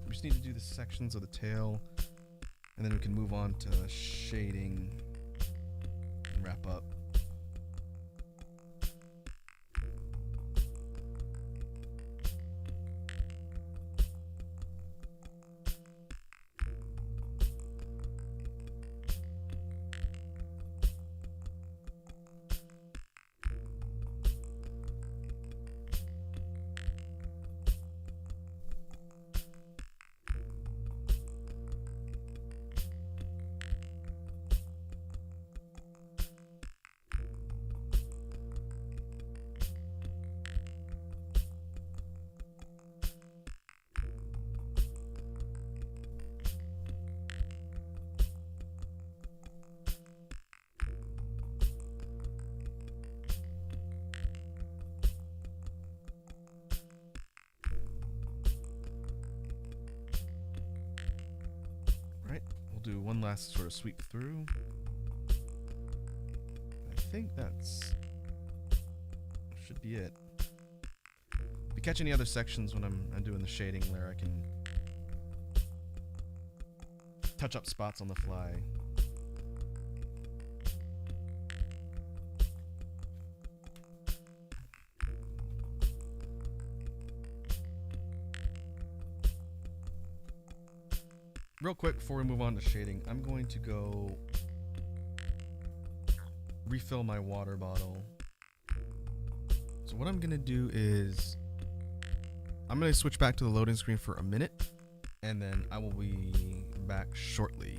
We just need to do the sections of the tail, and then we can move on to shading and wrap up. Do one last sort of sweep through. I think that's should be it. If you catch any other sections when I'm doing the shading layer, I can touch up spots on the fly. Real quick before we move on to shading, I'm going to go refill my water bottle. So what I'm going to do is I'm going to switch back to the loading screen for a minute, and then I will be back shortly.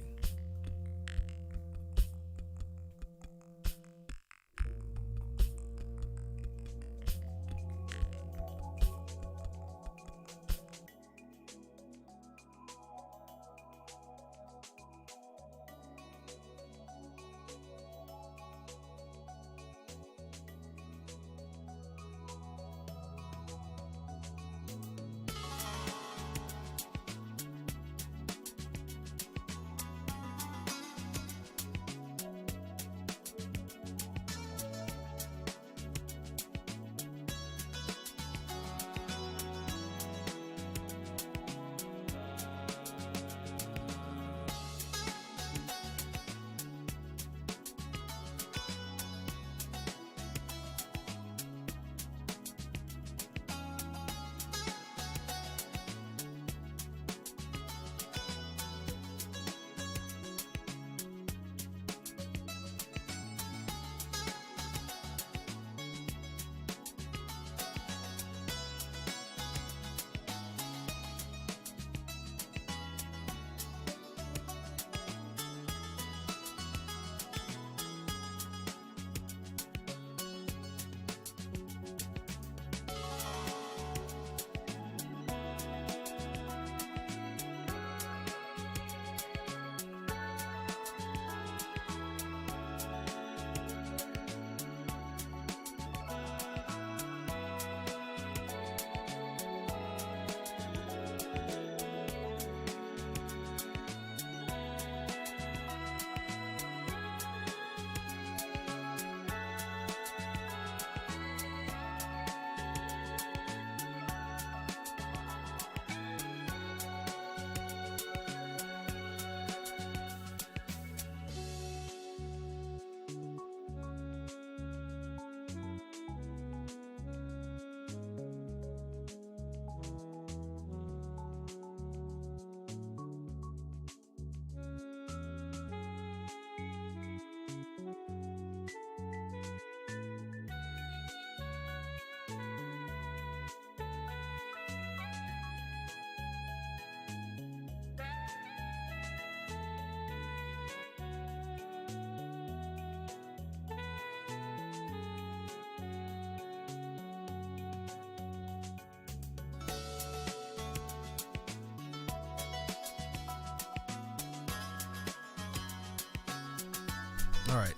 All right,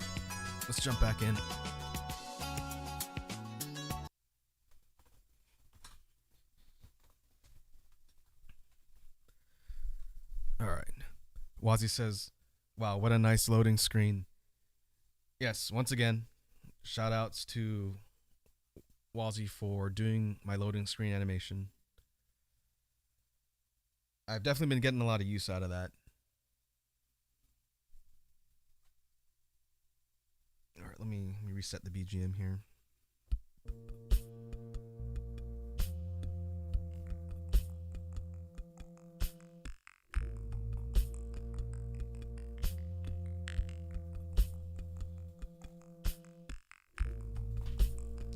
let's jump back in. All right. Wazzy says, wow, what a nice loading screen. Yes, once again, shout outs to Wazzy for doing my loading screen animation. I've definitely been getting a lot of use out of that. All right, let me reset the BGM here.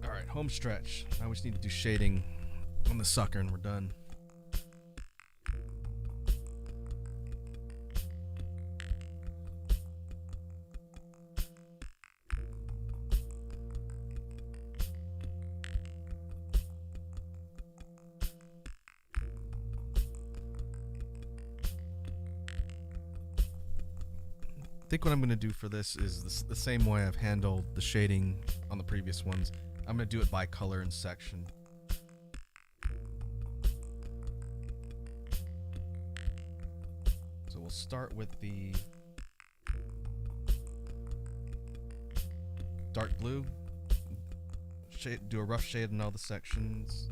All right, home stretch. Now we just need to do shading on the sucker and we're done. I think what I'm going to do for this is the same way I've handled the shading on the previous ones. I'm going to do it by color and section. So we'll start with the dark blue. do a rough shade in all the sections.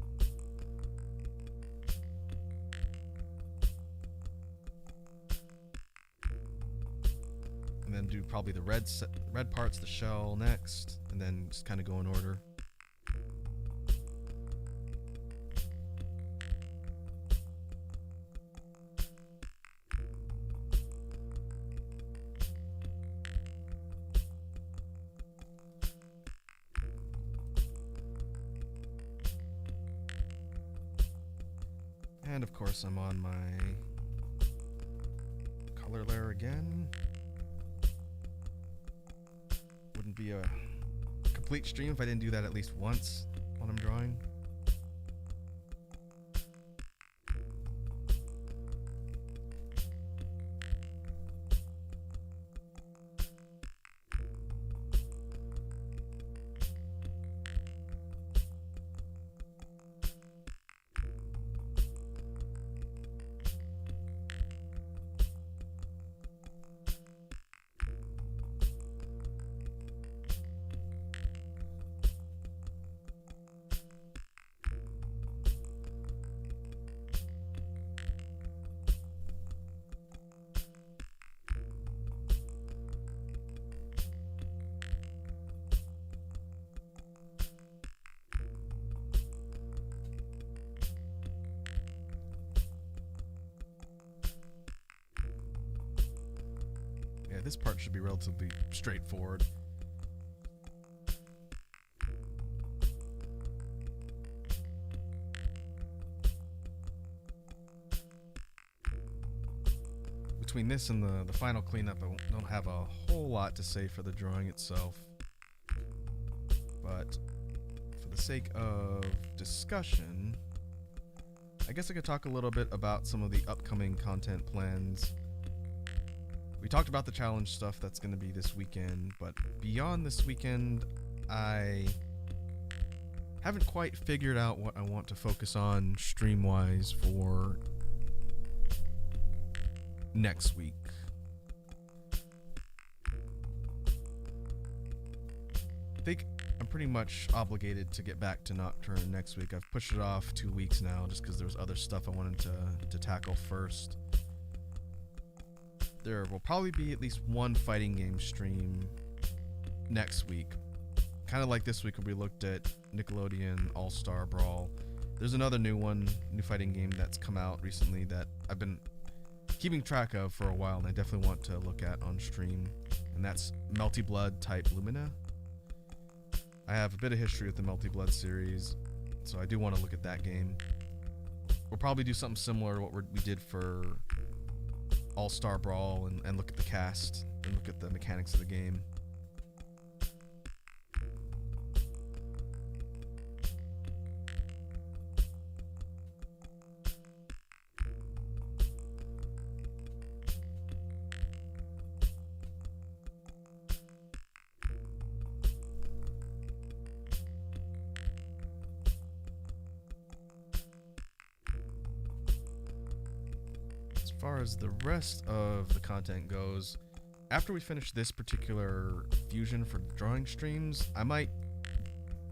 And then do probably the red parts, the shell next, and then just kind of go in order. And of course I'm on my color layer again. Wouldn't be a complete stream if I didn't do that at least once when I'm drawing. This part should be relatively straightforward. Between this and the final cleanup, I don't have a whole lot to say for the drawing itself. But for the sake of discussion, I guess I could talk a little bit about some of the upcoming content plans. We talked about the challenge stuff that's going to be this weekend, but beyond this weekend, I haven't quite figured out what I want to focus on stream-wise for next week. I think I'm pretty much obligated to get back to Nocturne next week. I've pushed it off 2 weeks now just because there was other stuff I wanted to tackle first. There will probably be at least one fighting game stream next week. Kind of like this week when we looked at Nickelodeon All-Star Brawl. There's another new fighting game that's come out recently that I've been keeping track of for a while and I definitely want to look at on stream. And that's Melty Blood Type Lumina. I have a bit of history with the Melty Blood series, so I do want to look at that game. We'll probably do something similar to what we did for All-Star Brawl and look at the cast and look at the mechanics of the game. As far as the rest of the content goes, after we finish this particular fusion for drawing streams, I might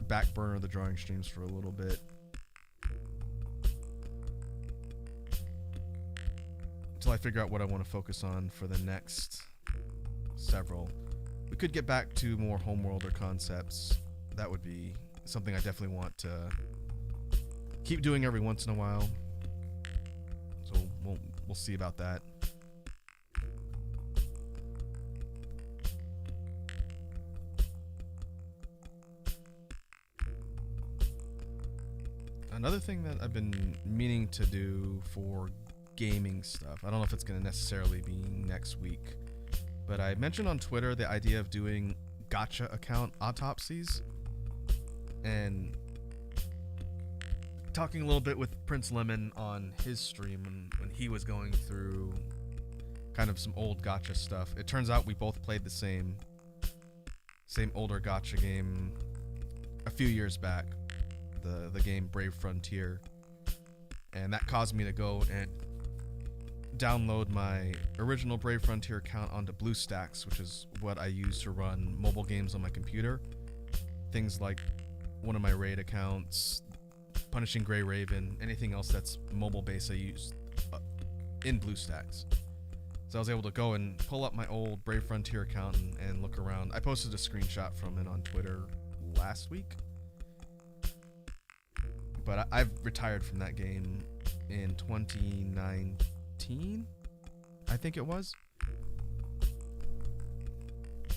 back burner the drawing streams for a little bit. Until I figure out what I want to focus on for the next several. We could get back to more homeworlder concepts. That would be something I definitely want to keep doing every once in a while. So we'll see about that. Another thing that I've been meaning to do for gaming stuff, I don't know if it's going to necessarily be next week, but I mentioned on Twitter the idea of doing gacha account autopsies and talking a little bit with Prince Lemon on his stream when he was going through kind of some old gacha stuff. It turns out we both played the same older gacha game a few years back, the game Brave Frontier, and that caused me to go and download my original Brave Frontier account onto BlueStacks, which is what I use to run mobile games on my computer. Things like one of my raid accounts, Punishing Gray Raven, anything else that's mobile based I use in BlueStacks. So I was able to go and pull up my old Brave Frontier account and look around. I posted a screenshot from it on Twitter last week. But I've retired from that game in 2019, I think it was.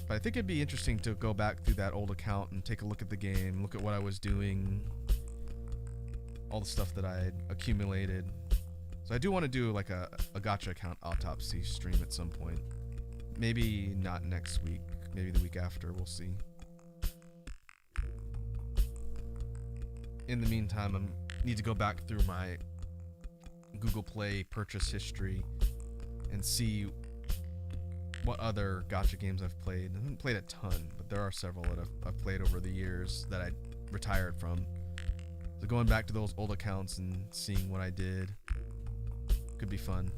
But I think it'd be interesting to go back through that old account and take a look at the game, look at what I was doing, all the stuff that I had accumulated. So I do want to do like a gacha account autopsy stream at some point. Maybe not next week, maybe the week after, we'll see. In the meantime, I need to go back through my Google Play purchase history and see what other gacha games I've played. I haven't played a ton, but there are several that I've played over the years that I retired from. So going back to those old accounts and seeing what I did could be fun.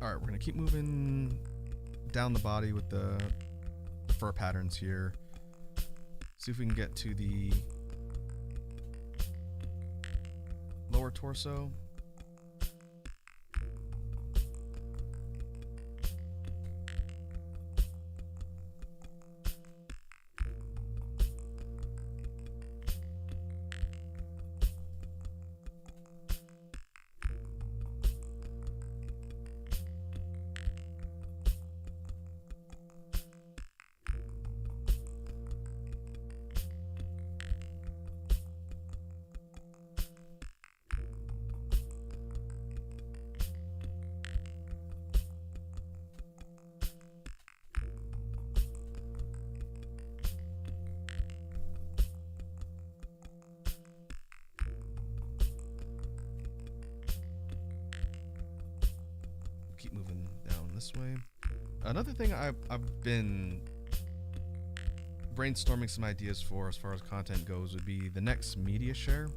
Alright, we're going to keep moving down the body with the fur patterns here. See if we can get to the lower torso. Keep moving down this way. Another thing I've been brainstorming some ideas for as far as content goes would be the next media share.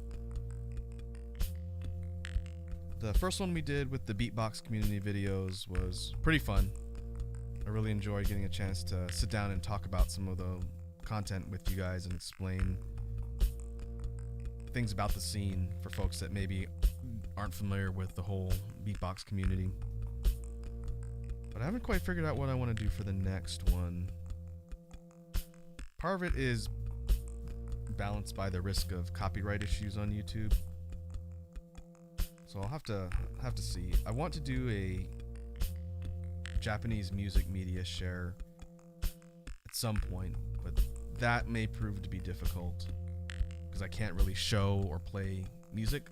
The first one we did with the beatbox community videos was pretty fun. I really enjoyed getting a chance to sit down and talk about some of the content with you guys and explain things about the scene for folks that maybe aren't familiar with the whole beatbox community. But I haven't quite figured out what I want to do for the next one. Part of it is balanced by the risk of copyright issues on YouTube. So I'll have to see. I want to do a Japanese music media share at some point, but that may prove to be difficult because I can't really show or play music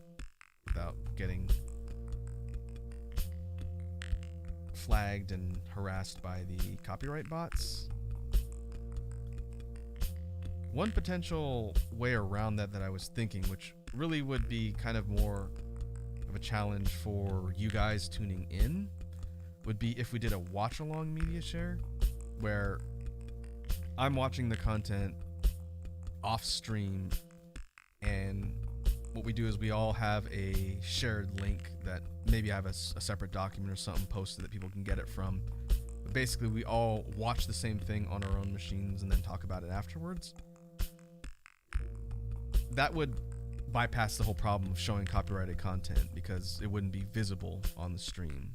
without getting flagged and harassed by the copyright bots. One potential way around that I was thinking, which really would be kind of more of a challenge for you guys tuning in, would be if we did a watch along media share where I'm watching the content off stream, and what we do is we all have a shared link that maybe I have a separate document or something posted that people can get it from. But basically, we all watch the same thing on our own machines and then talk about it afterwards. That would bypass the whole problem of showing copyrighted content because it wouldn't be visible on the stream.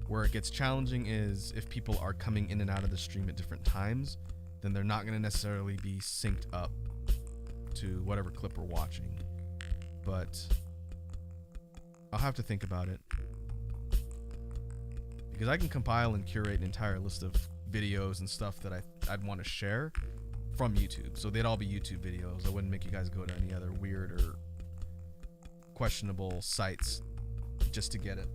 Where it gets challenging is if people are coming in and out of the stream at different times, then they're not going to necessarily be synced up to whatever clip we're watching. But I'll have to think about it, because I can compile and curate an entire list of videos and stuff that I'd want to share from YouTube. So they'd all be YouTube videos. I wouldn't make you guys go to any other weird or questionable sites just to get it.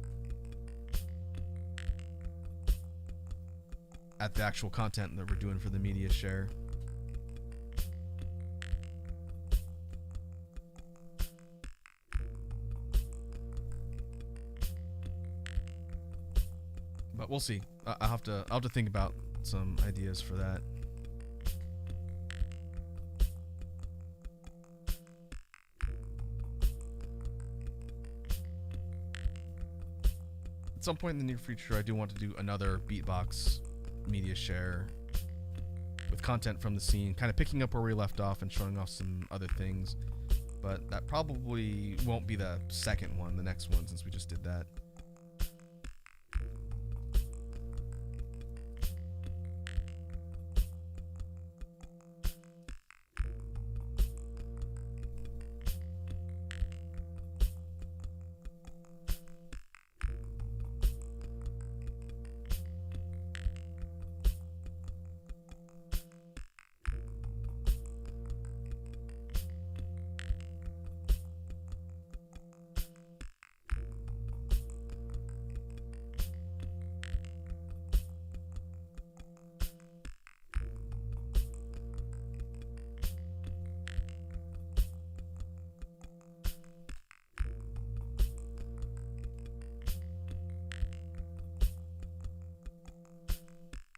at the actual content that we're doing for the media share. But we'll see. I'll have to think about some ideas for that. At some point in the near future, I do want to do another Beatbox media share with content from the scene, kind of picking up where we left off and showing off some other things. But that probably won't be the second one, the next one, since we just did that.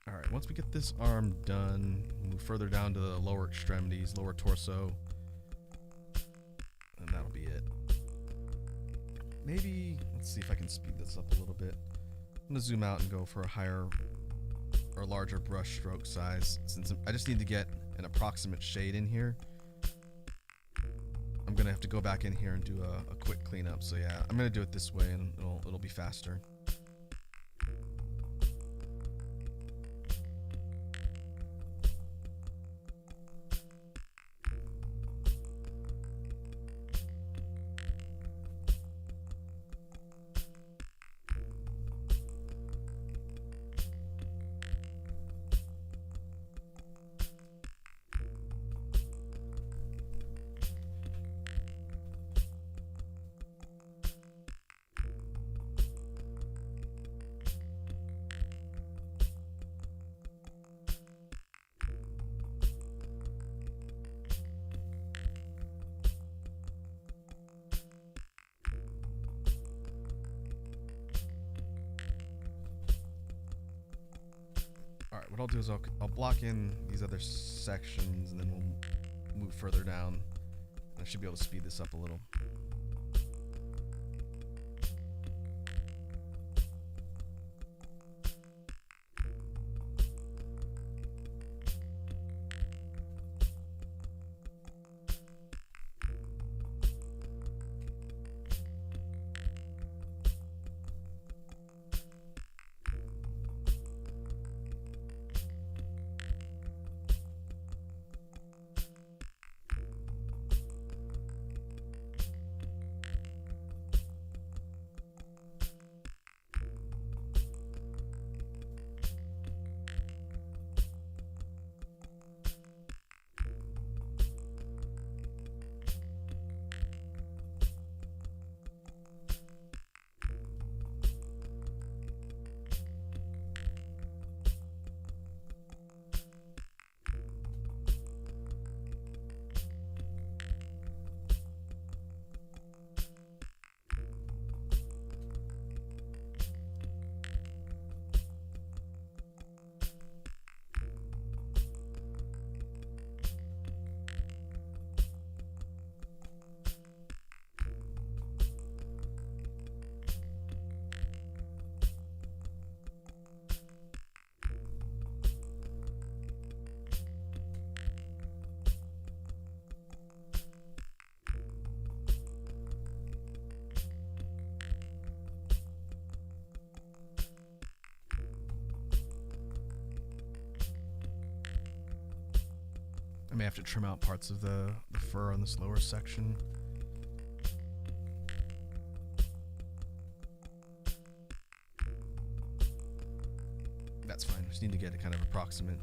Alright, once we get this arm done, move further down to the lower extremities, lower torso, and that'll be it. Maybe, let's see if I can speed this up a little bit. I'm going to zoom out and go for a higher or larger brush stroke size, since I just need to get an approximate shade in here. I'm going to have to go back in here and do a quick cleanup, so yeah, I'm going to do it this way and it'll be faster. Alright, what I'll do is I'll block in these other sections and then we'll move further down. I should be able to speed this up a little. I may have to trim out parts of the fur on this lower section. That's fine, just need to get it kind of approximate.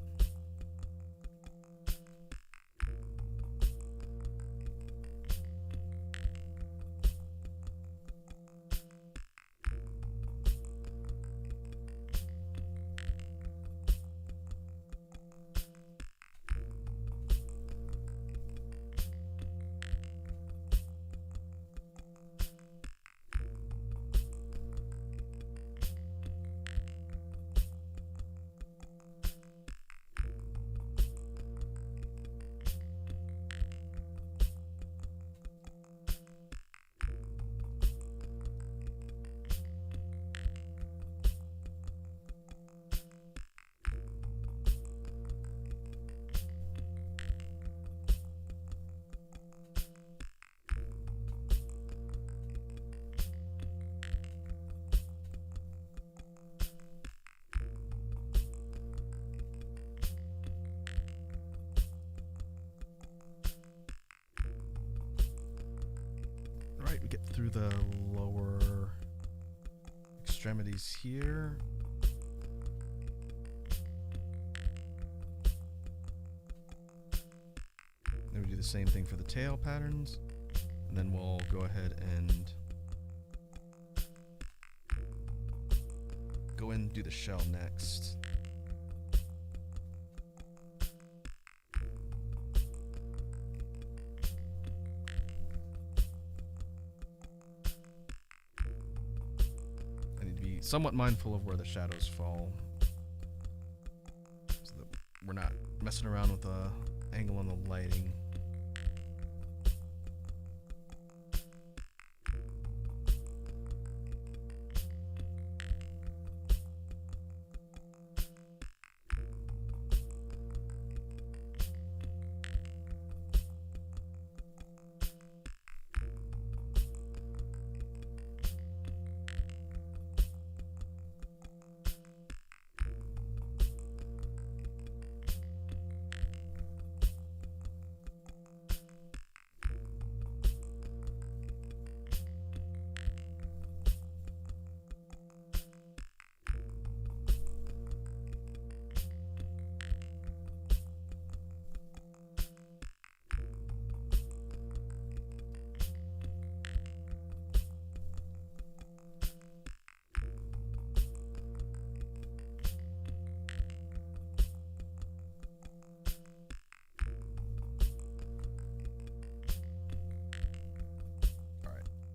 through the lower extremities here. Then we do the same thing for the tail patterns, and then we'll go ahead and go in and do the shell next. I need to be somewhat mindful of where the shadows fall, so that we're not messing around with the angle on the lighting.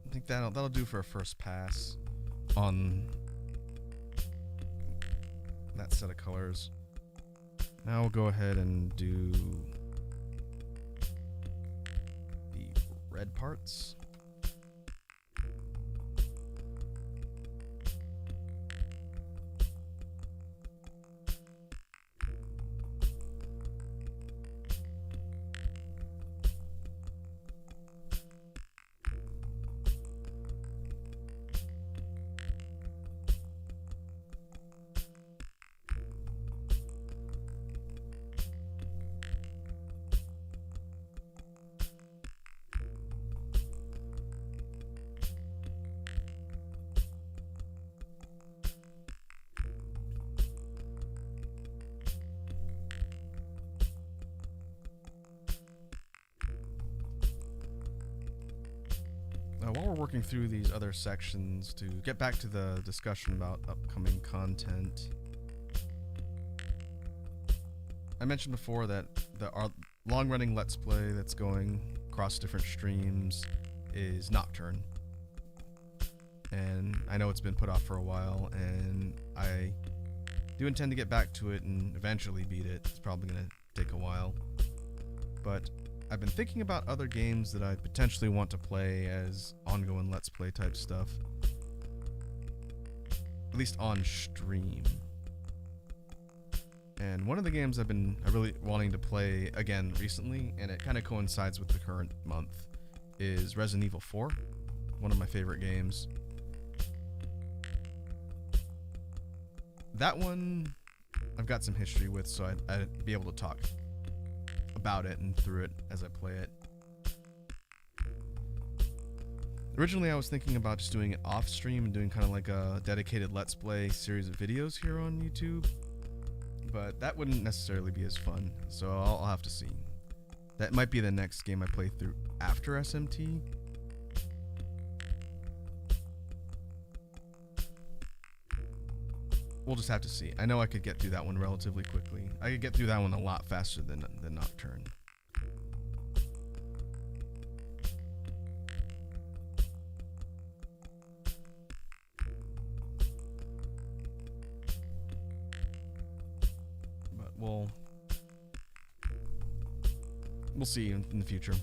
I think that'll do for a first pass on that set of colors. Now we'll go ahead and do the red parts. While we're working through these other sections, to get back to the discussion about upcoming content, I mentioned before that our long-running Let's Play that's going across different streams is Nocturne. And I know it's been put off for a while, and I do intend to get back to it and eventually beat it. It's probably going to take a while. But I've been thinking about other games that I potentially want to play as ongoing Let's Play type stuff. At least on stream. And one of the games I've been really wanting to play again recently, and it kind of coincides with the current month, is Resident Evil 4. One of my favorite games. That one I've got some history with, so I'd be able to talk about it and through it as I play it. Originally I was thinking about just doing it off stream and doing kind of like a dedicated Let's Play series of videos here on YouTube, but that wouldn't necessarily be as fun, so I'll have to see. That might be the next game I play through after SMT. We'll just have to see. I know I could get through that one relatively quickly. I could get through that one a lot faster than Nocturne. But we'll see in the future.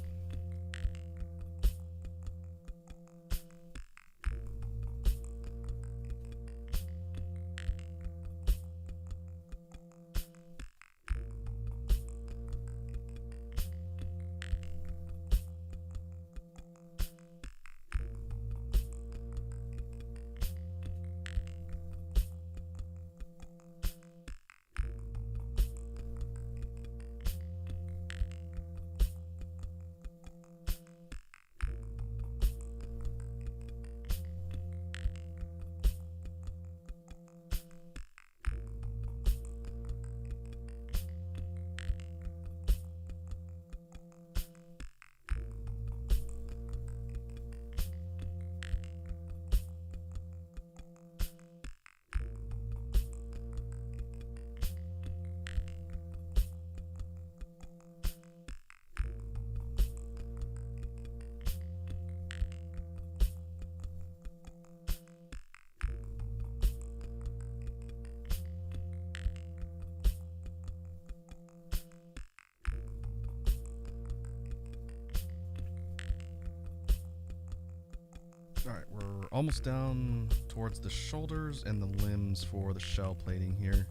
Alright, we're almost down towards the shoulders and the limbs for the shell plating here.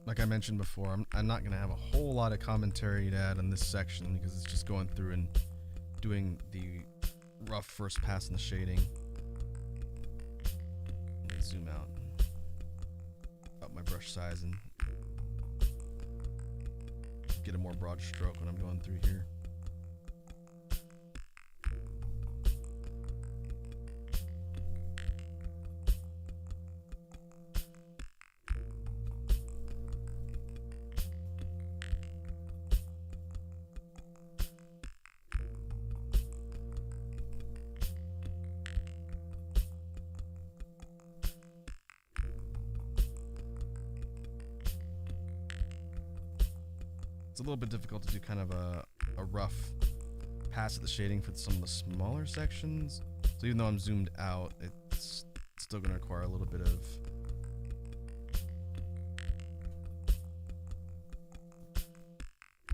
Like I mentioned before, I'm not going to have a whole lot of commentary to add on this section because it's just going through and doing the rough first pass in the shading. Let me zoom out, up my brush size, and get a more broad stroke when I'm going through here. It's a little bit difficult to do kind of a rough pass at the shading for some of the smaller sections. So even though I'm zoomed out, it's still going to require a little bit of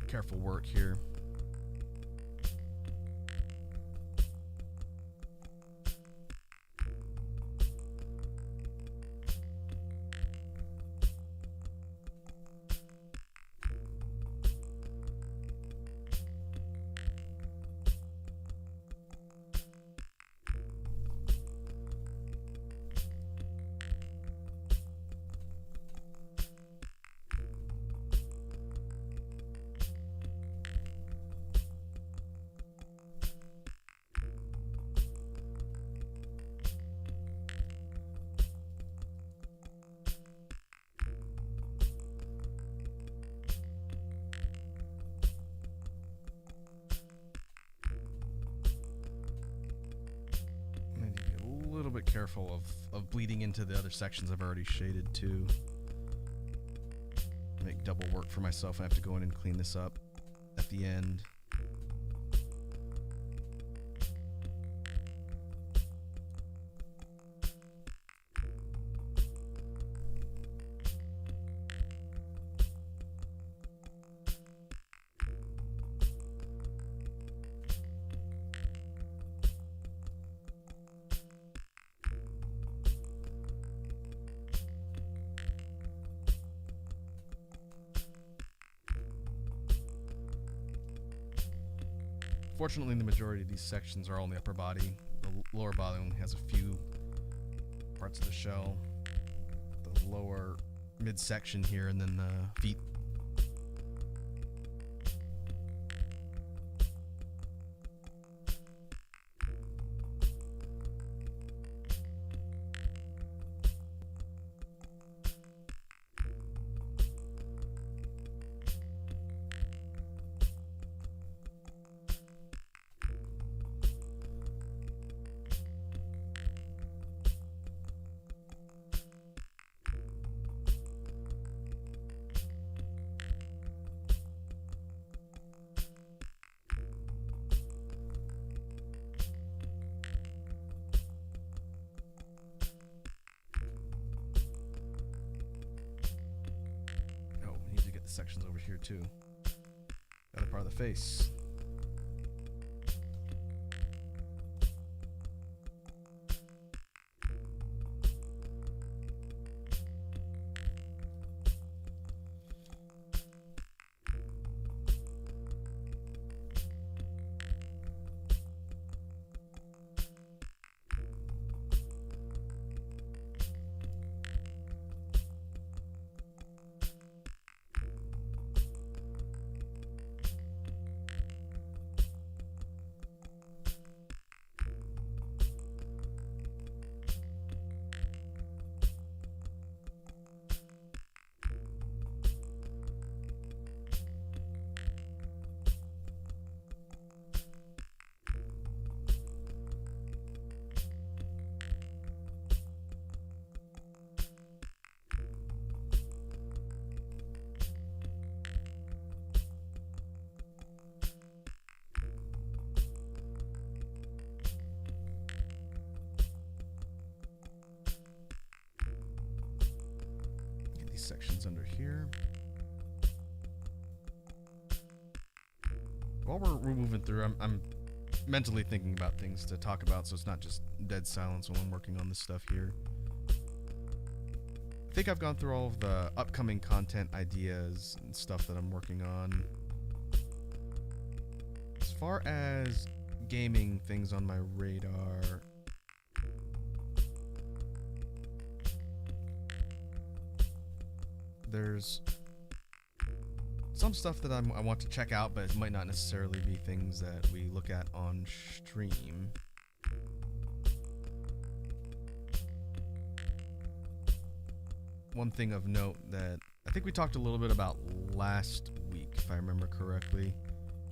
careful work here. Bit careful of bleeding into the other sections I've already shaded too. Make double work for myself. I have to go in and clean this up at the end. Fortunately, the majority of these sections are all in the upper body. The lower body only has a few parts of the shell. The lower midsection here, and then the feet. Sections over here too. The other part of the face. Sections under here. while we're moving through, I'm mentally thinking about things to talk about, so it's not just dead silence while I'm working on this stuff here. I think I've gone through all of the upcoming content ideas and stuff that I'm working on. As far as gaming things on my radar, there's some stuff that I want to check out, but it might not necessarily be things that we look at on stream. One thing of note that I think we talked a little bit about last week, if I remember correctly.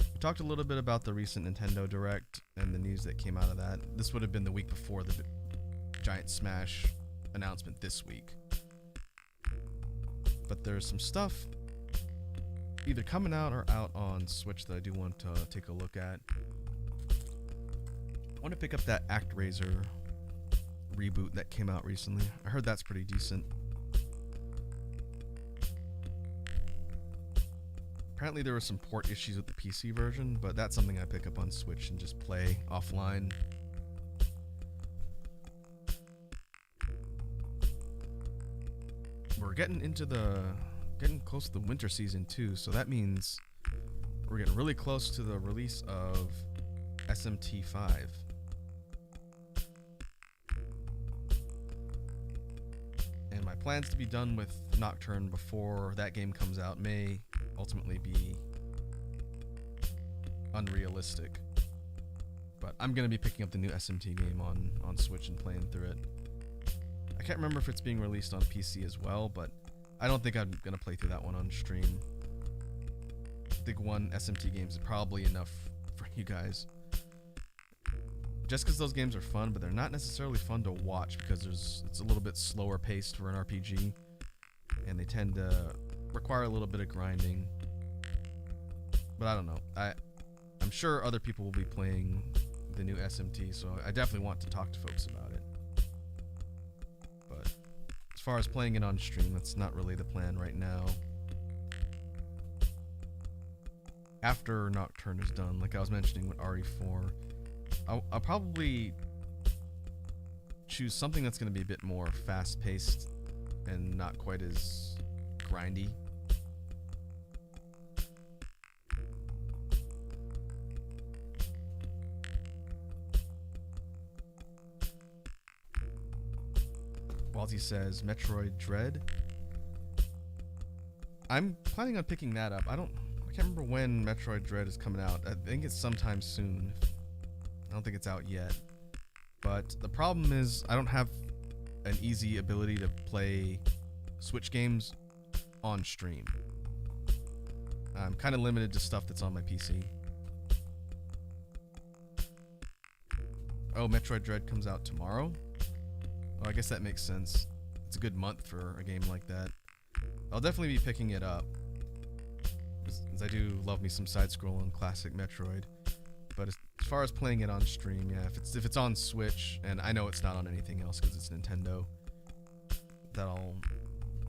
We talked a little bit about the recent Nintendo Direct and the news that came out of that. This would have been the week before the Giant Smash announcement this week. But there's some stuff either coming out or out on Switch that I do want to take a look at. I want to pick up that ActRaiser reboot that came out recently. I heard that's pretty decent. Apparently there were some port issues with the PC version, but that's something I pick up on Switch and just play offline. We're getting close to the winter season too, so that means we're getting really close to the release of SMT5. And my plans to be done with Nocturne before that game comes out may ultimately be unrealistic. But I'm going to be picking up the new SMT game on Switch and playing through it. I can't remember if it's being released on PC as well, but I don't think I'm going to play through that one on stream. I think one SMT game is probably enough for you guys. Just because those games are fun, but they're not necessarily fun to watch because it's a little bit slower paced for an RPG, and they tend to require a little bit of grinding. But I don't know. I'm sure other people will be playing the new SMT, so I definitely want to talk to folks about it. But as far as playing it on stream, that's not really the plan right now. After Nocturne is done, like I was mentioning with RE4, I'll probably choose something that's going to be a bit more fast-paced and not quite as grindy. Walsey says Metroid Dread. I'm planning on picking that up. I can't remember when Metroid Dread is coming out. I think it's sometime soon. I don't think it's out yet. But the problem is I don't have an easy ability to play Switch games on stream. I'm kind of limited to stuff that's on my PC. Oh, Metroid Dread comes out tomorrow? Oh, I guess that makes sense. It's a good month for a game like that. I'll definitely be picking it up, because I do love me some side-scrolling classic Metroid. But as far as playing it on stream, yeah, if it's on Switch, and I know it's not on anything else because it's Nintendo, that'll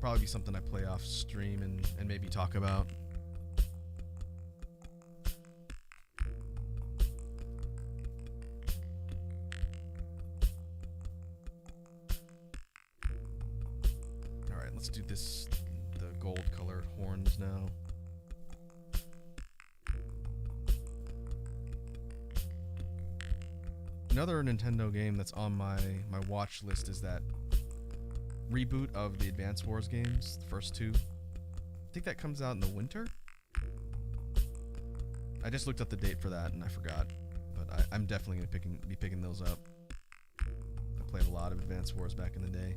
probably be something I play off stream and maybe talk about. Alright, let's do the gold colored horns now. Another Nintendo game that's on my watch list is that reboot of the Advance Wars games, the first two. I think that comes out in the winter. I just looked up the date for that and I forgot, but I'm definitely gonna be picking those up. I played a lot of Advance Wars back in the day.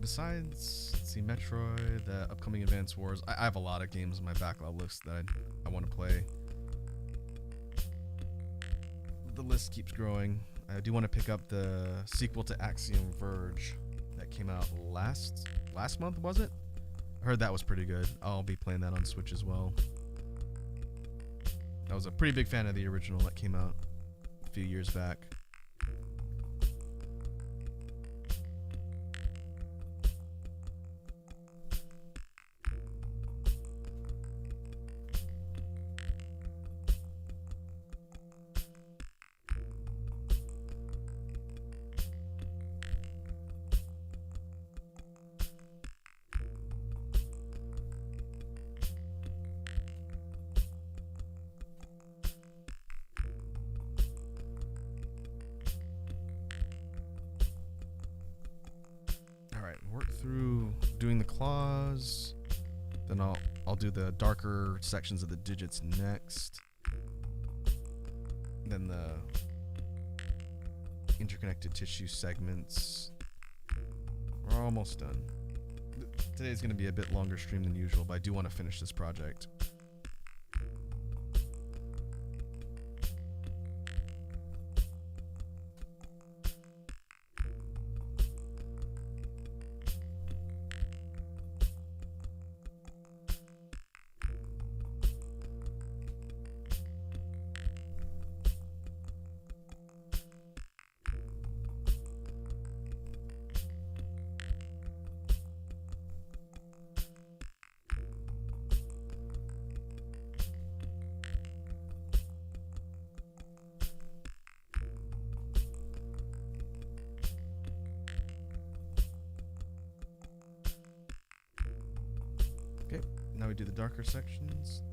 besides, let's see, Metroid, the upcoming Advance Wars, I have a lot of games in my backlog list that I want to play. The list keeps growing. I do want to pick up the sequel to Axiom Verge that came out last month, was it? I heard that was pretty good. I'll be playing that on Switch as well. I was a pretty big fan of the original that came out a few years back. Work through doing the claws, then I'll do the darker sections of the digits next, then the interconnected tissue segments. We're almost done. Today's going to be a bit longer stream than usual, but I do want to finish this project. Okay, now we do the darker sections.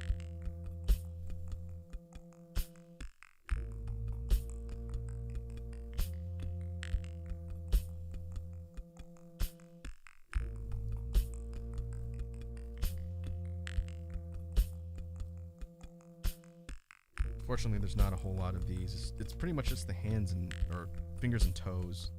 Fortunately, there's not a whole lot of these. It's pretty much just the hands and or fingers and toes.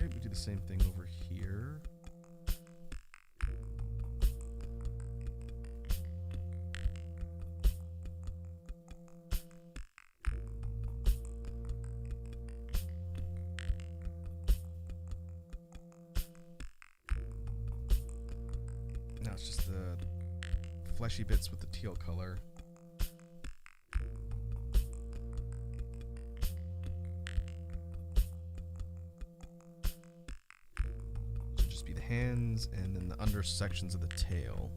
Okay, we do the same thing over here. Now it's just the fleshy bits with the teal color. Hands and then the under sections of the tail.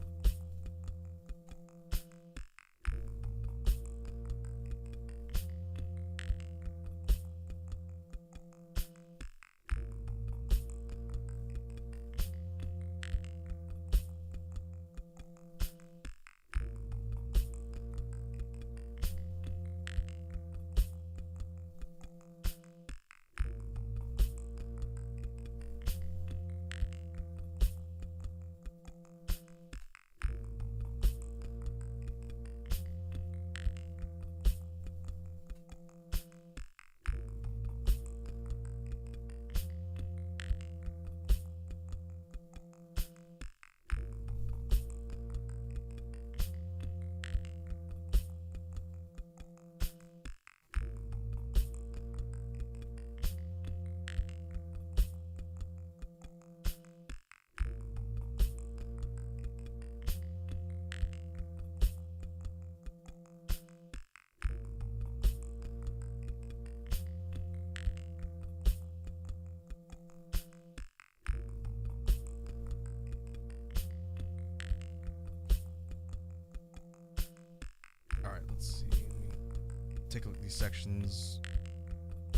take a look at these sections,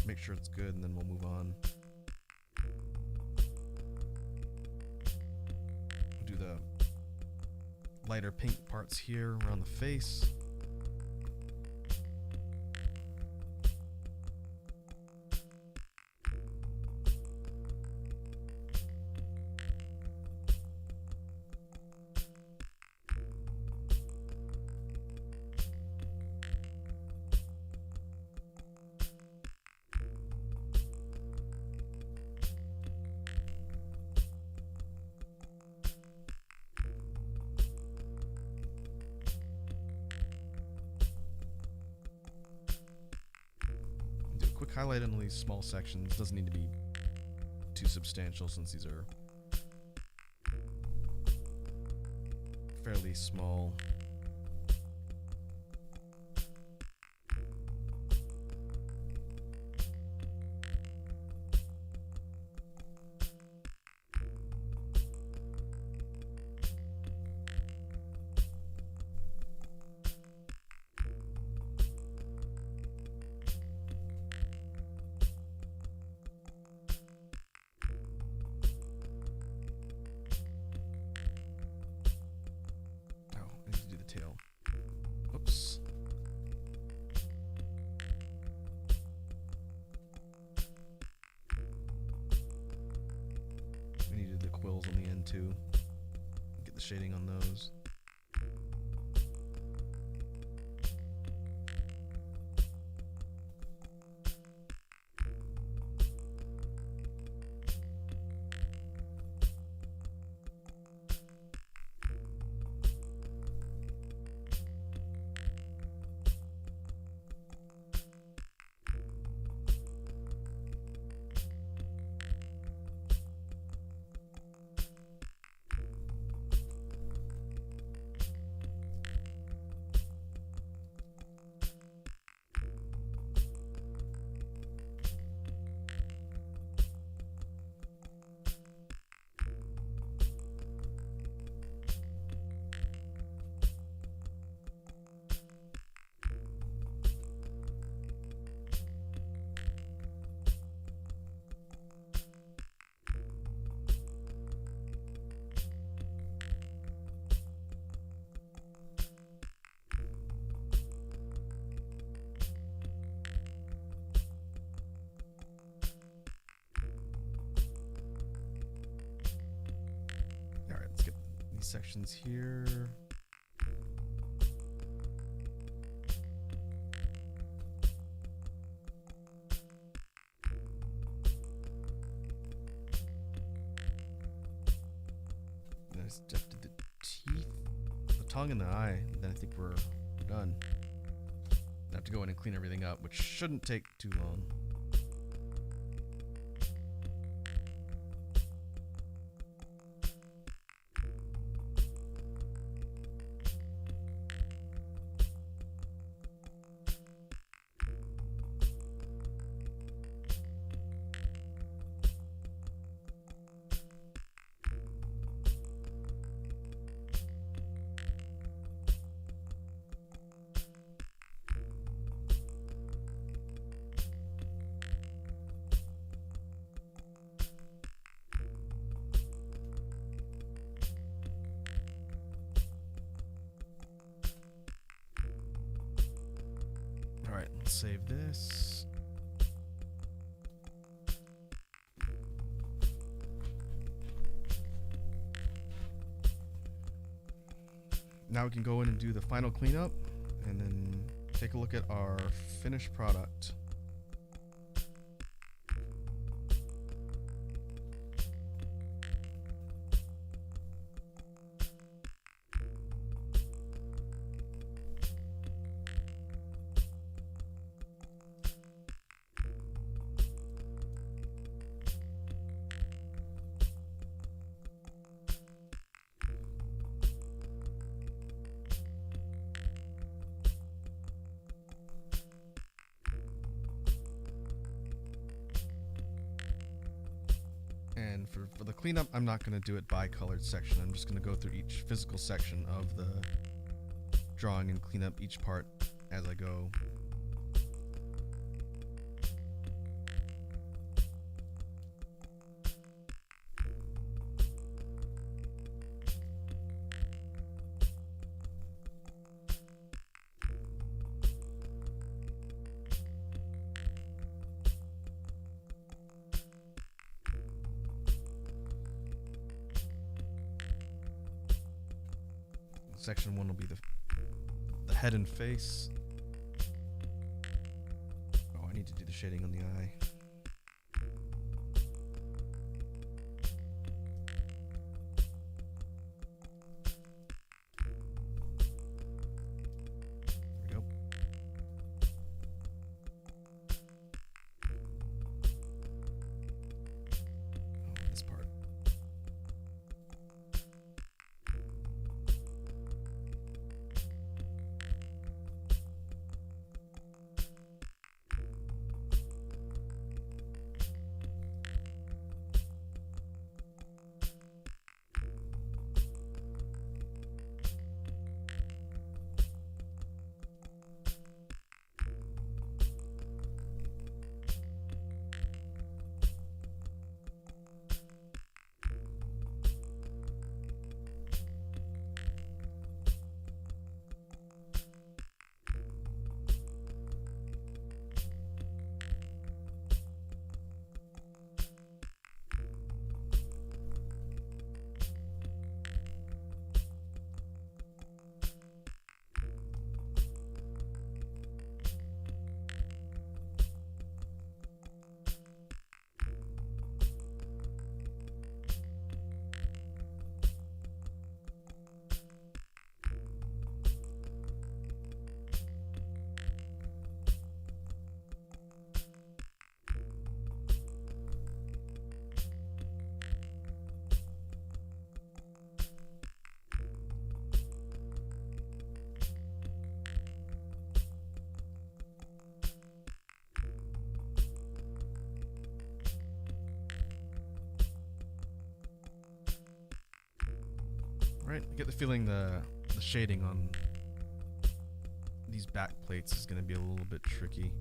make sure it's good, and then we'll move on. Do the lighter pink parts here around the face. Quick highlight in these small sections. Doesn't need to be too substantial since these are fairly small. Oops. We needed the quills on the end too. Get the shading on those. Sections here. Nice depth to the teeth, the tongue, and the eye. Then I think we're done. I have to go in and clean everything up, which shouldn't take too long. Alright, let's save this. Now we can go in and do the final cleanup and then take a look at our finished product. And for the cleanup, I'm not going to do it by colored section. I'm just going to go through each physical section of the drawing and clean up each part as I go. section 1 will be the head and face. Oh, I need to do the shading on the eye. Right, I get the feeling the shading on these back plates is going to be a little bit tricky.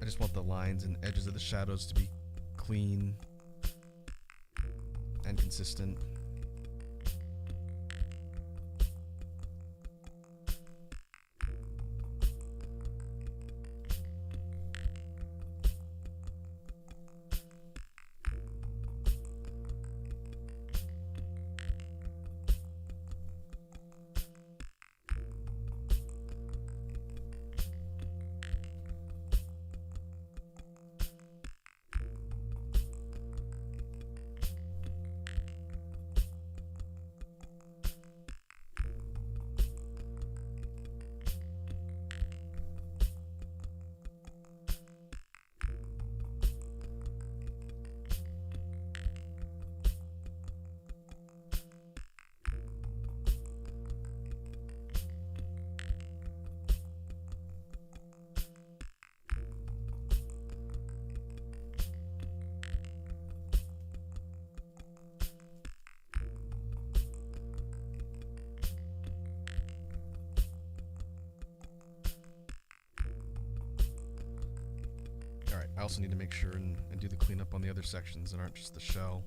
I just want the lines and edges of the shadows to be clean and consistent. I also need to make sure and do the cleanup on the other sections that aren't just the shell.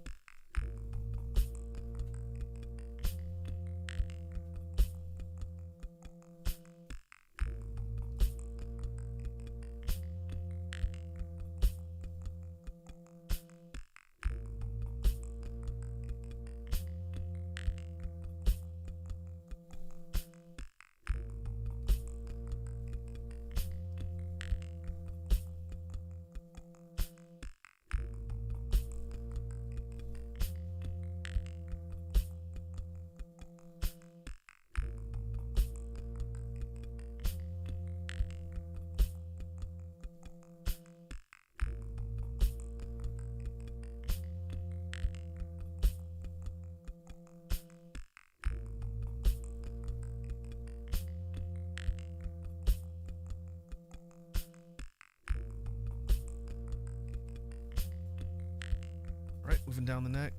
Right, moving down the neck,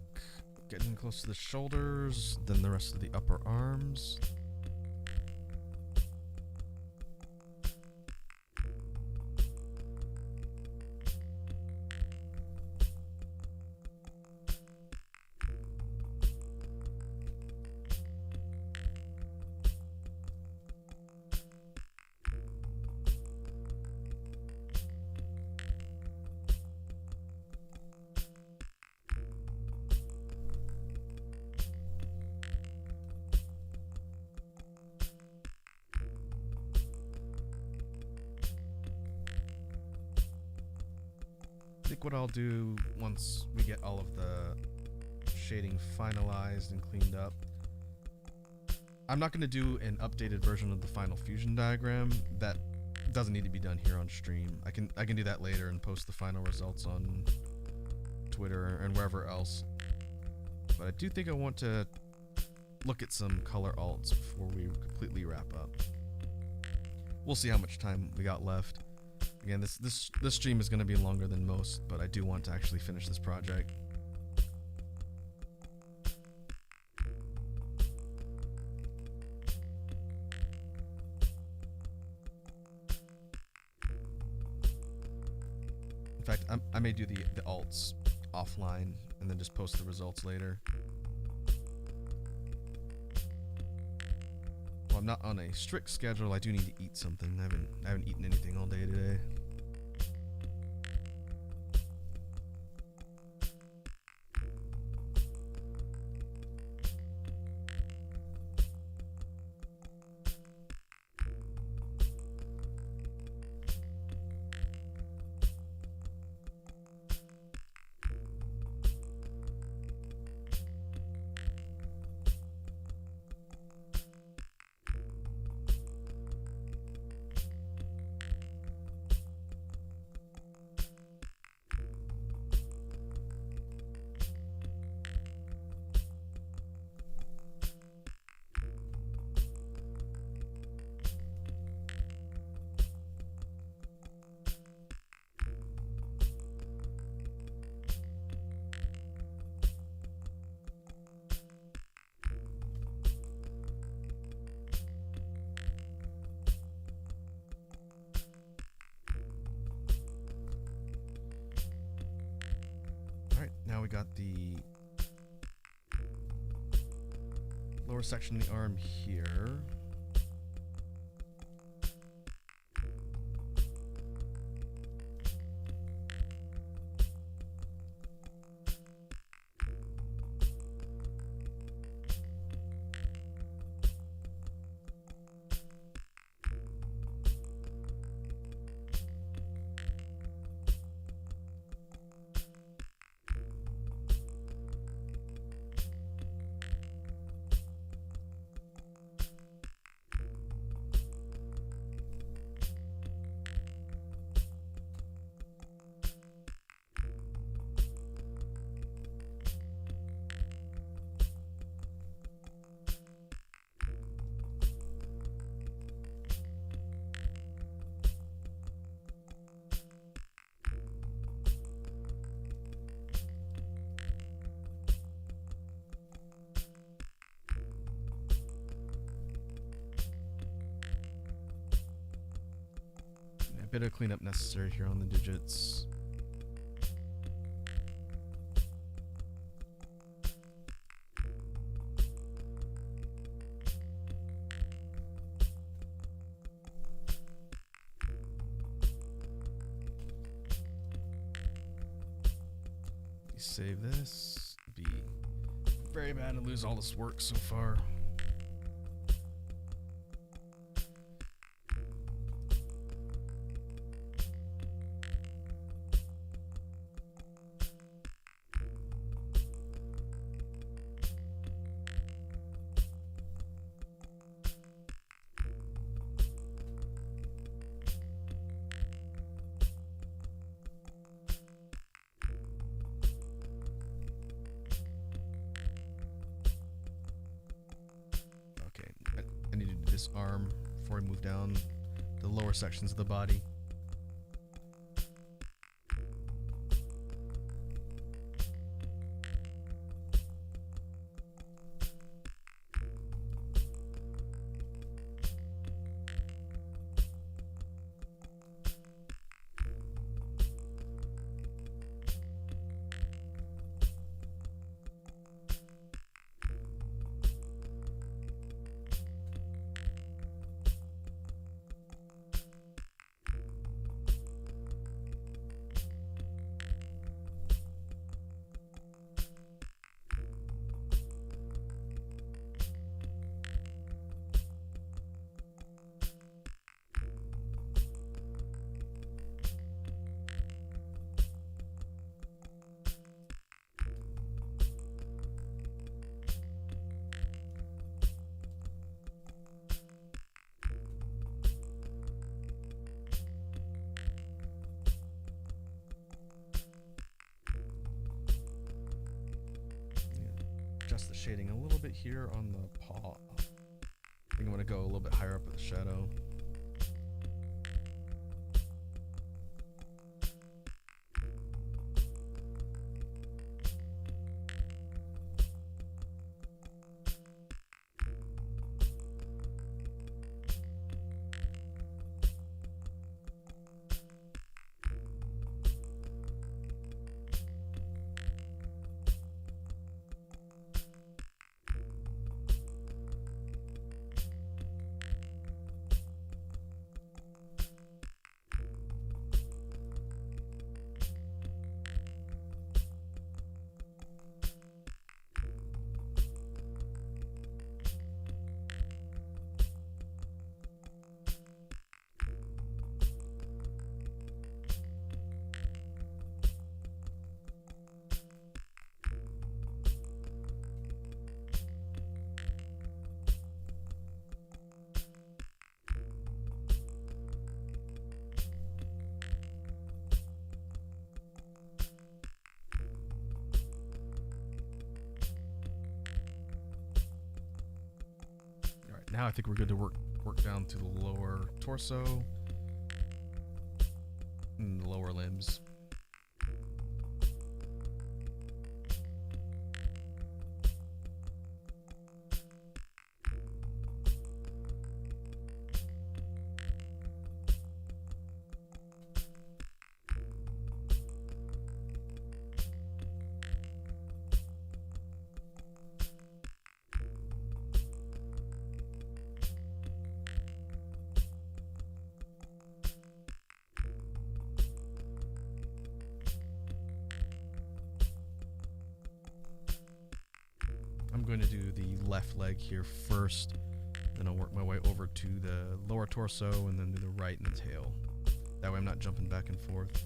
getting close to the shoulders, then the rest of the upper arms. think what I'll do once we get all of the shading finalized and cleaned up, I'm not going to do an updated version of the final fusion diagram. That doesn't need to be done here on stream. I can do that later and post the final results on Twitter and wherever else. But I do think I want to look at some color alts before we completely wrap up. We'll see how much time we got left. Again, this stream is going to be longer than most, but I do want to actually finish this project. In fact, I may do the alts offline and then just post the results later. Well, I'm not on a strict schedule. I do need to eat something. I haven't eaten anything all day today. Now we got the lower section of the arm here. A bit of cleanup necessary here on the digits. Save this. Be very bad to lose all this work so far. This arm before I move down the lower sections of the body. adjust the shading a little bit here on the paw. I think I'm going to go a little bit higher up with the shadow. Now I think we're good to work down to the lower torso and the lower limbs. I'm going to do the left leg here first, then I'll work my way over to the lower torso and then do the right and the tail. That way I'm not jumping back and forth.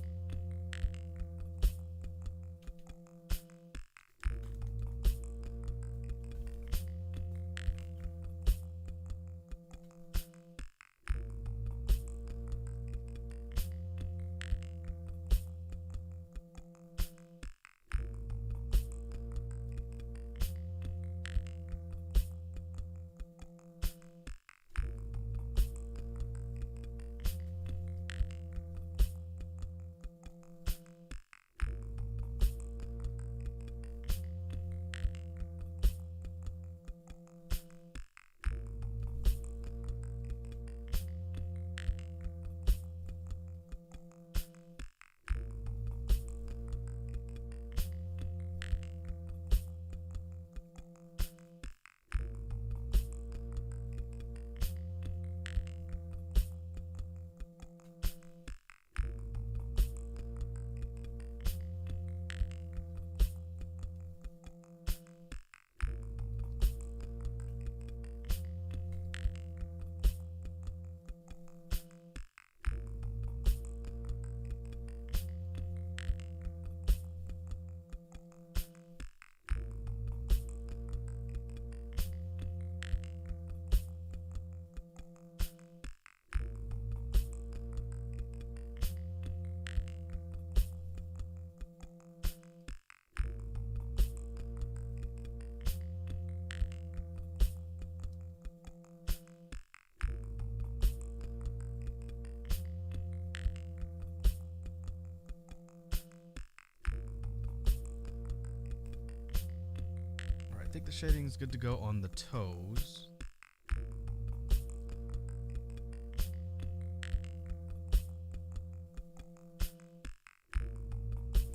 I think the shading is good to go on the toes.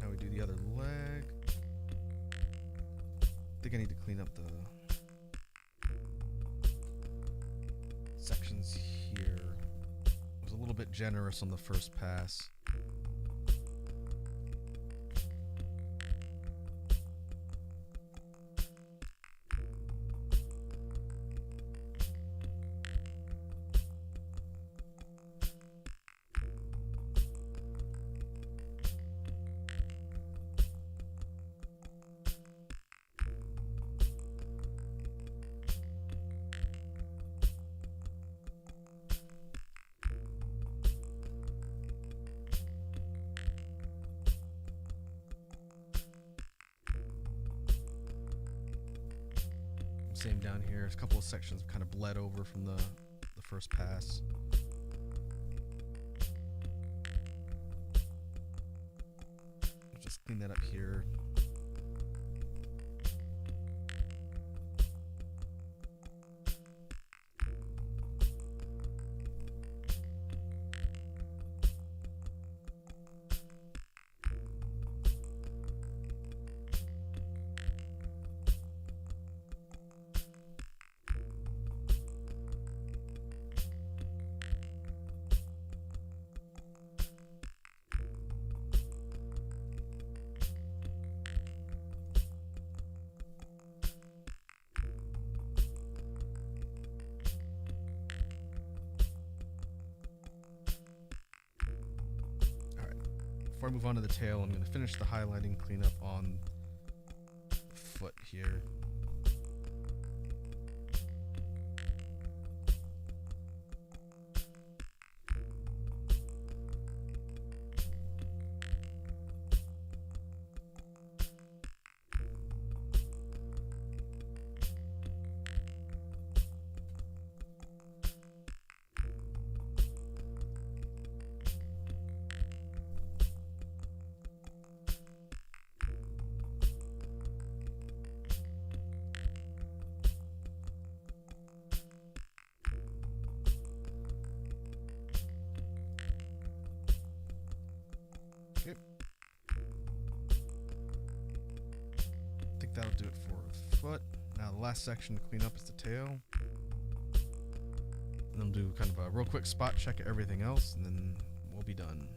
Now we do the other leg. I think I need to clean up the sections here. I was a little bit generous on the first pass. same down here. There's a couple of sections kind of bled over from the first pass. Just clean that up here. Before I move on to the tail, I'm going to finish the highlighting cleanup on the foot here. Okay. I think that'll do it for the foot. Now the last section to clean up is the tail. And then do kind of a real quick spot check of everything else, and then we'll be done.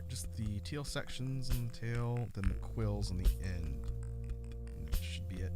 Just the teal sections and the tail, then the quills on the end. And that should be it.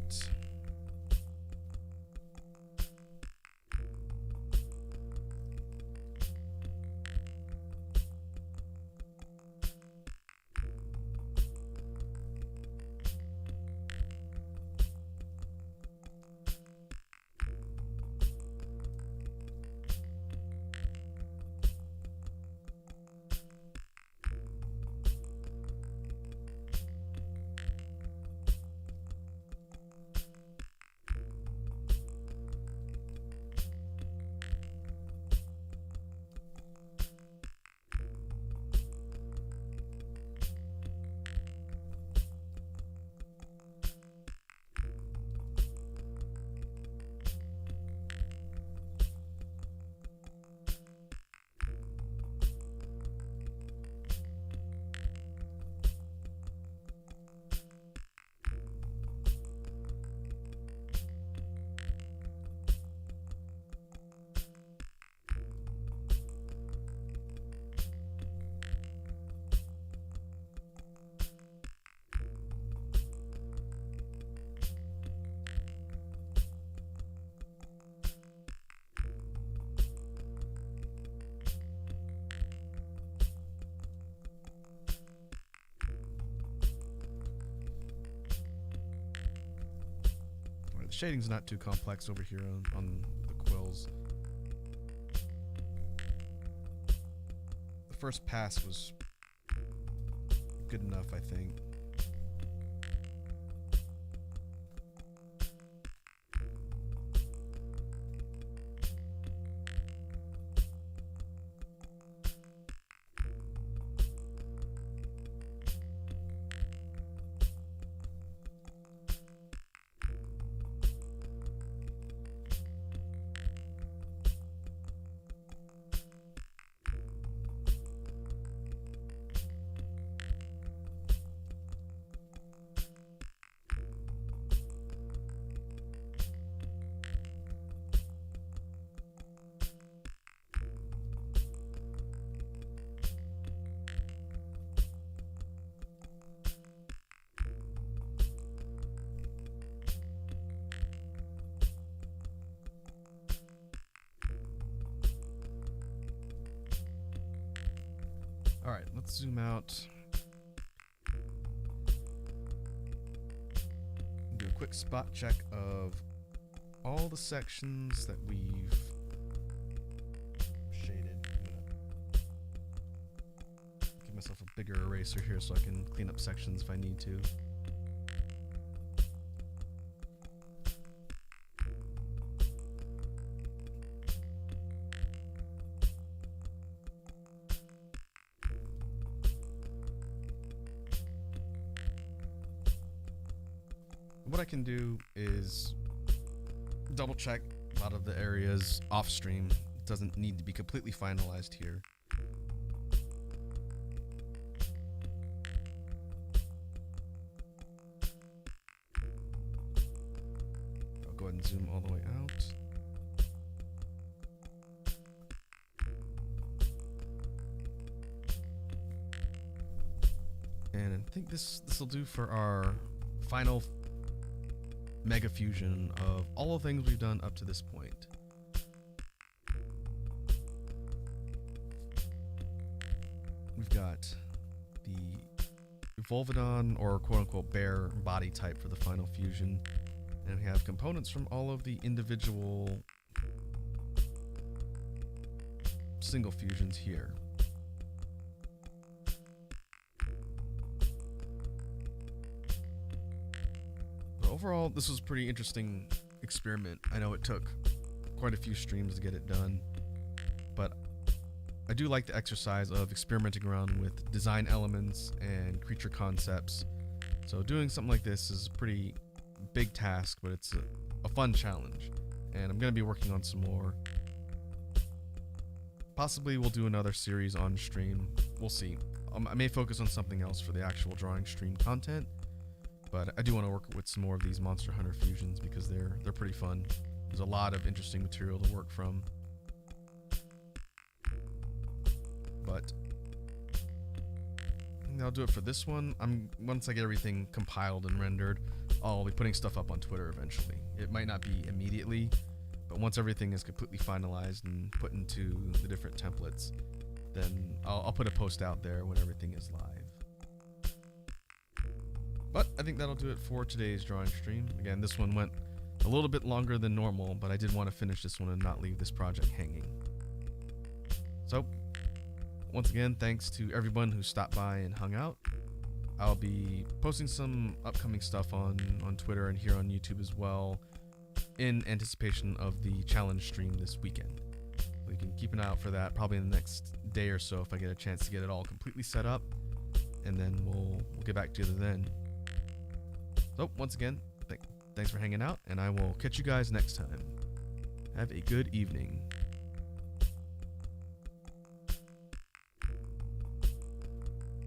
The shading's not too complex over here on the quills. The first pass was good enough, I think. Alright, let's zoom out. Do a quick spot check of all the sections that we've shaded. I'm gonna give myself a bigger eraser here so I can clean up sections if I need to. What I can do is double check a lot of the areas off stream. It doesn't need to be completely finalized here. I'll go ahead and zoom all the way out. And I think this will do for our final mega fusion of all the things we've done up to this point. We've got the Volvidon, or quote-unquote bear body type for the final fusion, and we have components from all of the individual single fusions here. Overall, this was a pretty interesting experiment. I know it took quite a few streams to get it done, but I do like the exercise of experimenting around with design elements and creature concepts. So doing something like this is a pretty big task, but it's a fun challenge, and I'm going to be working on some more. Possibly we'll do another series on stream. We'll see. I may focus on something else for the actual drawing stream content, but I do want to work with some more of these Monster Hunter fusions because they're pretty fun. There's a lot of interesting material to work from. But I think that'll do it for this one. Once I get everything compiled and rendered, I'll be putting stuff up on Twitter eventually. It might not be immediately, but once everything is completely finalized and put into the different templates, then I'll put a post out there when everything is live. But I think that'll do it for today's drawing stream. Again, this one went a little bit longer than normal, but I did want to finish this one and not leave this project hanging. So, once again, thanks to everyone who stopped by and hung out. I'll be posting some upcoming stuff on Twitter and here on YouTube as well in anticipation of the challenge stream this weekend. So you can keep an eye out for that probably in the next day or so if I get a chance to get it all completely set up, and then we'll get back to you then. So, once again, thanks for hanging out, and I will catch you guys next time. Have a good evening.